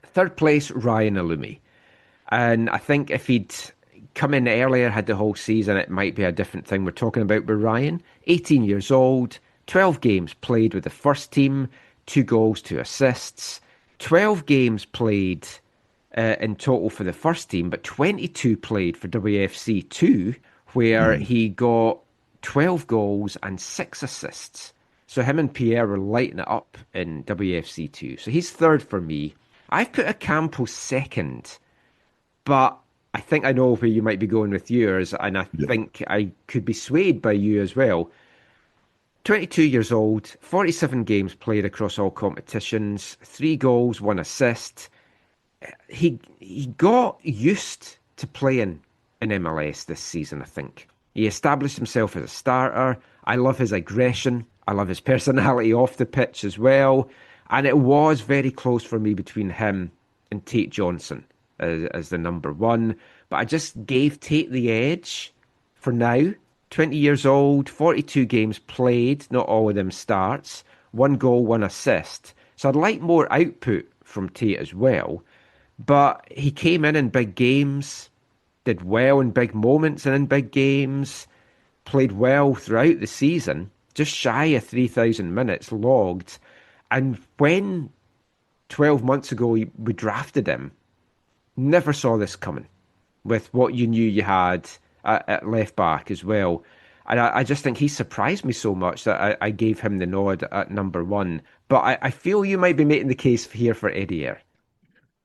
Third place, Ryan Alumi. And I think if he'd come in earlier, had the whole season, it might be a different thing we're talking about with Ryan. 18 years old, 12 games played with the first team, 2 goals, 2 assists. 12 games played in total for the first team, but 22 played for WFC 2, where he got 12 goals and 6 assists. So him and Pierre were lighting it up in WFC 2. So he's third for me. I've put Ocampo second, but I think I know where you might be going with yours, and I think I could be swayed by you as well. 22 years old, 47 games played across all competitions, 3 goals, 1 assist. He got used to playing in MLS this season, I think. He established himself as a starter. I love his aggression. I love his personality off the pitch as well. And it was very close for me between him and Tate Johnson as the number 1. But I just gave Tate the edge for now. 20 years old, 42 games played, not all of them starts, 1 goal, 1 assist. So I'd like more output from Tate as well. But he came in big games, did well in big moments and in big games, played well throughout the season, just shy of 3,000 minutes logged. And when 12 months ago we drafted him, never saw this coming with what you knew you had at left back as well. And I just think he surprised me so much that I gave him the nod at number 1. But I feel you might be making the case here for Eddie Eyre.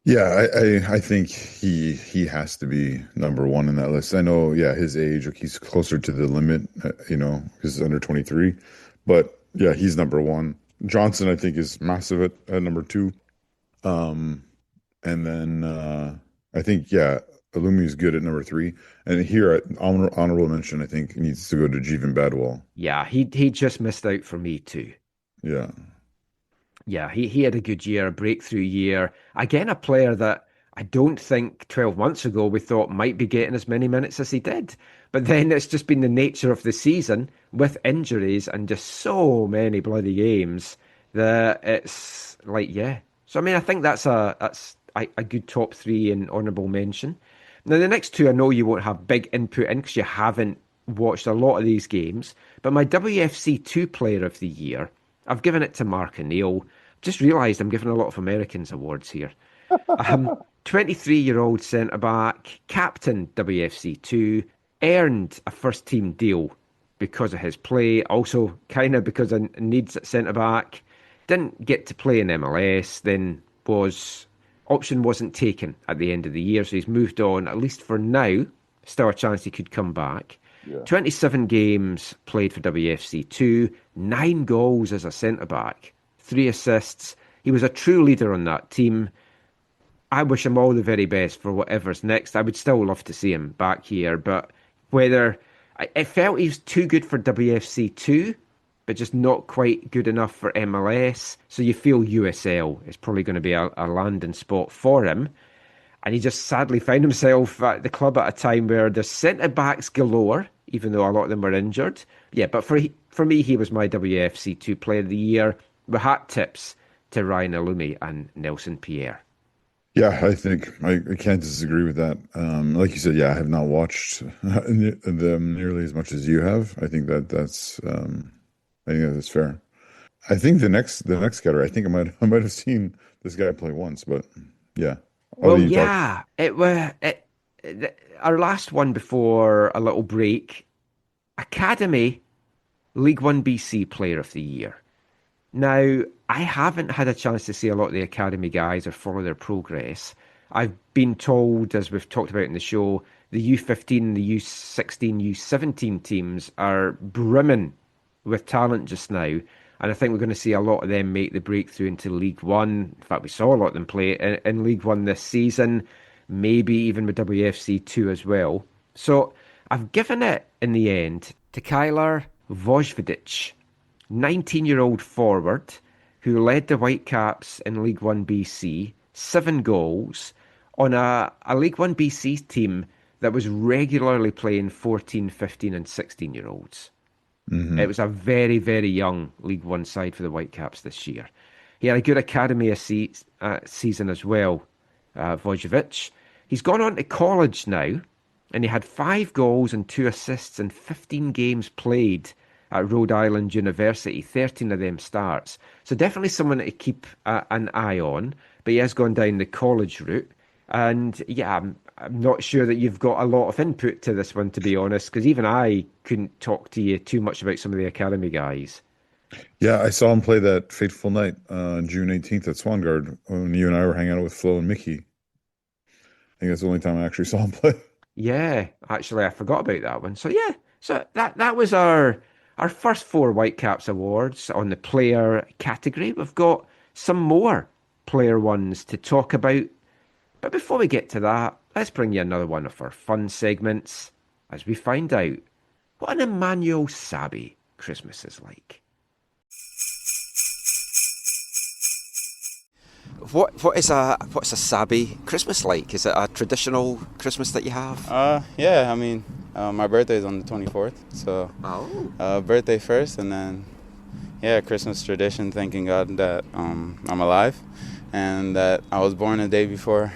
Yeah, I think he has to be number 1 in that list. I know, his age, he's closer to the limit, because he's under 23. But yeah, he's number 1. Johnson, I think, is massive at number 2. And then I think, Alumi is good at number 3. And here at honorable mention, I think needs to go to Jeevan Badwal. Yeah, he just missed out for me too. Yeah. Yeah, he had a good year, a breakthrough year. Again, a player that I don't think 12 months ago we thought might be getting as many minutes as he did. But then it's just been the nature of the season with injuries and just so many bloody games that it's like, yeah. So, I mean, I think that's a good top 3 in honourable mention. Now, the next 2, I know you won't have big input in because you haven't watched a lot of these games. But my WFC 2 Player of the Year, I've given it to Mark O'Neill. Just realised I'm giving a lot of Americans awards here. 23-year-old centre-back, captain WFC 2, earned a first-team deal because of his play. Also, kind of because of needs at centre-back. Didn't get to play in MLS, then option wasn't taken at the end of the year, so he's moved on, at least for now. Still a chance he could come back. Yeah. 27 games played for WFC 2, 9 goals as a centre-back, 3 assists. He was a true leader on that team. I wish him all the very best for whatever's next. I would still love to see him back here, but it felt he was too good for WFC 2, but just not quite good enough for MLS. So you feel USL is probably going to be a landing spot for him. And he just sadly found himself at the club at a time where there's centre-backs galore, even though a lot of them were injured. Yeah, but for me, he was my WFC 2 Player of the Year, with hat tips to Ryan Alumi and Nelson Pierre. Yeah, I think I can't disagree with that. Like you said, yeah, I have not watched them nearly as much as you have. I think I think that's fair. I think the next category, I think I might have seen this guy play once, but yeah, I'll Well, let you talk. yeah, our last one before a little break, Academy League One BC Player of the Year. Now, I haven't had a chance to see a lot of the Academy guys or follow their progress. I've been told, as we've talked about in the show, the U15, the U16, U17 teams are brimming with talent just now. And I think we're going to see a lot of them make the breakthrough into League One. In fact, we saw a lot of them play in League One this season, maybe even with WFC 2 as well. So I've given it, in the end, to Kyler Vojvodic, 19-year-old forward who led the Whitecaps in League One BC, 7 goals, on a League One BC team that was regularly playing 14, 15 and 16-year-olds. Mm-hmm. It was a very, very young League One side for the Whitecaps this year. He had a good academy season as well, Vojvovic. He's gone on to college now, and he had 5 goals and 2 assists in 15 games played at Rhode Island University, 13 of them starts. So definitely someone to keep an eye on, but he has gone down the college route. And yeah, I'm not sure that you've got a lot of input to this one, to be honest, because even I couldn't talk to you too much about some of the academy guys. Yeah, I saw him play that fateful night on June 18th at Swangard when you and I were hanging out with Flo and Mickey. I think that's the only time I actually saw him play. Yeah, actually, I forgot about that one. So yeah, so that was our first 4 Whitecaps awards on the player category. We've got some more player ones to talk about. But before we get to that, let's bring you another one of our fun segments as we find out what an Emmanuel Sabi Christmas is like. What's a Sabi Christmas like? Is it a traditional Christmas that you have? Yeah, I mean, my birthday is on the 24th, so birthday first, and then Christmas tradition. Thanking God that I'm alive and that I was born a day before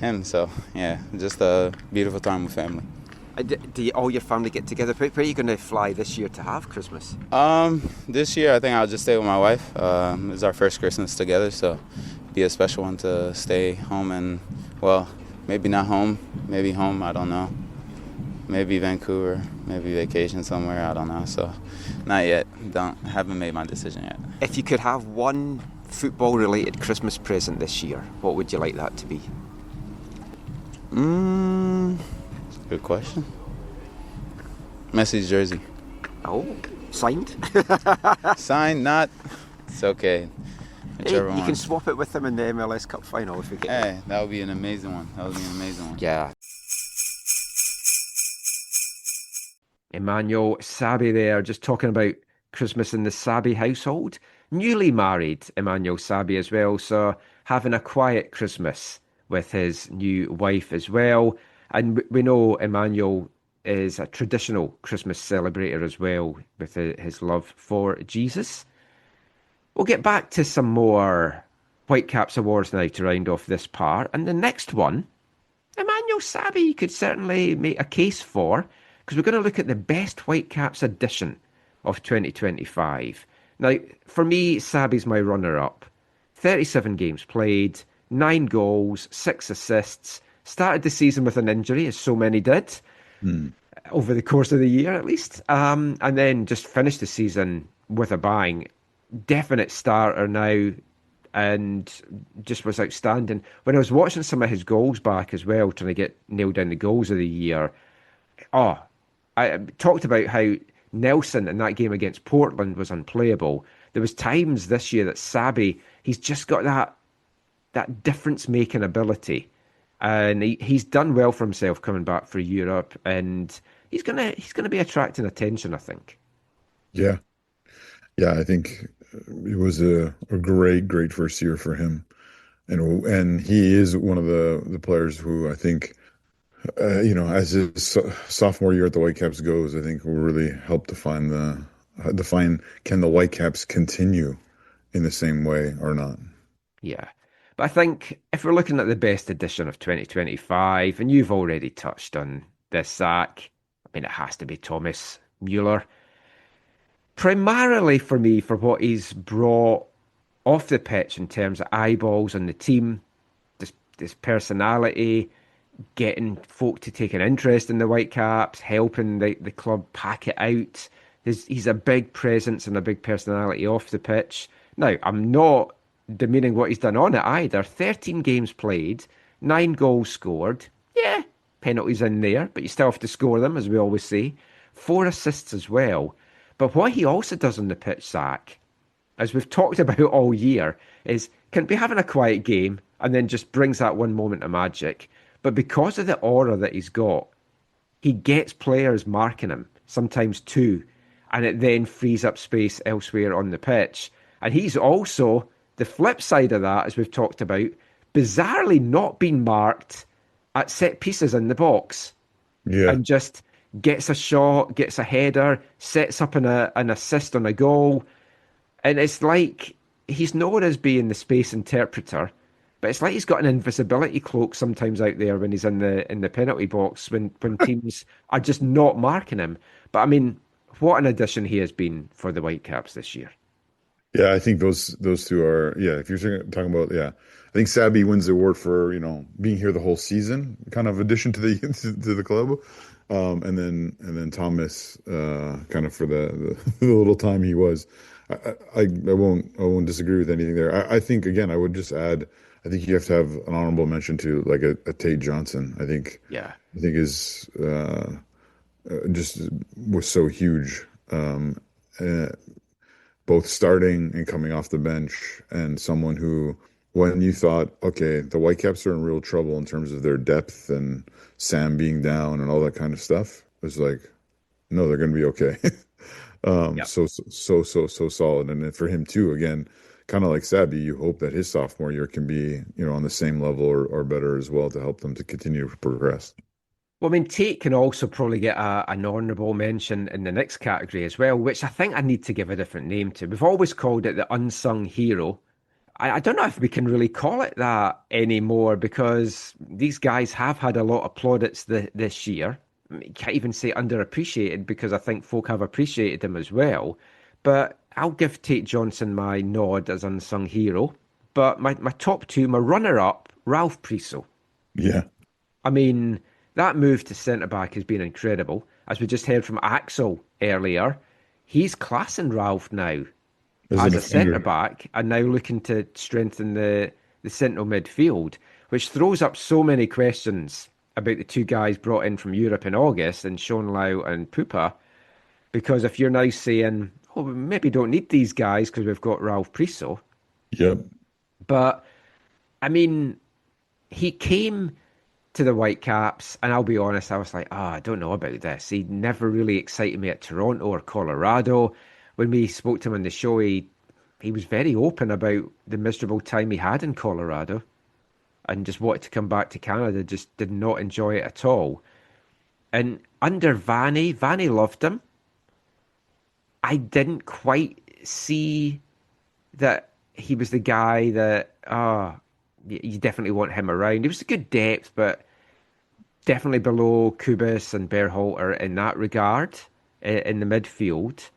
him. So yeah, just a beautiful time with family. Do all your family get together? Where are you going to fly this year to have Christmas? This year I think I'll just stay with my wife. It's our first Christmas together, so be a special one to stay home and, well, maybe not home, maybe home, I don't know. Maybe Vancouver, maybe vacation somewhere, I don't know. So not yet, haven't made my decision yet. If you could have one football-related Christmas present this year, what would you like that to be? Good question. Messi's jersey. Oh, signed? Signed, not. It's okay. Whichever one. You can swap it with him in the MLS Cup final if we get Hey, that would be an amazing one. Yeah. Emmanuel Sabi there, just talking about Christmas in the Sabi household. Newly married Emmanuel Sabi as well, so having a quiet Christmas with his new wife as well. And we know Emmanuel is a traditional Christmas celebrator as well, with his love for Jesus. We'll get back to some more Whitecaps awards now to round off this part. And the next one, Emmanuel Sabi could certainly make a case for, because we're going to look at the best Whitecaps edition of 2025. Now, for me, Sabi's my runner-up. 37 games played, 9 goals, 6 assists. Started the season with an injury, as so many did, over the course of the year at least. And then just finished the season with a bang. Definite starter now, and just was outstanding. When I was watching some of his goals back as well, trying to nail down the goals of the year, I talked about how Nelson in that game against Portland was unplayable. There was times this year that Sabi, he's just got that difference-making ability, and he's done well for himself coming back for Europe, and he's gonna be attracting attention, I think. Yeah, I think it was a great first year for him, and he is one of the players who I think, as his sophomore year at the Whitecaps goes, I think will really help define can the Whitecaps continue in the same way or not. Yeah. But I think if we're looking at the best edition of 2025, and you've already touched on this, Zach, I mean, it has to be Thomas Mueller. Primarily for me, for what he's brought off the pitch in terms of eyeballs on the team, this personality, getting folk to take an interest in the Whitecaps, helping the club pack it out. He's a big presence and a big personality off the pitch. Now, I'm not demeaning what he's done on it either. 13 games played, 9 goals scored. Yeah, penalties in there, but you still have to score them, as we always say. 4 assists as well. But what he also does on the pitch, Zach, as we've talked about all year, is can be having a quiet game and then just brings that one moment of magic. But because of the aura that he's got, he gets players marking him, sometimes 2, and it then frees up space elsewhere on the pitch. And he's also, the flip side of that, as we've talked about, bizarrely not been marked at set pieces in the box. Yeah. And just gets a shot, gets a header, sets up an assist on a goal. And it's like he's known as being the space interpreter, but it's like he's got an invisibility cloak sometimes out there when he's in the penalty box when teams are just not marking him. But I mean, what an addition he has been for the Whitecaps this year. Yeah, I think those two are, if you're talking about, I think Sabby wins the award for, being here the whole season, kind of addition to the to the club. And then Thomas, kind of for the little time he was. I won't disagree with anything there. I think, again, I would just add, I think you have to have an honorable mention to like a Tate Johnson. I think is just was so huge, both starting and coming off the bench, and someone who, when you thought, okay, the Whitecaps are in real trouble in terms of their depth and Sam being down and all that kind of stuff, it was like, no, they're going to be okay. So solid. And then for him too, again, kind of like Sabby, you hope that his sophomore year can be, on the same level or better as well to help them to continue to progress. Well, I mean, Tate can also probably get an honourable mention in the next category as well, which I think I need to give a different name to. We've always called it the unsung hero. I don't know if we can really call it that anymore, because these guys have had a lot of plaudits this year. I mean, you can't even say underappreciated, because I think folk have appreciated them as well. But I'll give Tate Johnson my nod as unsung hero. But my top 2, my runner-up, Ralph Priso. Yeah. I mean, that move to centre-back has been incredible. As we just heard from Axel earlier, he's classing Ralph now as a centre-back, and now looking to strengthen the central midfield, which throws up so many questions about the 2 guys brought in from Europe in August, and Sean Lau and Pupa, because if you're now saying, oh, we maybe don't need these guys because we've got Ralph Priso. Yep. But, I mean, he came to the Whitecaps, and I'll be honest, I was like, I don't know about this. He never really excited me at Toronto or Colorado. When we spoke to him on the show, he was very open about the miserable time he had in Colorado and just wanted to come back to Canada, just did not enjoy it at all. And under Vanny loved him. I didn't quite see that he was the guy that, you definitely want him around. He was a good depth, but definitely below Kubis and Berhalter in that regard, in the midfield.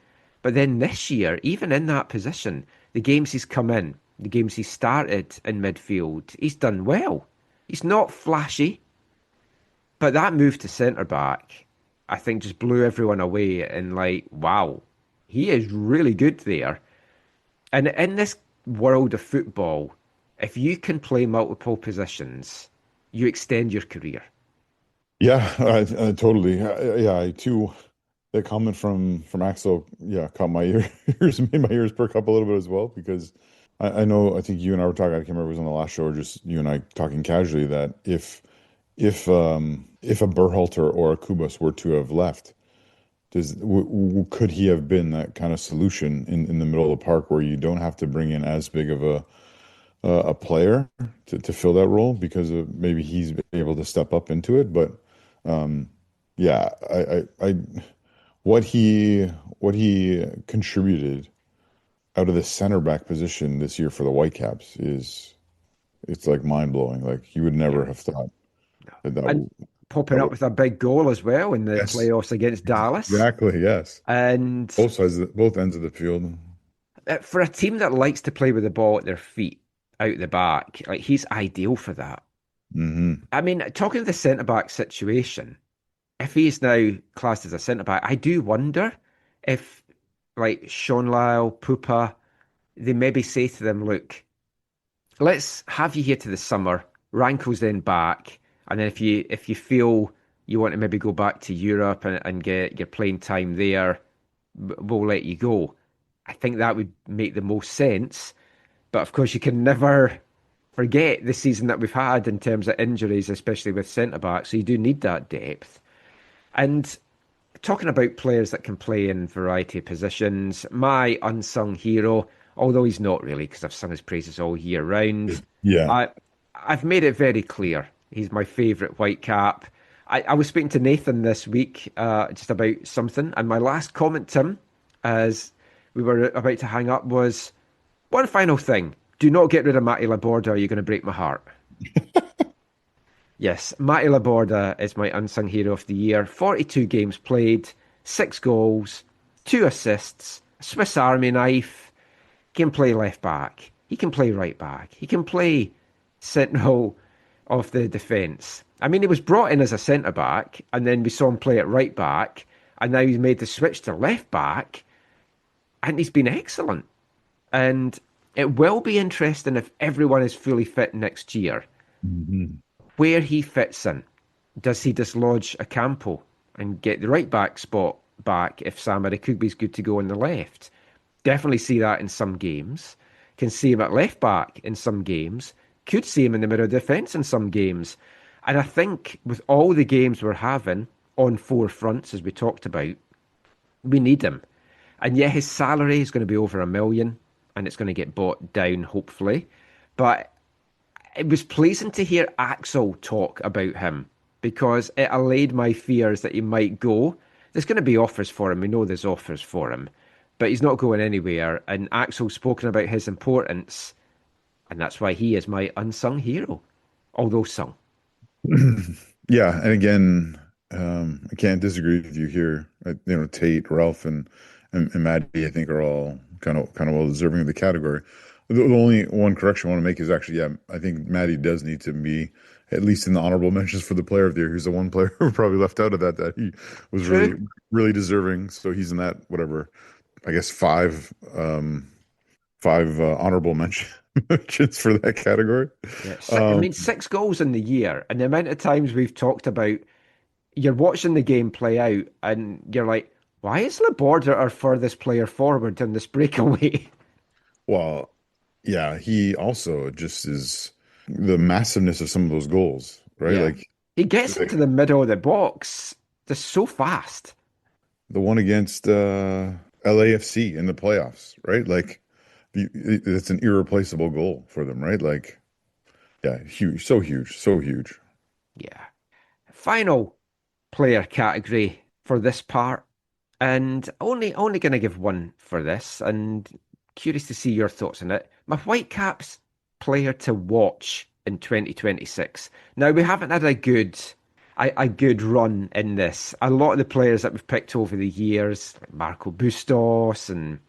But then this year, even in that position, the games he's come in, the games he started in midfield, he's done well. He's not flashy, but that move to centre-back, I think, just blew everyone away, and like, wow, he is really good there. And in this world of football, if you can play multiple positions, you extend your career. Yeah, I totally. I too. The comment from Axel, caught my ears, made my ears perk up a little bit as well, because I know, I think you and I were talking, I can't remember if it was on the last show or just you and I talking casually, that if a Berhalter or a Kubas were to have left, could he have been that kind of solution in the middle of the park where you don't have to bring in as big of a player to fill that role, because of maybe he's able to step up into it. But what he contributed out of the center back position this year for the Whitecaps is it's like mind blowing. Like you would never have thought that And popping that up would, with a big goal as well in the yes, playoffs against Dallas. exactly, yes. And Both ends of the field. for a team that likes to play with the ball at their feet out the back, like he's ideal for that. Hmm. I mean, talking of the centre back situation, if he's now classed as a centre back, I do wonder if like Sean Lyle, Pupa, they maybe say to them, look, let's have you here to the summer, Ranko's then back, and then if you feel you want to maybe go back to Europe and get your playing time there, we'll let you go. I think that would make the most sense. But of course, you can never forget the season that we've had in terms of injuries, especially with centre backs. So you do need that depth. And talking about players that can play in a variety of positions, my unsung hero, although he's not really, because I've sung his praises all year round, Yeah. I've made it very clear. He's my favourite Whitecap. I was speaking to Nathan this week just about something, and my last comment to him, as we were about to hang up, was one final thing. Do not get rid of Matty Laborda, or you're going to break my heart. Yes, Matty Laborda is my unsung hero of the year. 42 games played, 6 goals, 2 assists, a Swiss Army knife. He can play left back. He can play right back. He can play central of the defence. I mean, he was brought in as a centre back, and then we saw him play at right back, and now he's made the switch to left back, and he's been excellent. And it will be interesting if everyone is fully fit next year, where he fits in. Does he dislodge Ocampo and get the right back spot back if Sam Arakugbe's good to go on the left? Definitely see that in some games. Can see him at left back in some games. Could see him in the middle of defence in some games. And I think with all the games we're having on 4 fronts, as we talked about, we need him. And yeah, his salary is going to be over $1 million, and it's going to get bought down, hopefully. But it was pleasing to hear Axel talk about him, because it allayed my fears that he might go. There's going to be offers for him. We know there's offers for him, but he's not going anywhere. And Axel's spoken about his importance, and that's why he is my unsung hero, although sung. Yeah, and again, I can't disagree with you here. Tate, Ralph, and Maddie, I think, are all kind of well deserving of the category. The only one correction I want to make is actually, I think Maddie does need to be at least in the honorable mentions for the player of the year. He's the one player who probably left out of that he was really, really deserving. So he's in that, whatever, I guess five honorable mentions for that category. Yeah, I mean, 6 goals in the year, and the amount of times we've talked about you're watching the game play out and you're like, why is Laborda our furthest player forward in this breakaway? Well, yeah, he also just is the massiveness of some of those goals, right? Yeah. Like he gets into the middle of the box just so fast. The one against LAFC in the playoffs, right? Like it's an irreplaceable goal for them, right? Like, yeah, huge, so huge, so huge. Yeah. Final player category for this part, and only going to give one for this, and curious to see your thoughts on it. My Whitecaps player to watch in 2026. Now, we haven't had a good run in this. A lot of the players that we've picked over the years, like Marco Bustos and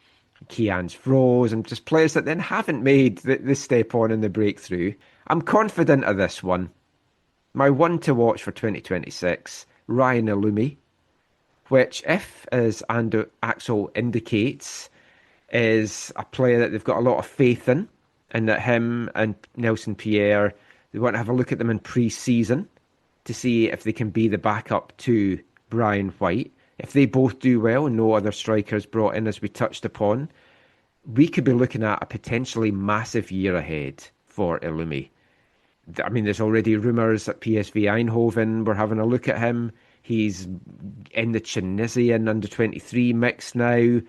Kian's Froze, and just players that then haven't made the step on in the breakthrough. I'm confident of this one. My one to watch for 2026, Ryan Illumi, which, if, as Axel indicates, is a player that they've got a lot of faith in, and that him and Nelson Pierre, they want to have a look at them in pre-season to see if they can be the backup to Brian White. If they both do well and no other strikers brought in, as we touched upon, we could be looking at a potentially massive year ahead for Illumi. I mean, there's already rumours that PSV Eindhoven were having a look at him. He's in the Tunisian under-23 mix now.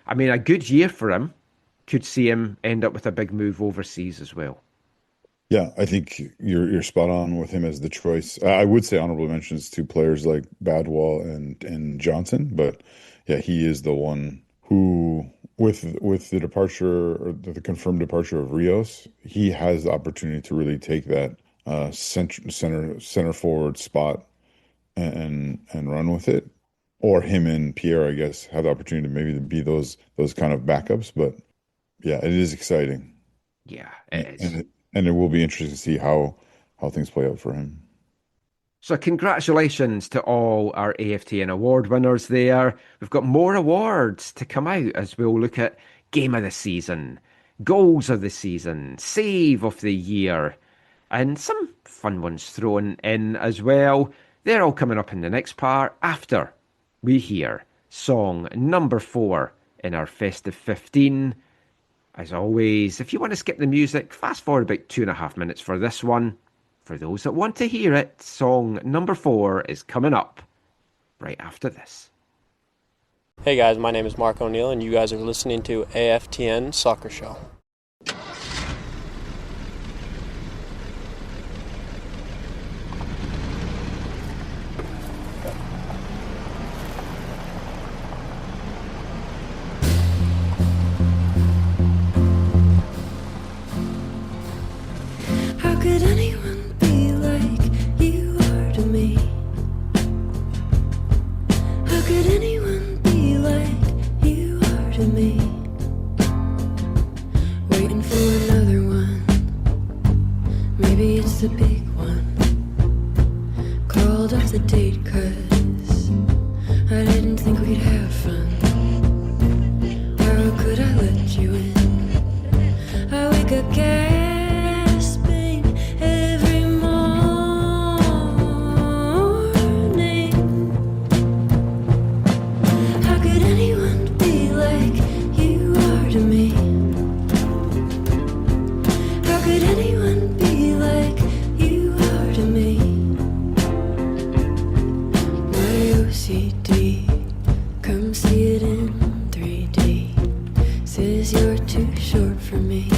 I mean, a good year for him. Could see him end up with a big move overseas as well. Yeah, I think you're spot on with him as the choice. I would say honorable mentions to players like Badwall and Johnson, but yeah, he is the one who with the departure or the confirmed departure of Rios, he has the opportunity to really take that center forward spot and run with it. Or him and Pierre, I guess, have the opportunity to maybe be those kind of backups. But yeah, it is exciting. Yeah, it is. And it will be interesting to see how things play out for him. So congratulations to all our AFTN award winners there. We've got more awards to come out as we'll look at Game of the Season, Goals of the Season, Save of the Year, and some fun ones thrown in as well. They're all coming up in the next part after we hear song number 4 in our Festive 15. As always, if you want to skip the music, fast forward about 2.5 minutes for this one. For those that want to hear it, song number 4 is coming up right after this. Hey guys, my name is Mark O'Neill, and you guys are listening to AFTN Soccer Show. How could anyone be like you are to me? How could anyone be like you are to me? Waiting for another one. Maybe it's the big one. Called off the date 'cause I didn't think we'd have fun. How could I let you in? I wake up gasping every morning. How could anyone be like you are to me? How could anyone be like you are to me? My OCD, come see it in 3D. Says you're too short for me,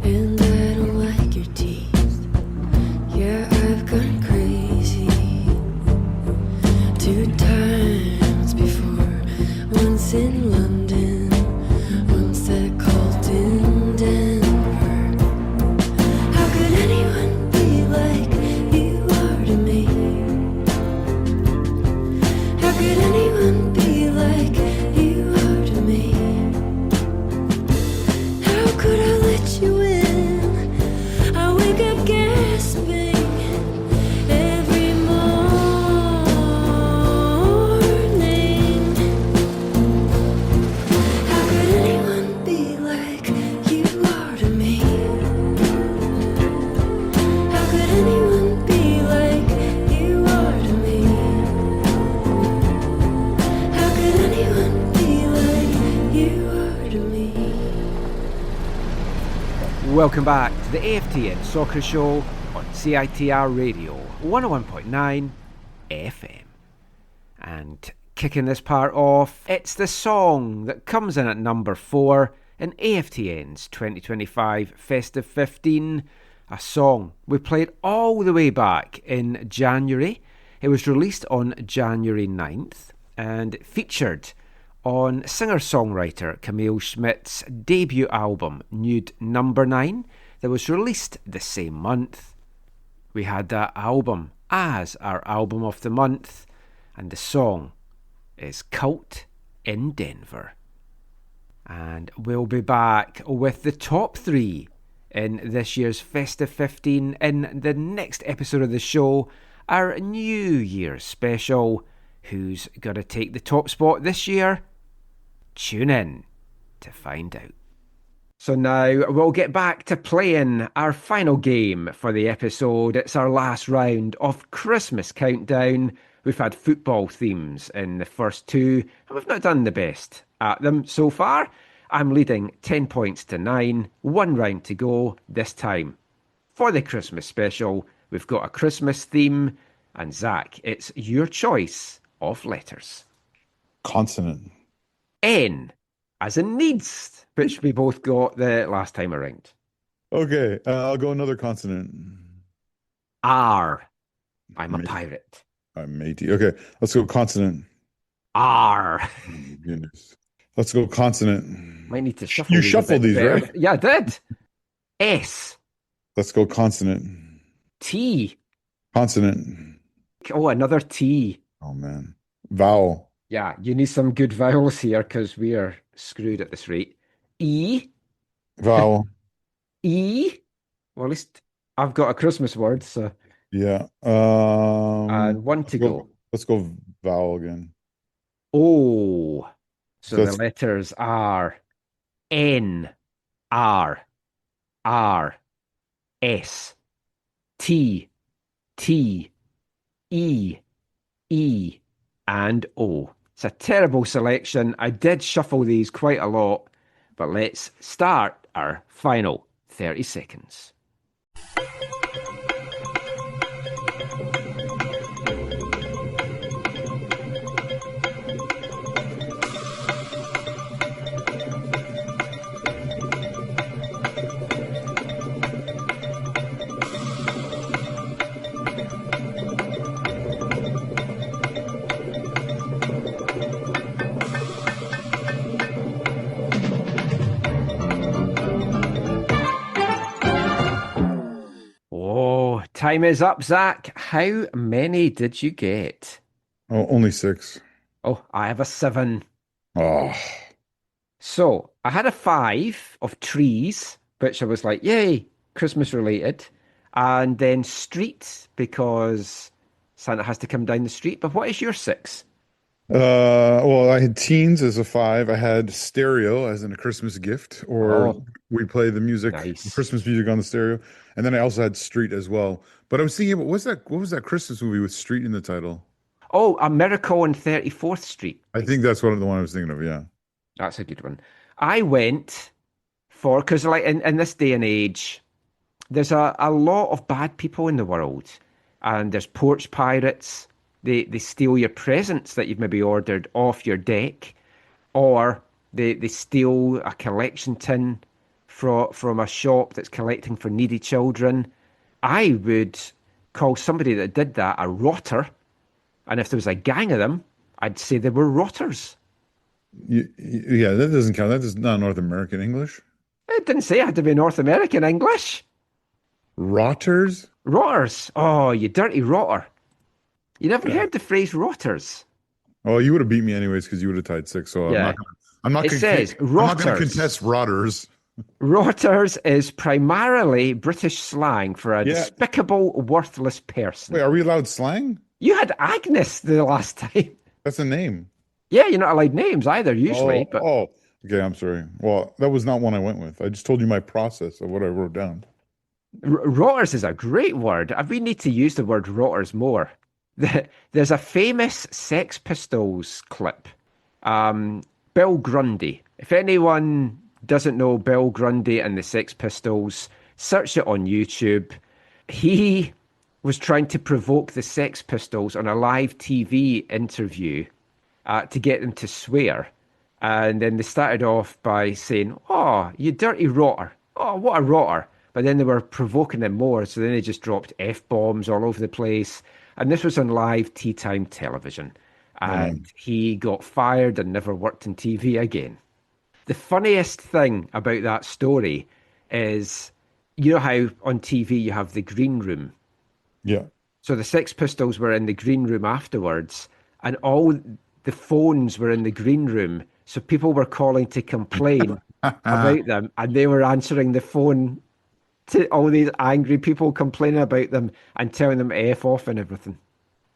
and I don't like your teeth. Yeah, I've gone crazy 2 times before. Once in London, once at Colton, Denver. How could anyone be like you are to me? How could anyone be like you are to me? How could I let you in? I wake up gasping every morning. How could anyone be like you are to me? How could anyone be like you are to me? How could anyone be like you are to me? Welcome back to the AFTN Soccer Show on CITR Radio 101.9 FM. And kicking this part off, it's the song that comes in at number 4 in AFTN's 2025 Festive 15. A song we played all the way back in January. It was released on January 9th and it featured on singer-songwriter Camille Schmidt's debut album Nude Number 9 that was released the same month. We had that album as our album of the month, and the song is Cult in Denver. And we'll be back with the top 3 in this year's Festive 15 in the next episode of the show, our New Year's special. Who's going to take the top spot this year? Tune in to find out. So now we'll get back to playing our final game for the episode. It's our last round of Christmas Countdown. We've had football themes in the first 2, and we've not done the best at them so far. I'm leading 10 points to 9, 1 round to go this time. For the Christmas special, we've got a Christmas theme, and Zach, it's your choice of letters. Consonant. N, as in needs, which we both got the last time around. Okay, I'll go another consonant. R, I'm a pirate. I'm matey. Okay, let's go consonant. R. Oh, goodness. Let's go consonant. Might need to shuffle You these a shuffled bit these, better. right? Yeah, I did. S. Let's go consonant. T. Consonant. Oh, another T. Oh, man. Vowel. Yeah, you need some good vowels here because we are screwed at this rate. E. Vowel. E. Well, at least I've got a Christmas word, so. Yeah. And one to go. Let's go vowel again. O. So the That's- letters are N, R, R, S, T, T, E, E, and O. It's a terrible selection. I did shuffle these quite a lot, but let's start our final 30 seconds. Oh, time is up, Zach. How many did you get? Oh, only 6. Oh, I have a 7. Oh. So I had a 5 of trees, which I was like, yay, Christmas related. And then street, because Santa has to come down the street. But what is your 6? Well, I had teens as a 5. I had stereo as in a Christmas gift, or we play the music, Christmas music on the stereo. And then I also had street as well. But I was thinking, what was that Christmas movie with street in the title? Oh, A Miracle on 34th Street. I think that's the one I was thinking of, yeah. That's a good one. I went for, because like in this day and age, there's a lot of bad people in the world. And there's porch pirates. They steal your presents that you've maybe ordered off your deck, or they steal a collection tin from a shop that's collecting for needy children. I would call somebody that did that a rotter, and if there was a gang of them, I'd say they were rotters. Yeah, that doesn't count. That is not North American English. It didn't say it had to be North American English. Rotters? Rotters. Oh, you dirty rotter. You never heard the phrase rotters? Oh, you would have beat me anyways because you would have tied 6. So Yeah. I'm not It says I'm not going to rotters. contest rotters. Rotters is primarily British slang for a despicable, worthless person. Wait, are we allowed slang? You had Agnes the last time. That's a name. Yeah, you're not allowed names either, usually. But Okay, I'm sorry. Well, that was not one I went with. I just told you my process of what I wrote down. rotters is a great word. We need to use the word rotters more. There's a famous Sex Pistols clip. Bill Grundy. If anyone doesn't know Bill Grundy and the Sex Pistols, search it on YouTube. He was trying to provoke the Sex Pistols on a live TV interview to get them to swear. And then they started off by saying, "Oh, you dirty rotter. Oh, what a rotter." But then they were provoking them more, so then they just dropped F-bombs all over the place. And this was on live tea time television. And he got fired and never worked in TV again. The funniest thing about that story is, you know how on TV you have the green room? Yeah. So the Sex Pistols were in the green room afterwards, and all the phones were in the green room. So people were calling to complain about them, and they were answering the phone to all these angry people complaining about them and telling them to F off and everything.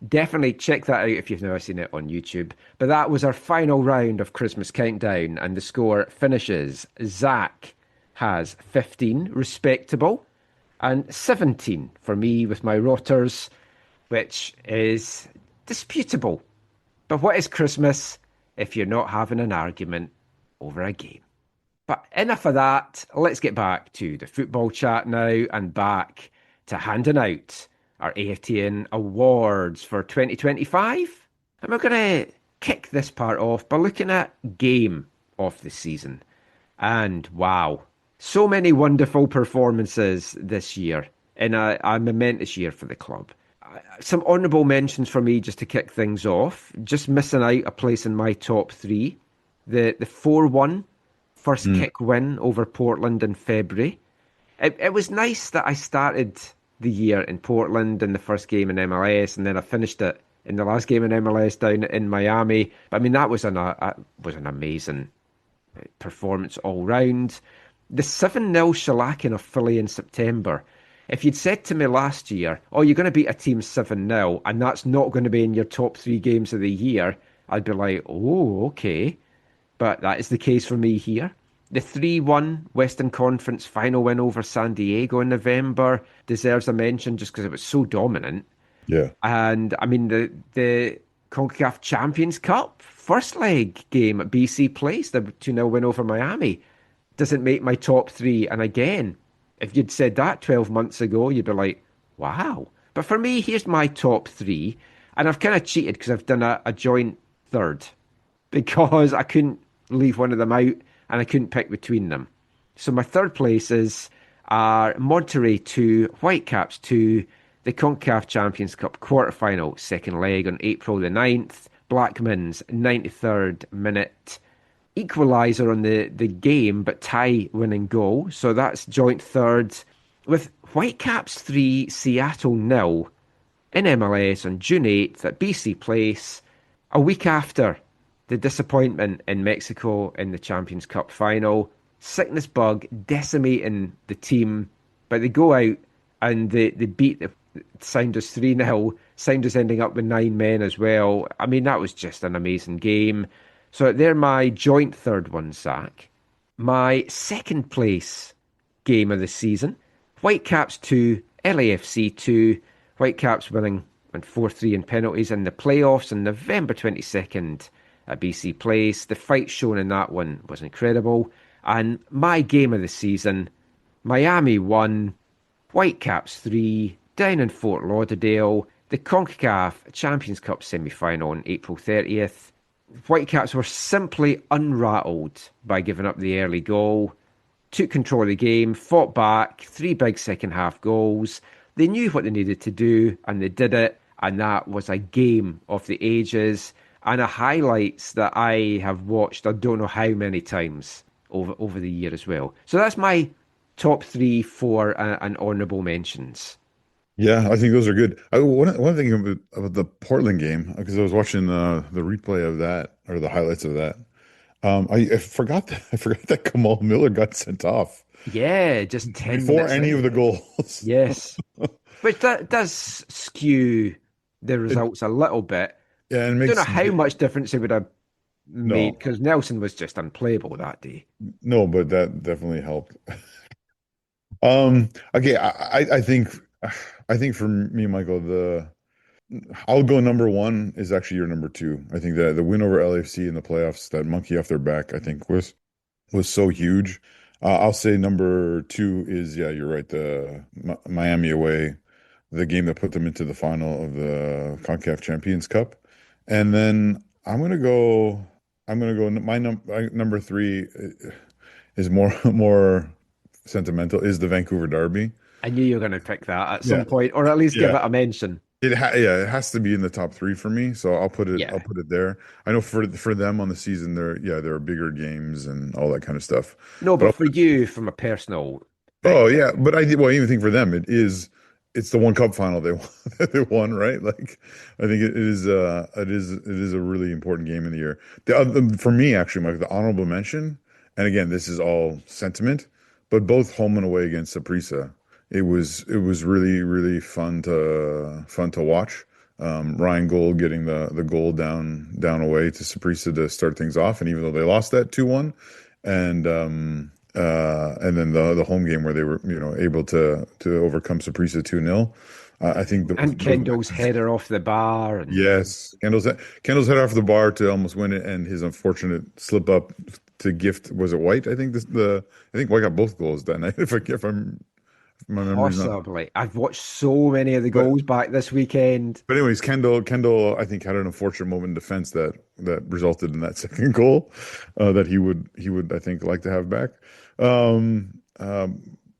Definitely check that out if you've never seen it on YouTube. But that was our final round of Christmas Countdown, and the score finishes. Zach has 15, respectable, and 17 for me with my rotters, which is disputable. But what is Christmas if you're not having an argument over a game? But enough of that. Let's get back to the football chat now and back to handing out our AFTN awards for 2025. And we're going to kick this part off by looking at game of the season. And wow, so many wonderful performances this year in a momentous year for the club. Some honourable mentions for me just to kick things off. Just missing out a place in my top 3. the 4-1 first kick win over Portland in February. It was nice that I started the year in Portland in the first game in MLS, and then I finished it in the last game in MLS down in Miami. But I mean, that was an amazing performance all round. The 7-0 shellacking of Philly in September. If you'd said to me last year, oh, you're going to beat a team 7-0 and that's not going to be in your top 3 games of the year, I'd be like, oh, okay. But that is the case for me here. The 3-1 Western Conference final win over San Diego in November deserves a mention just because it was so dominant. Yeah. And I mean, the CONCACAF Champions Cup first leg game at BC Place, the 2-0 win over Miami, doesn't make my top 3. And again, if you'd said that 12 months ago, you'd be like, wow. But for me, here's my top 3. And I've kind of cheated because I've done a joint third because I couldn't leave one of them out and I couldn't pick between them. So my third places are Monterrey 2, Whitecaps 2, the CONCACAF Champions Cup quarterfinal, second leg on April the 9th, Blackman's 93rd minute equaliser on the game, but tie winning goal. So that's joint third with Whitecaps 3, Seattle 0 in MLS on June 8th at BC Place, a week after the disappointment in Mexico in the Champions Cup final. Sickness bug decimating the team, but they go out and they beat the Sounders 3-0. Sounders ending up with 9 men as well. I mean, that was just an amazing game. So they're my joint third ones, Zach. My second place game of the season, Whitecaps 2, LAFC 2. Whitecaps winning on 4-3 in penalties in the playoffs on November 22nd at BC Place. The fight shown in that one was incredible. And my game of the season, Miami 1, Whitecaps 3, down in Fort Lauderdale, the CONCACAF Champions Cup semi-final on April 30th. Whitecaps were simply unrattled by giving up the early goal, took control of the game, fought back, 3 big second half goals. They knew what they needed to do and they did it, and that was a game of the ages and a highlights that I have watched I don't know how many times over the year as well. So that's my top 3, 4 and honourable mentions. Yeah, I think those are good. One thing about the Portland game, because I was watching the replay of that, or the highlights of that. I forgot that Kamal Miller got sent off. Yeah, just 10 before minutes any in. of the goals. Yes, which that does skew the results a little bit. Yeah, and I don't know how much difference it would have made because Nelson was just unplayable that day. No, but that definitely helped. Okay, I think for me, Michael, I'll go number 1 is actually your number 2. I think that the win over LAFC in the playoffs, that monkey off their back, I think was so huge. I'll say number 2 is, yeah, you're right, the Miami away, the game that put them into the final of the CONCACAF Champions Cup. And then I'm gonna go my number 3 is more sentimental, is the Vancouver Derby. I knew you were going to pick that at some point, or at least give it a mention. It has to be in the top 3 for me, so I'll put it there. I know for them on the season, there are bigger games and all that kind of stuff. No, but for you, from a personal. Oh yeah, but I even think for them, it's the one cup final they won, right? Like, I think it is a really important game in the year. For me, actually, Mike, the honorable mention, and again, this is all sentiment, but both home and away against Saprissa. It was really, really fun to watch. Ryan Gold getting the goal down away to Saprissa to start things off, and even though they lost that 2-1, and then the home game where they were able to overcome Saprissa 2-0. I think Kendall's header off the bar. Yes, Kendall's header off the bar to almost win it, and his unfortunate slip up to gift, was it White? I think White got both goals that night. If I'm. Possibly. I've watched so many of the goals back this weekend. But anyways, Kendall, I think, had an unfortunate moment in defense that resulted in that second goal that he would I think like to have back. But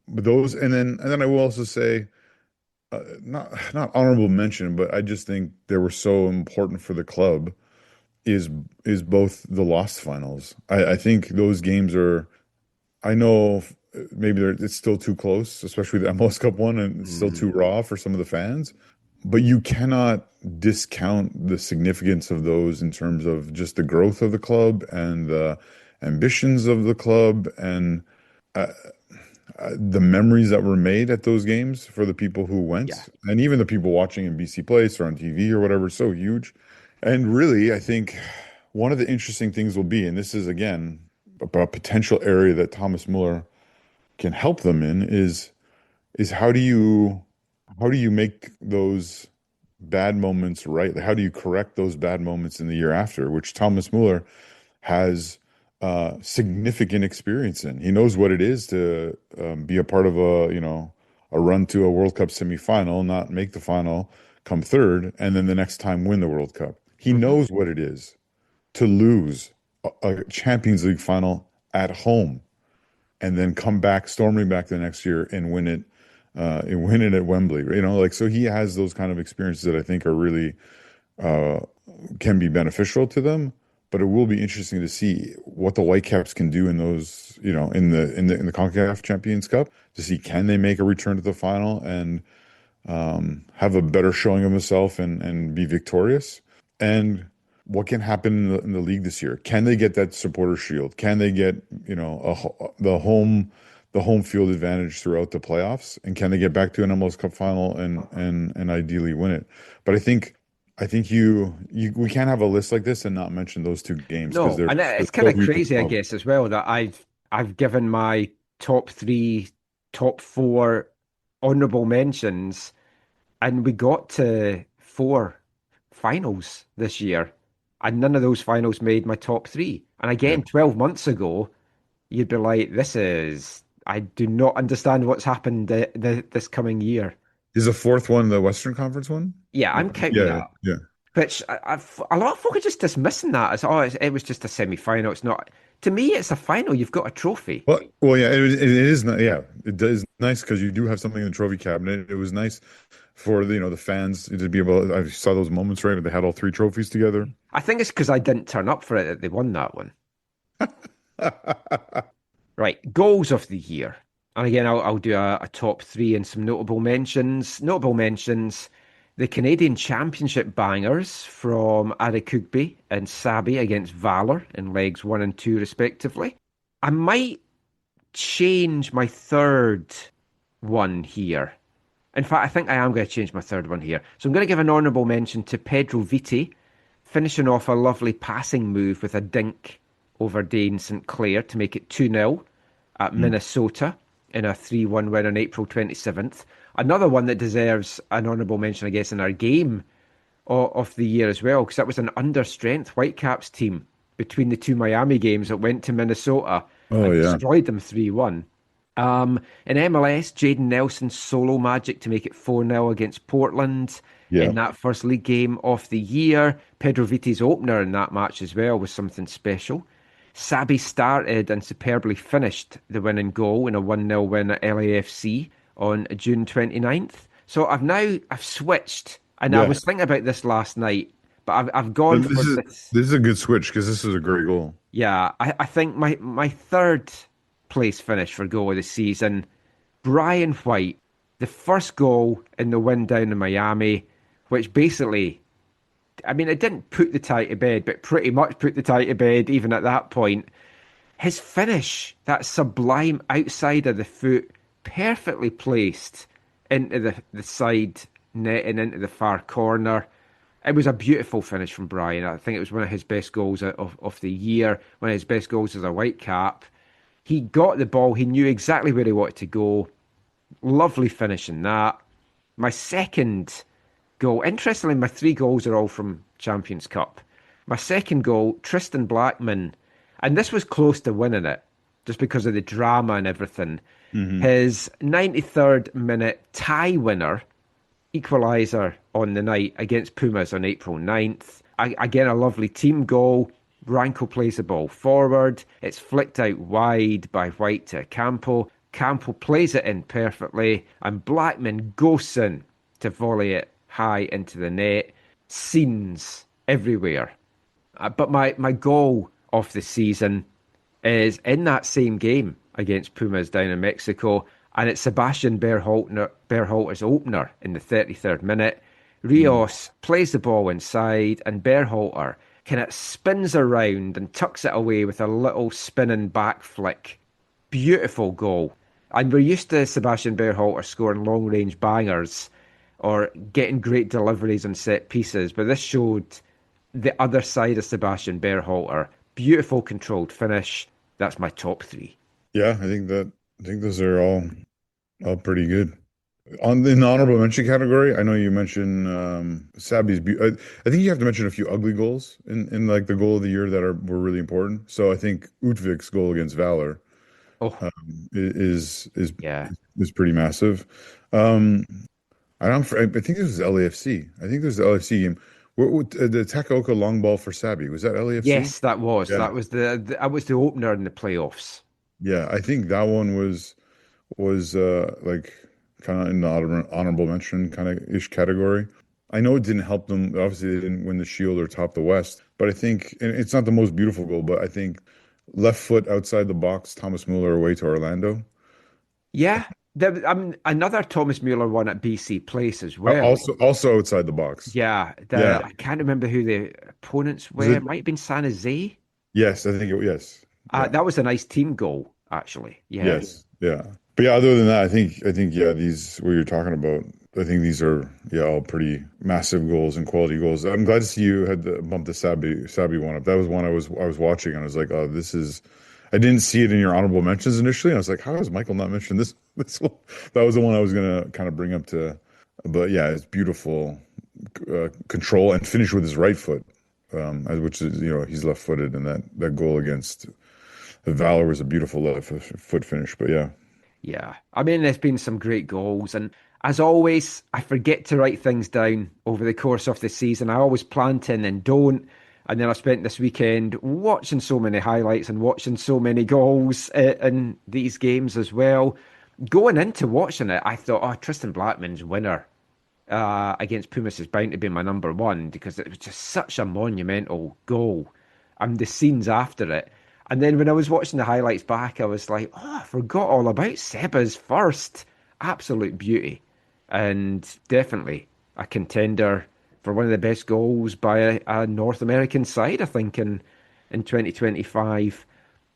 those, and then I will also say, not honorable mention, but I just think they were so important for the club is both the lost finals. I think those games are. I know maybe it's still too close, especially the MLS Cup one, and it's still too raw for some of the fans. But you cannot discount the significance of those in terms of just the growth of the club and the ambitions of the club and the memories that were made at those games for the people who went, and even the people watching in BC Place or on TV or whatever. So huge. And really, I think one of the interesting things will be, and this is again a potential area that Thomas Muller can help them in, is how do you make those bad moments right? Like, how do you correct those bad moments in the year after, which Thomas Muller has significant experience in. He knows what it is to be a part of a run to a World Cup semifinal, not make the final, come third, and then the next time win the World Cup. He knows what it is to lose a Champions League final at home and then come back, storming back the next year and win it at Wembley. So he has those kind of experiences that I think are really can be beneficial to them. But it will be interesting to see what the Whitecaps can do in those, in the CONCACAF Champions Cup, to see can they make a return to the final and have a better showing of themselves and be victorious. And what can happen in the league this year? Can they get that supporter shield? Can they get the home field advantage throughout the playoffs? And can they get back to an MLS Cup final and ideally win it? But I think we can't have a list like this and not mention those two games. No, and it's kind of crazy, I guess, as well, that I've given my top 3, top 4 honourable mentions, and we got to 4 finals this year, and none of those finals made my top 3. And again, 12 months ago, you'd be like, I do not understand what's happened this coming year. Is the 4th one the Western Conference one? Yeah, I'm counting that. Yeah. Which a lot of folk are just dismissing that as, it was just a semi-final. It's not. To me, it's a final. You've got a trophy. Well, yeah, it is. Yeah, it is nice because you do have something in the trophy cabinet. It was nice for the fans to be able. I saw those moments, right? They had all 3 trophies together. I think it's because I didn't turn up for it that they won that one. Right, goals of the year. And again, I'll do a top 3 and some notable mentions. Notable mentions: the Canadian Championship bangers from Adekugbe and Sabi against Valor in legs 1 and 2 respectively. I might change my 3rd one here. In fact, I think I am going to change my 3rd one here. So I'm going to give an honourable mention to Pedro Viti, finishing off a lovely passing move with a dink over Dane St. Clair to make it 2-0 at Minnesota in a 3-1 win on April 27th. Another one that deserves an honourable mention, I guess, in our game of the year as well, because that was an under-strength Whitecaps team between the 2 Miami games that went to Minnesota and destroyed them 3-1. In MLS, Jayden Nelson's solo magic to make it 4-0 against Portland in that first league game of the year. Pedro Viti's opener in that match as well was something special. Sabi started and superbly finished the winning goal in a 1-0 win at LAFC on June 29th. So I've switched, and I was thinking about this last night, but I've gone for this. This is a good switch because this is a great goal. Yeah, I think my 3rd place finish for goal of the season, Brian White, the first goal in the win down in Miami, which basically, I mean, it didn't put the tie to bed, but pretty much put the tie to bed even at that point. His finish, that sublime outside of the foot, perfectly placed into the side net and into the far corner. It was a beautiful finish from Brian. I think it was one of his best goals of the year, one of his best goals as a Whitecap. He got the ball. He knew exactly where he wanted to go. Lovely finish in that. My 2nd goal, interestingly, my 3 goals are all from Champions Cup. My 2nd goal, Tristan Blackman, and this was close to winning it, just because of the drama and everything. His 93rd minute tie winner, equaliser on the night against Pumas on April 9th. Again, a lovely team goal. Ranko plays the ball forward. It's flicked out wide by White to Campo. Campo plays it in perfectly, and Blackman goes in to volley it high into the net. Scenes everywhere. But my goal of the season is in that same game against Pumas down in Mexico, and it's Sebastian Berhalter's opener in the 33rd minute. Rios plays the ball inside, and Berhalter kind of spins around and tucks it away with a little spinning back flick. Beautiful goal. And we're used to Sebastian Berhalter scoring long-range bangers or getting great deliveries on set pieces, but this showed the other side of Sebastian Berhalter. Beautiful controlled finish. That's my top three. Yeah, I think those are all pretty good. On the honorable mention category, I know you mentioned Sabby's. I think you have to mention a few ugly goals in like the goal of the year that were really important. So I think Utvik's goal against Valor is pretty massive. I think this was LAFC. I think this was the LAFC game. The Takaoka long ball for Sabby, was that LAFC? Yes, that was. Yeah. That was the opener in the playoffs. Yeah, I think that one was like kind of in the honorable mention kind of ish category. I know it didn't help them. Obviously, they didn't win the Shield or top the West, but I think, and it's not the most beautiful goal, but I think left foot outside the box, Thomas Muller away to Orlando. Yeah, another Thomas Muller one at BC Place as well. Also outside the box. Yeah, I can't remember who the opponents were. It might have been San Jose. Yes, I think yes. That was a nice team goal, actually. Yeah. Yes, yeah. But yeah, other than that, I think these what you're talking about, I think these are all pretty massive goals and quality goals. I'm glad to see you had to bump the Sabby one up. That was one I was watching and I was like, oh, this is. I didn't see it in your honorable mentions initially. I was like, how has Michael not mentioned this one? That was the one I was gonna kind of bring up to. But yeah, it's beautiful control and finish with his right foot, which is he's left-footed, and that goal against Valor was a beautiful left foot finish. But yeah. Yeah, I mean, there's been some great goals, and as always, I forget to write things down over the course of the season. I always plan to and then don't, and then I spent this weekend watching so many highlights and watching so many goals in these games as well. Going into watching it, I thought, Tristan Blackman's winner against Pumas is bound to be my number one, because it was just such a monumental goal, and the scenes after it. And then when I was watching the highlights back, I was like, I forgot all about Seba's first. Absolute beauty. And definitely a contender for one of the best goals by a North American side, I think, in 2025.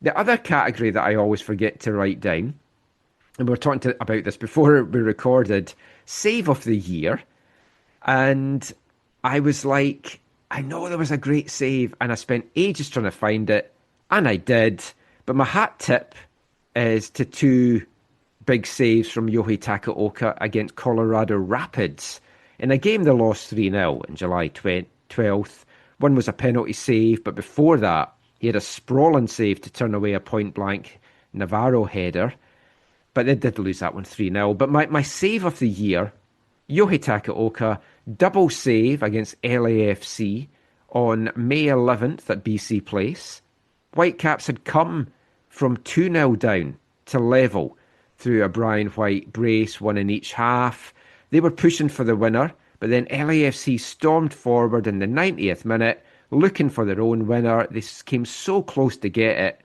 The other category that I always forget to write down, and we were talking about this before we recorded, save of the year. And I was like, I know there was a great save, and I spent ages trying to find it. And I did, but my hat tip is to two big saves from Yohei Takaoka against Colorado Rapids in a game they lost 3-0 on July 12th. One was a penalty save, but before that, he had a sprawling save to turn away a point-blank Navarro header. But they did lose that one 3-0. But my save of the year, Yohei Takaoka, double save against LAFC on May 11th at BC Place. Whitecaps had come from 2-0 down to level through a Brian White brace, one in each half. They were pushing for the winner, but then LAFC stormed forward in the 90th minute, looking for their own winner. They came so close to get it.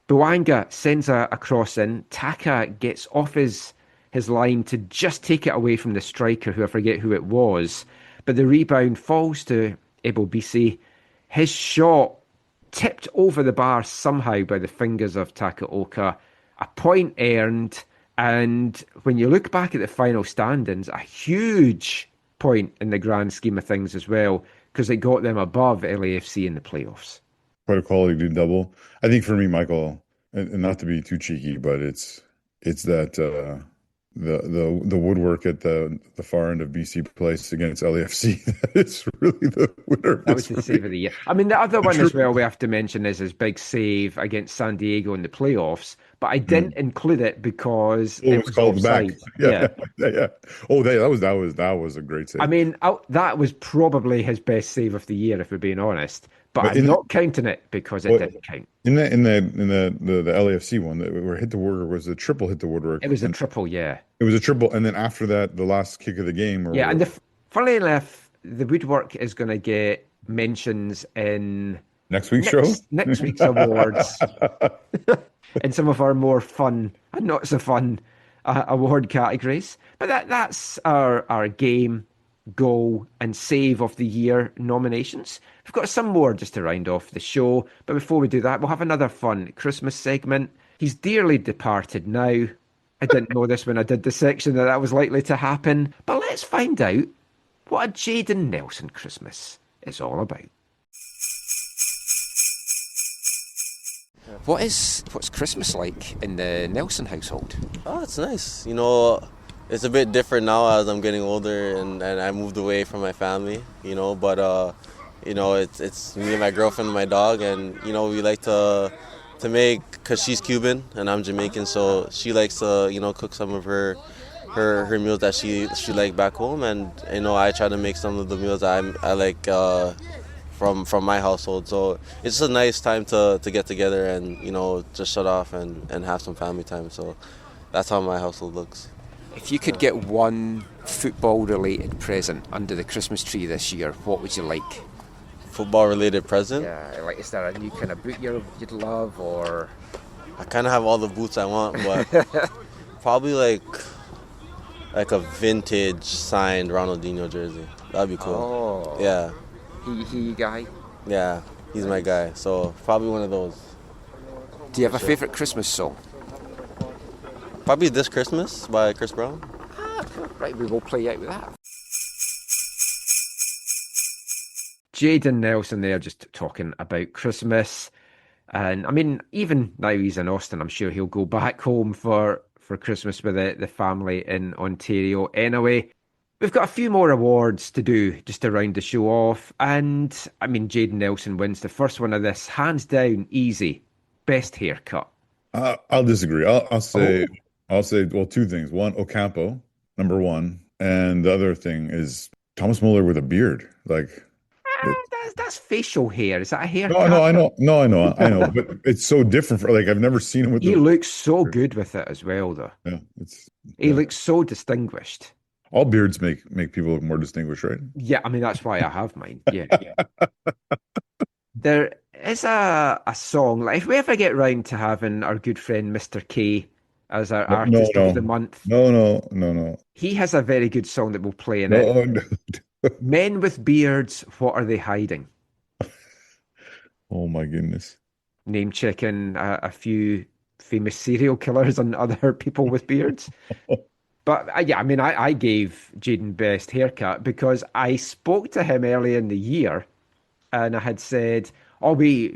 Bouanga sends a cross in. Taka gets off his line to just take it away from the striker, who I forget who it was. But the rebound falls to Ebo Bisi. His shot tipped over the bar somehow by the fingers of Takaoka. A point earned, and when you look back at the final standings, a huge point in the grand scheme of things as well, because it got them above LAFC in the playoffs. Quite a quality double. I think for me, Michael, and not to be too cheeky, but it's that the woodwork at the far end of BC Place against LAFC. That is really the winner. That was the save of the year. I mean, the other one as well we have to mention is his big save against San Diego in the playoffs, but I didn't include it because it was called offside. back. Yeah. Oh, that was a great save. I mean, that was probably his best save of the year, if we're being honest. But I'm not counting it because it didn't count. In the LAFC one, where hit the woodwork was a triple hit the woodwork. It was a triple, yeah. It was a triple, and then after that, the last kick of the game. And funnily enough, the woodwork is going to get mentions in next week's show? Next week's awards. In some of our more fun and not so fun award categories. But that's our game, goal and save of the year nominations. We've got some more just to round off the show. But before we do that, we'll have another fun Christmas segment. He's dearly departed now. I didn't know this when I did the section that was likely to happen. But let's find out what a Jayden Nelson Christmas is all about. What's Christmas like in the Nelson household? Oh, it's nice. You know, it's a bit different now as I'm getting older and I moved away from my family, you know, but, you know, it's me and my girlfriend and my dog, and, you know, we like to make, because she's Cuban and I'm Jamaican, so she likes to, you know, cook some of her meals that she like back home, and, you know, I try to make some of the meals I like from my household. So it's just a nice time to get together and, you know, just shut off and have some family time. So that's how my household looks. If you could get one football-related present under the Christmas tree this year, what would you like? Football-related present? Yeah, like, is there a new kind of boot you'd love, or...? I kind of have all the boots I want, but probably like a vintage signed Ronaldinho jersey. That'd be cool. Oh. Yeah. He guy? Yeah, he's my guy. So probably one of those. Do you have a favourite Christmas song? Probably This Christmas by Chris Brown. Right, we will play out with that. Jayden Nelson there just talking about Christmas. And I mean, even now he's in Austin, I'm sure he'll go back home for Christmas with the family in Ontario anyway. We've got a few more awards to do just to round the show off. And I mean, Jayden Nelson wins the first one of this, hands down, easy. Best haircut. I'll disagree. I'll say, well, two things. One, Ocampo, number one. And the other thing is Thomas Muller with a beard. Like, that's facial hair. Is that a haircut? I know. But it's so different. I've never seen him with. He looks so good with it as well, though. Yeah, he looks so distinguished. All beards make people look more distinguished, right? Yeah, I mean, that's why I have mine. Yeah. There is a song, like if we ever get round to having our good friend Mr. K as our artist of the month. No. He has a very good song that we'll play in it. No. Men with beards, what are they hiding? Oh my goodness. Name checking a few famous serial killers and other people with beards. But yeah, I mean, I gave Jayden best haircut because I spoke to him early in the year and I had said, we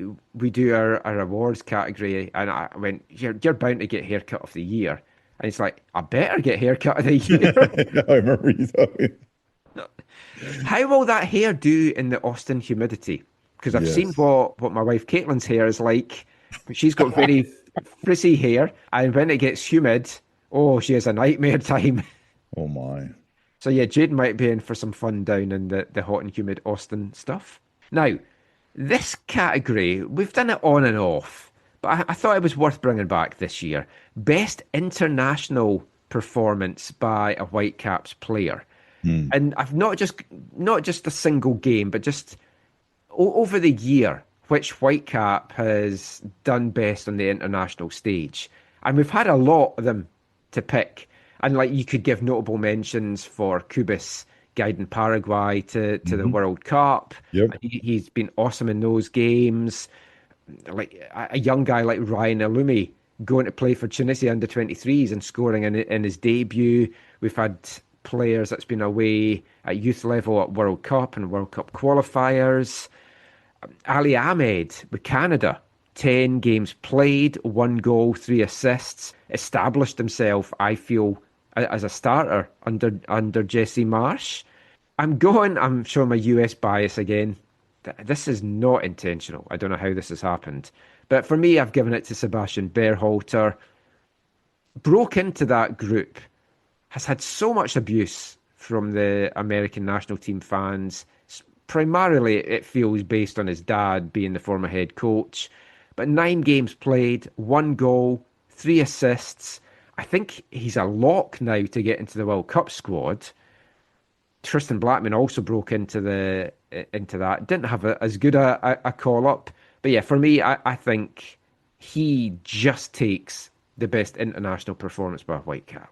do our awards category. And I went, you're bound to get haircut of the year. And he's like, I better get haircut of the year. I remember you talking. How will that hair do in the Austin humidity? Because I've seen what my wife Caitlin's hair is like. She's got very frizzy hair. And when it gets humid... Oh, she has a nightmare time. Oh, my. So, yeah, Jayden might be in for some fun down in the hot and humid Austin stuff. Now, this category, we've done it on and off, but I thought it was worth bringing back this year. Best international performance by a Whitecaps player. And I've not just a single game, but just over the year, which Whitecap has done best on the international stage. And we've had a lot of them to pick, and like you could give notable mentions for Cubas guiding Paraguay to the World Cup. Yep. He's been awesome in those games. Like a young guy like Ryan Alumi going to play for Tunisia under 23s and scoring in his debut. We've had players that's been away at youth level at World Cup and World Cup qualifiers. Ali Ahmed with Canada. 10 games played, 1 goal, 3 assists, established himself, I feel, as a starter under Jesse Marsh. I'm showing my US bias again. This is not intentional. I don't know how this has happened. But for me, I've given it to Sebastian Berhalter. Broke into that group, has had so much abuse from the American national team fans. Primarily, it feels based on his dad being the former head coach. But 9 games played, 1 goal, 3 assists. I think he's a lock now to get into the World Cup squad. Tristan Blackman also broke into the into that. Didn't have as good a call up. But yeah, for me, I think he just takes the best international performance by a Whitecap.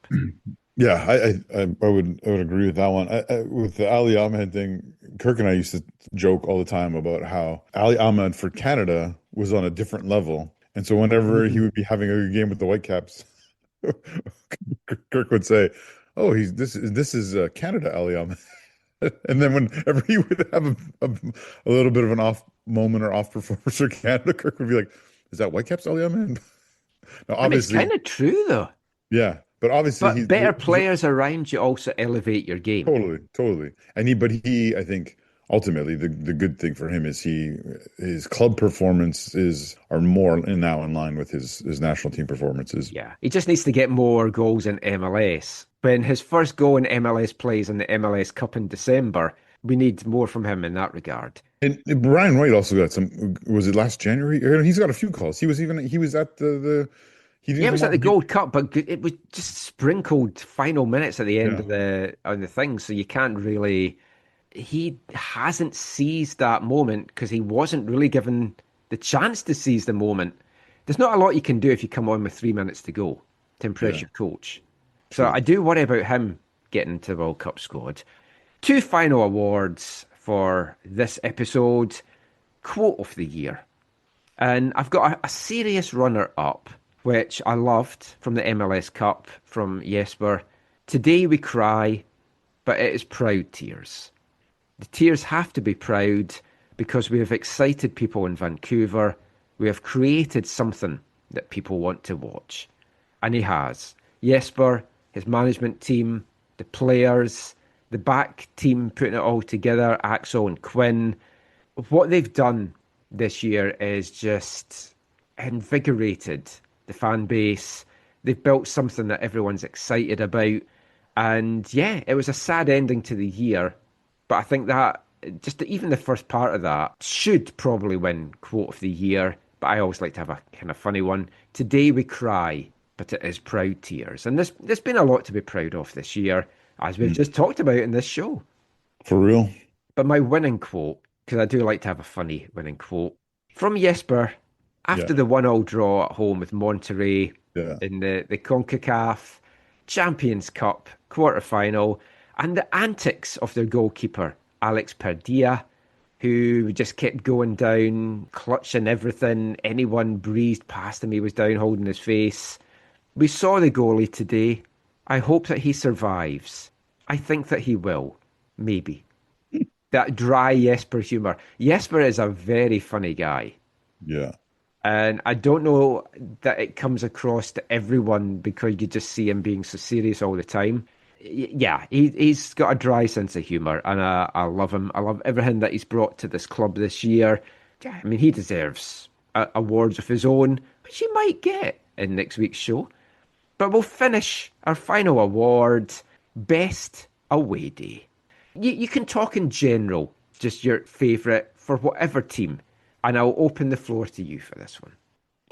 Yeah, I would agree with that one. With the Ali Ahmed thing, Kirk and I used to joke all the time about how Ali Ahmed for Canada was on a different level. And so whenever he would be having a good game with the Whitecaps, Kirk would say, "Oh, this is Canada Ali Ahmed." And then whenever he would have a little bit of an off moment or off performance for Canada, Kirk would be like, "Is that Whitecaps Ali Ahmed?" Now, obviously, it's kind of true though. Yeah. But obviously, better players around you also elevate your game. Totally. And I think ultimately the good thing for him is his club performances are more now in line with his national team performances. Yeah, he just needs to get more goals in MLS. When his first goal in MLS plays in the MLS Cup in December, we need more from him in that regard. And Brian White also got some. Was it last January? He's got a few calls. He was at the. He was at the Gold Cup, but it was just sprinkled final minutes at the end of the thing, so you can't really. He hasn't seized that moment because he wasn't really given the chance to seize the moment. There's not a lot you can do if you come on with 3 minutes to go to impress your coach. So I do worry about him getting into the World Cup squad. 2 final awards for this episode. Quote of the year. And I've got a serious runner-up, which I loved from the MLS Cup from Jesper. Today we cry, but it is proud tears. The tears have to be proud because we have excited people in Vancouver. We have created something that people want to watch. And he has. Jesper, his management team, the players, the back team putting it all together, Axel and Quinn. What they've done this year is just invigorated the fan base. They've built something that everyone's excited about. And yeah, it was a sad ending to the year. But I think that even the first part of that should probably win quote of the year. But I always like to have a kind of funny one. Today we cry, but it is proud tears. And there's been a lot to be proud of this year, as we've just talked about in this show. For real. But my winning quote, because I do like to have a funny winning quote, from Jesper, after the 1-1 draw at home with Monterrey in the CONCACAF Champions Cup quarter-final, and the antics of their goalkeeper, Alex Perdilla, who just kept going down, clutching everything. Anyone breezed past him, he was down holding his face. We saw the goalie today. I hope that he survives. I think that he will. Maybe. That dry Jesper humour. Jesper is a very funny guy. Yeah. And I don't know that it comes across to everyone because you just see him being so serious all the time. Yeah, he's got a dry sense of humour, and I love him. I love everything that he's brought to this club this year. Yeah, I mean, he deserves awards of his own, which he might get in next week's show. But we'll finish our final award, Best Away Day. You can talk in general, just your favourite for whatever team, and I'll open the floor to you for this one.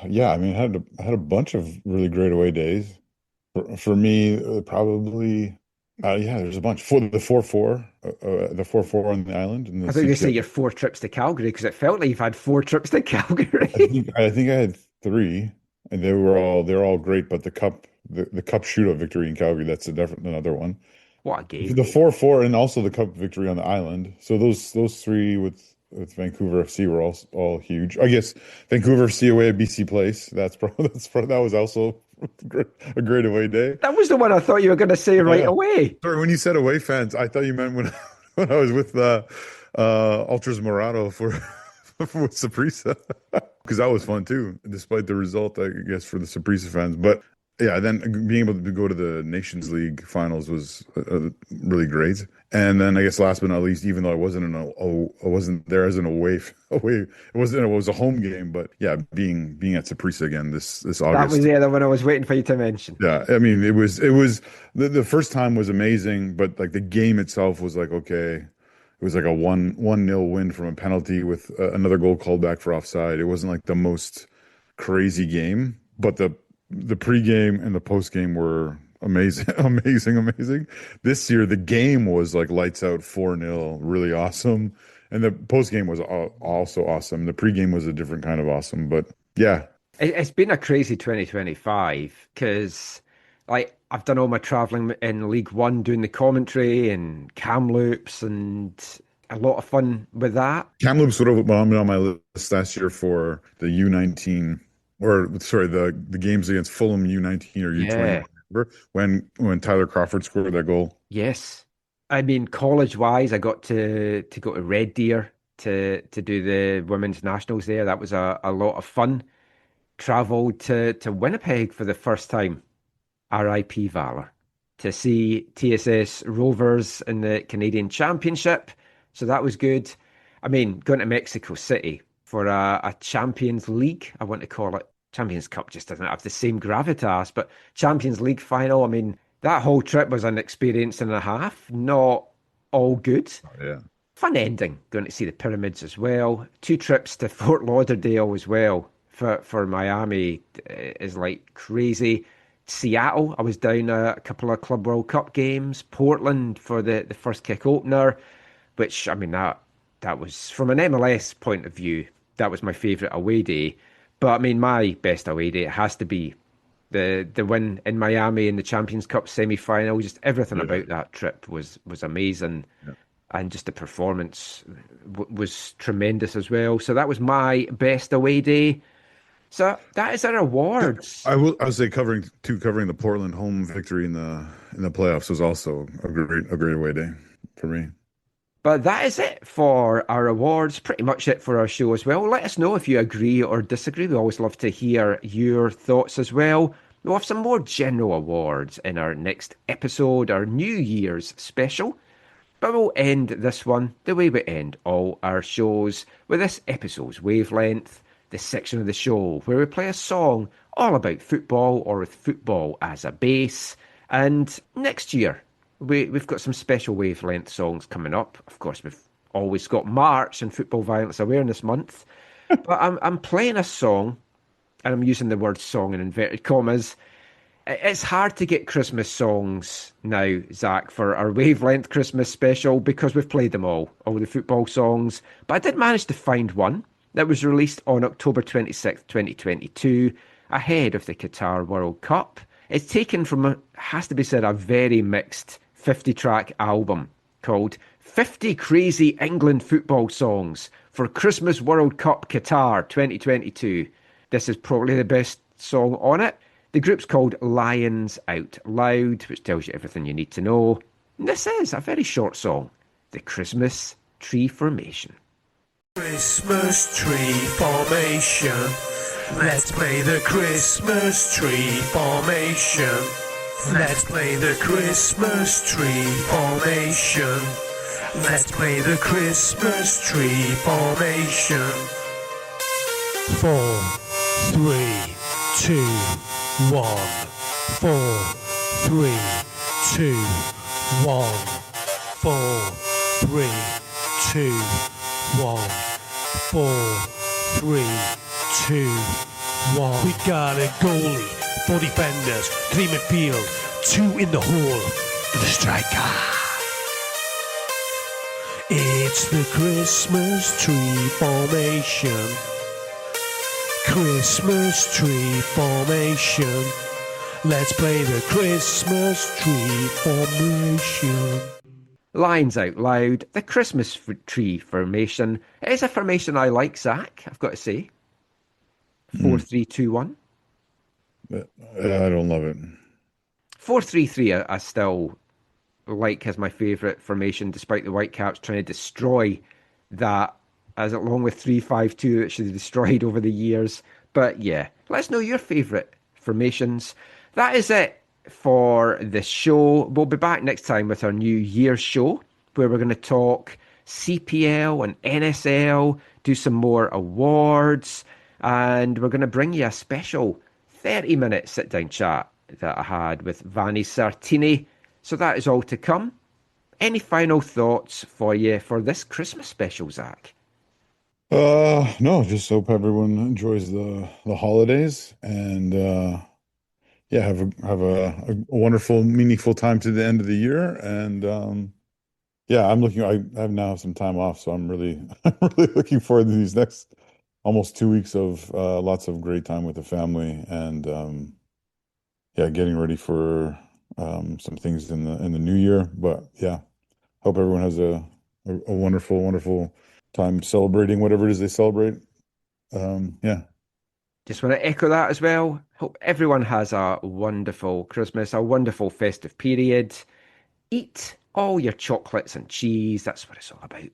Yeah, I mean, I had a bunch of really great away days. For me, probably, there's a bunch. For the 4-4, the 4-4 on the island. And I thought you were going to say your 4 trips to Calgary, because it felt like you've had 4 trips to Calgary. I think I had 3, and they're all great. But the cup shootout victory in Calgary, that's another one. What a game! The 4-4 and also the cup victory on the island. So those 3 with Vancouver FC were all huge. I guess Vancouver FC away at BC Place. That was also a great away day. That was the one I thought you were going to say right away. Sorry, when you said away fans, I thought you meant when I was with Ultras Morado for Saprissa, because that was fun too, despite the result, I guess, for the Saprissa fans. But yeah, then being able to go to the Nations League finals was really great. And then I guess last but not least, even though I wasn't there as an away, it was a home game, but yeah, being at Saprissa again this August. That was the other one I was waiting for you to mention. Yeah, I mean, it was the first time was amazing, but like the game itself was like, okay, it was like a 1-0 win from a penalty with another goal called back for offside. It wasn't like the most crazy game, but the pregame and the postgame were amazing. This year, the game was like lights out 4-0, really awesome. And the post game was also awesome. The pregame was a different kind of awesome. But yeah, It's been a crazy 2025 because, like, I've done all my traveling in League One, doing the commentary and Kamloops, and a lot of fun with that. Kamloops would have been on my list last year for the U19, or sorry, the games against Fulham U19 or U20. Remember when Tyler Crawford scored that goal? Yes. I mean, college-wise, I got to go to Red Deer to do the women's nationals there. That was a lot of fun. Travelled to Winnipeg for the first time, RIP Valor, to see TSS Rovers in the Canadian Championship. So that was good. I mean, going to Mexico City for a Champions League, I want to call it. Champions Cup just doesn't have the same gravitas, but Champions League final, I mean, that whole trip was an experience and a half. Not all good. Oh, yeah. Fun ending, going to see the pyramids as well. 2 trips to Fort Lauderdale as well for Miami is like crazy. Seattle, I was down a couple of Club World Cup games. Portland for the first kick opener, which, I mean, that was, from an MLS point of view, that was my favourite away day. But, I mean, my best away day, it has to be the win in Miami in the Champions Cup semi-final. Just everything about that trip was amazing. Yeah. And just the performance was tremendous as well. So that was my best away day. So that is our awards. I will say covering the Portland home victory in the playoffs was also a great away day for me. But that is it for our awards. Pretty much it for our show as well. Let us know if you agree or disagree. We always love to hear your thoughts as well. We'll have some more general awards in our next episode, our New Year's special. But we'll end this one the way we end all our shows, with this episode's wavelength, the section of the show where we play a song all about football or with football as a base. And next year, we've got some special wavelength songs coming up. Of course, we've always got March and Football Violence Awareness Month. But I'm playing a song, and I'm using the word song in inverted commas. It's hard to get Christmas songs now, Zach, for our wavelength Christmas special because we've played them all the football songs. But I did manage to find one that was released on October 26th, 2022, ahead of the Qatar World Cup. It's taken from, has to be said, a very mixed 50-track album called 50 Crazy England Football Songs for Christmas World Cup Qatar 2022. This is probably the best song on it. The group's called Lions Out Loud, which tells you everything you need to know. And this is a very short song, The Christmas Tree Formation. Christmas tree formation. Let's play the Christmas tree formation. Let's play the Christmas tree formation. Let's play the Christmas tree formation. 4, 3, 2, 1. 4, 3, 2, 1. 4, 3, 2, 1. 4, 3, 2, 1. We got a goalie, 4 defenders, 3 midfield, 2 in the hole, and a striker. It's the Christmas tree formation. Christmas tree formation. Let's play the Christmas tree formation. Lines Out Loud, the Christmas tree formation. It is a formation I like, Zach, I've got to say. 4-3-2-1. I don't love it. 4-3-3 I still like as my favourite formation, despite the Whitecaps trying to destroy that, as along with 3-5-2 it should have destroyed over the years. But yeah, let us know your favourite formations. That is it for the show. We'll be back next time with our New Year's show, where we're going to talk CPL and NSL, do some more awards, and we're going to bring you a special 30-minute sit-down chat that I had with Vanni Sartini. So that is all to come. Any final thoughts for you for this Christmas special, Zach? No, just hope everyone enjoys the holidays and have a wonderful, meaningful time to the end of the year. And Yeah, I'm looking. I have now some time off, so I'm really looking forward to these next almost 2 weeks of lots of great time with the family, and yeah, getting ready for some things in the new year. But yeah, hope everyone has a wonderful time celebrating whatever it is they celebrate. Yeah. Just want to echo that as well. Hope everyone has a wonderful Christmas, a wonderful festive period. Eat all your chocolates and cheese. That's what it's all about.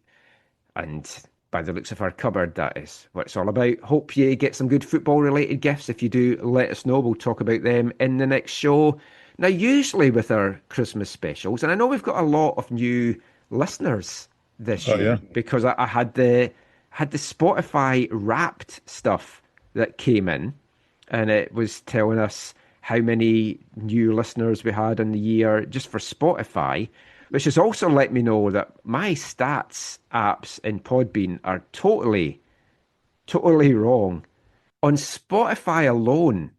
And by the looks of our cupboard, that is what it's all about. Hope you get some good football-related gifts. If you do, let us know. We'll talk about them in the next show. Now, usually with our Christmas specials, and I know we've got a lot of new listeners this year because I had the Spotify Wrapped stuff that came in, and it was telling us how many new listeners we had in the year just for Spotify, which has also let me know that my stats apps in Podbean are totally wrong. On Spotify alone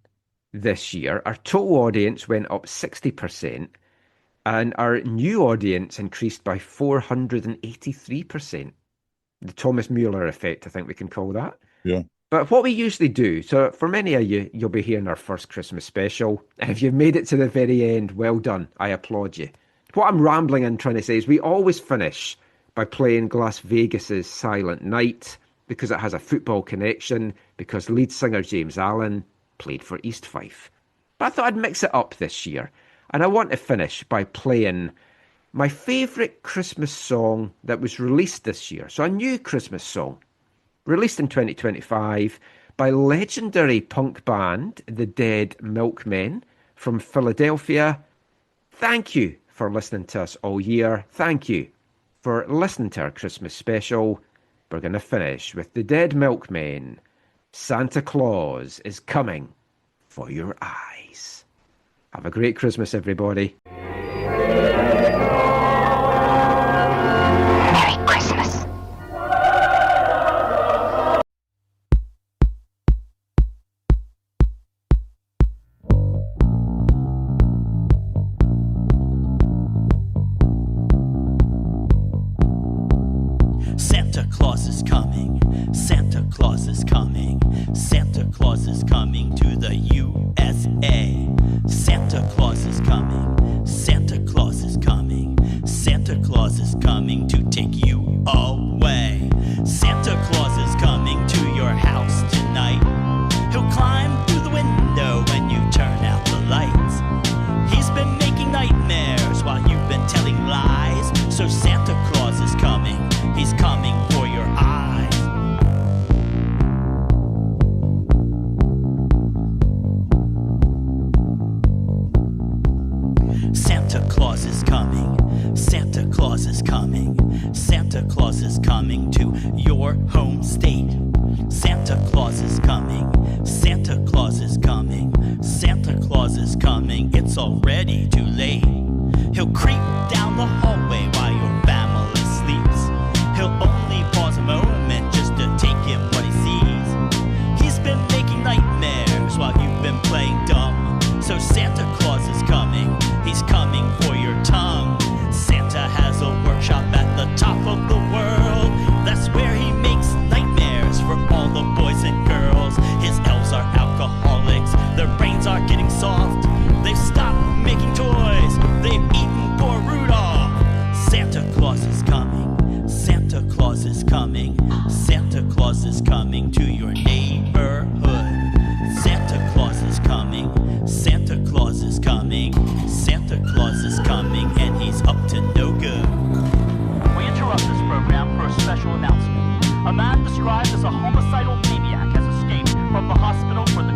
this year, our total audience went up 60%, and our new audience increased by 483%. The Thomas Mueller effect, I think we can call that. Yeah. But what we usually do, so for many of you, you'll be hearing our first Christmas special. And if you've made it to the very end, well done. I applaud you. What I'm rambling and trying to say is we always finish by playing Las Vegas's Silent Night because it has a football connection, because lead singer James Allen played for East Fife. But I thought I'd mix it up this year. And I want to finish by playing my favourite Christmas song that was released this year. So a new Christmas song, released in 2025 by legendary punk band The Dead Milkmen from Philadelphia. Thank you for listening to us all year. Thank you for listening to our Christmas special. We're going to finish with The Dead Milkmen. Santa Claus is coming for your eyes. Have a great Christmas, everybody. Merry Christmas. Santa Claus is coming. Santa Claus is coming. Santa Claus is coming to the USA. Santa Claus is coming. Santa Claus is coming. Santa Claus is coming to take you away. Santa Claus is coming to your house tonight. He'll climb through the window when you turn out the lights. He's been making nightmares while you've been telling lies. So Santa Claus is coming. He's coming for your eyes. Santa Claus is coming. Santa Claus is coming. Santa Claus is coming to your home state. Santa Claus is coming. Santa Claus is coming. Santa Claus is coming. It's already too late. He'll creep down the hallway while your family sleeps. He'll only pause a moment just to take him what he sees. He's been making nightmares while you've been playing dumb. So Santa Claus is coming. He's coming for your tongue. Santa has a workshop at the top of the world. That's where he makes nightmares for all the boys and girls. His elves are alcoholics. Their brains are getting soft. They've stopped making toys. They've eaten poor Rudolph. Santa Claus is coming. Santa Claus is coming. Santa Claus is coming to your neighborhood. Santa Claus is coming. Santa Claus is coming. Santa Claus is coming, and he's up to no good. We interrupt this program for a special announcement. A man described as a homicidal maniac has escaped from the hospital for the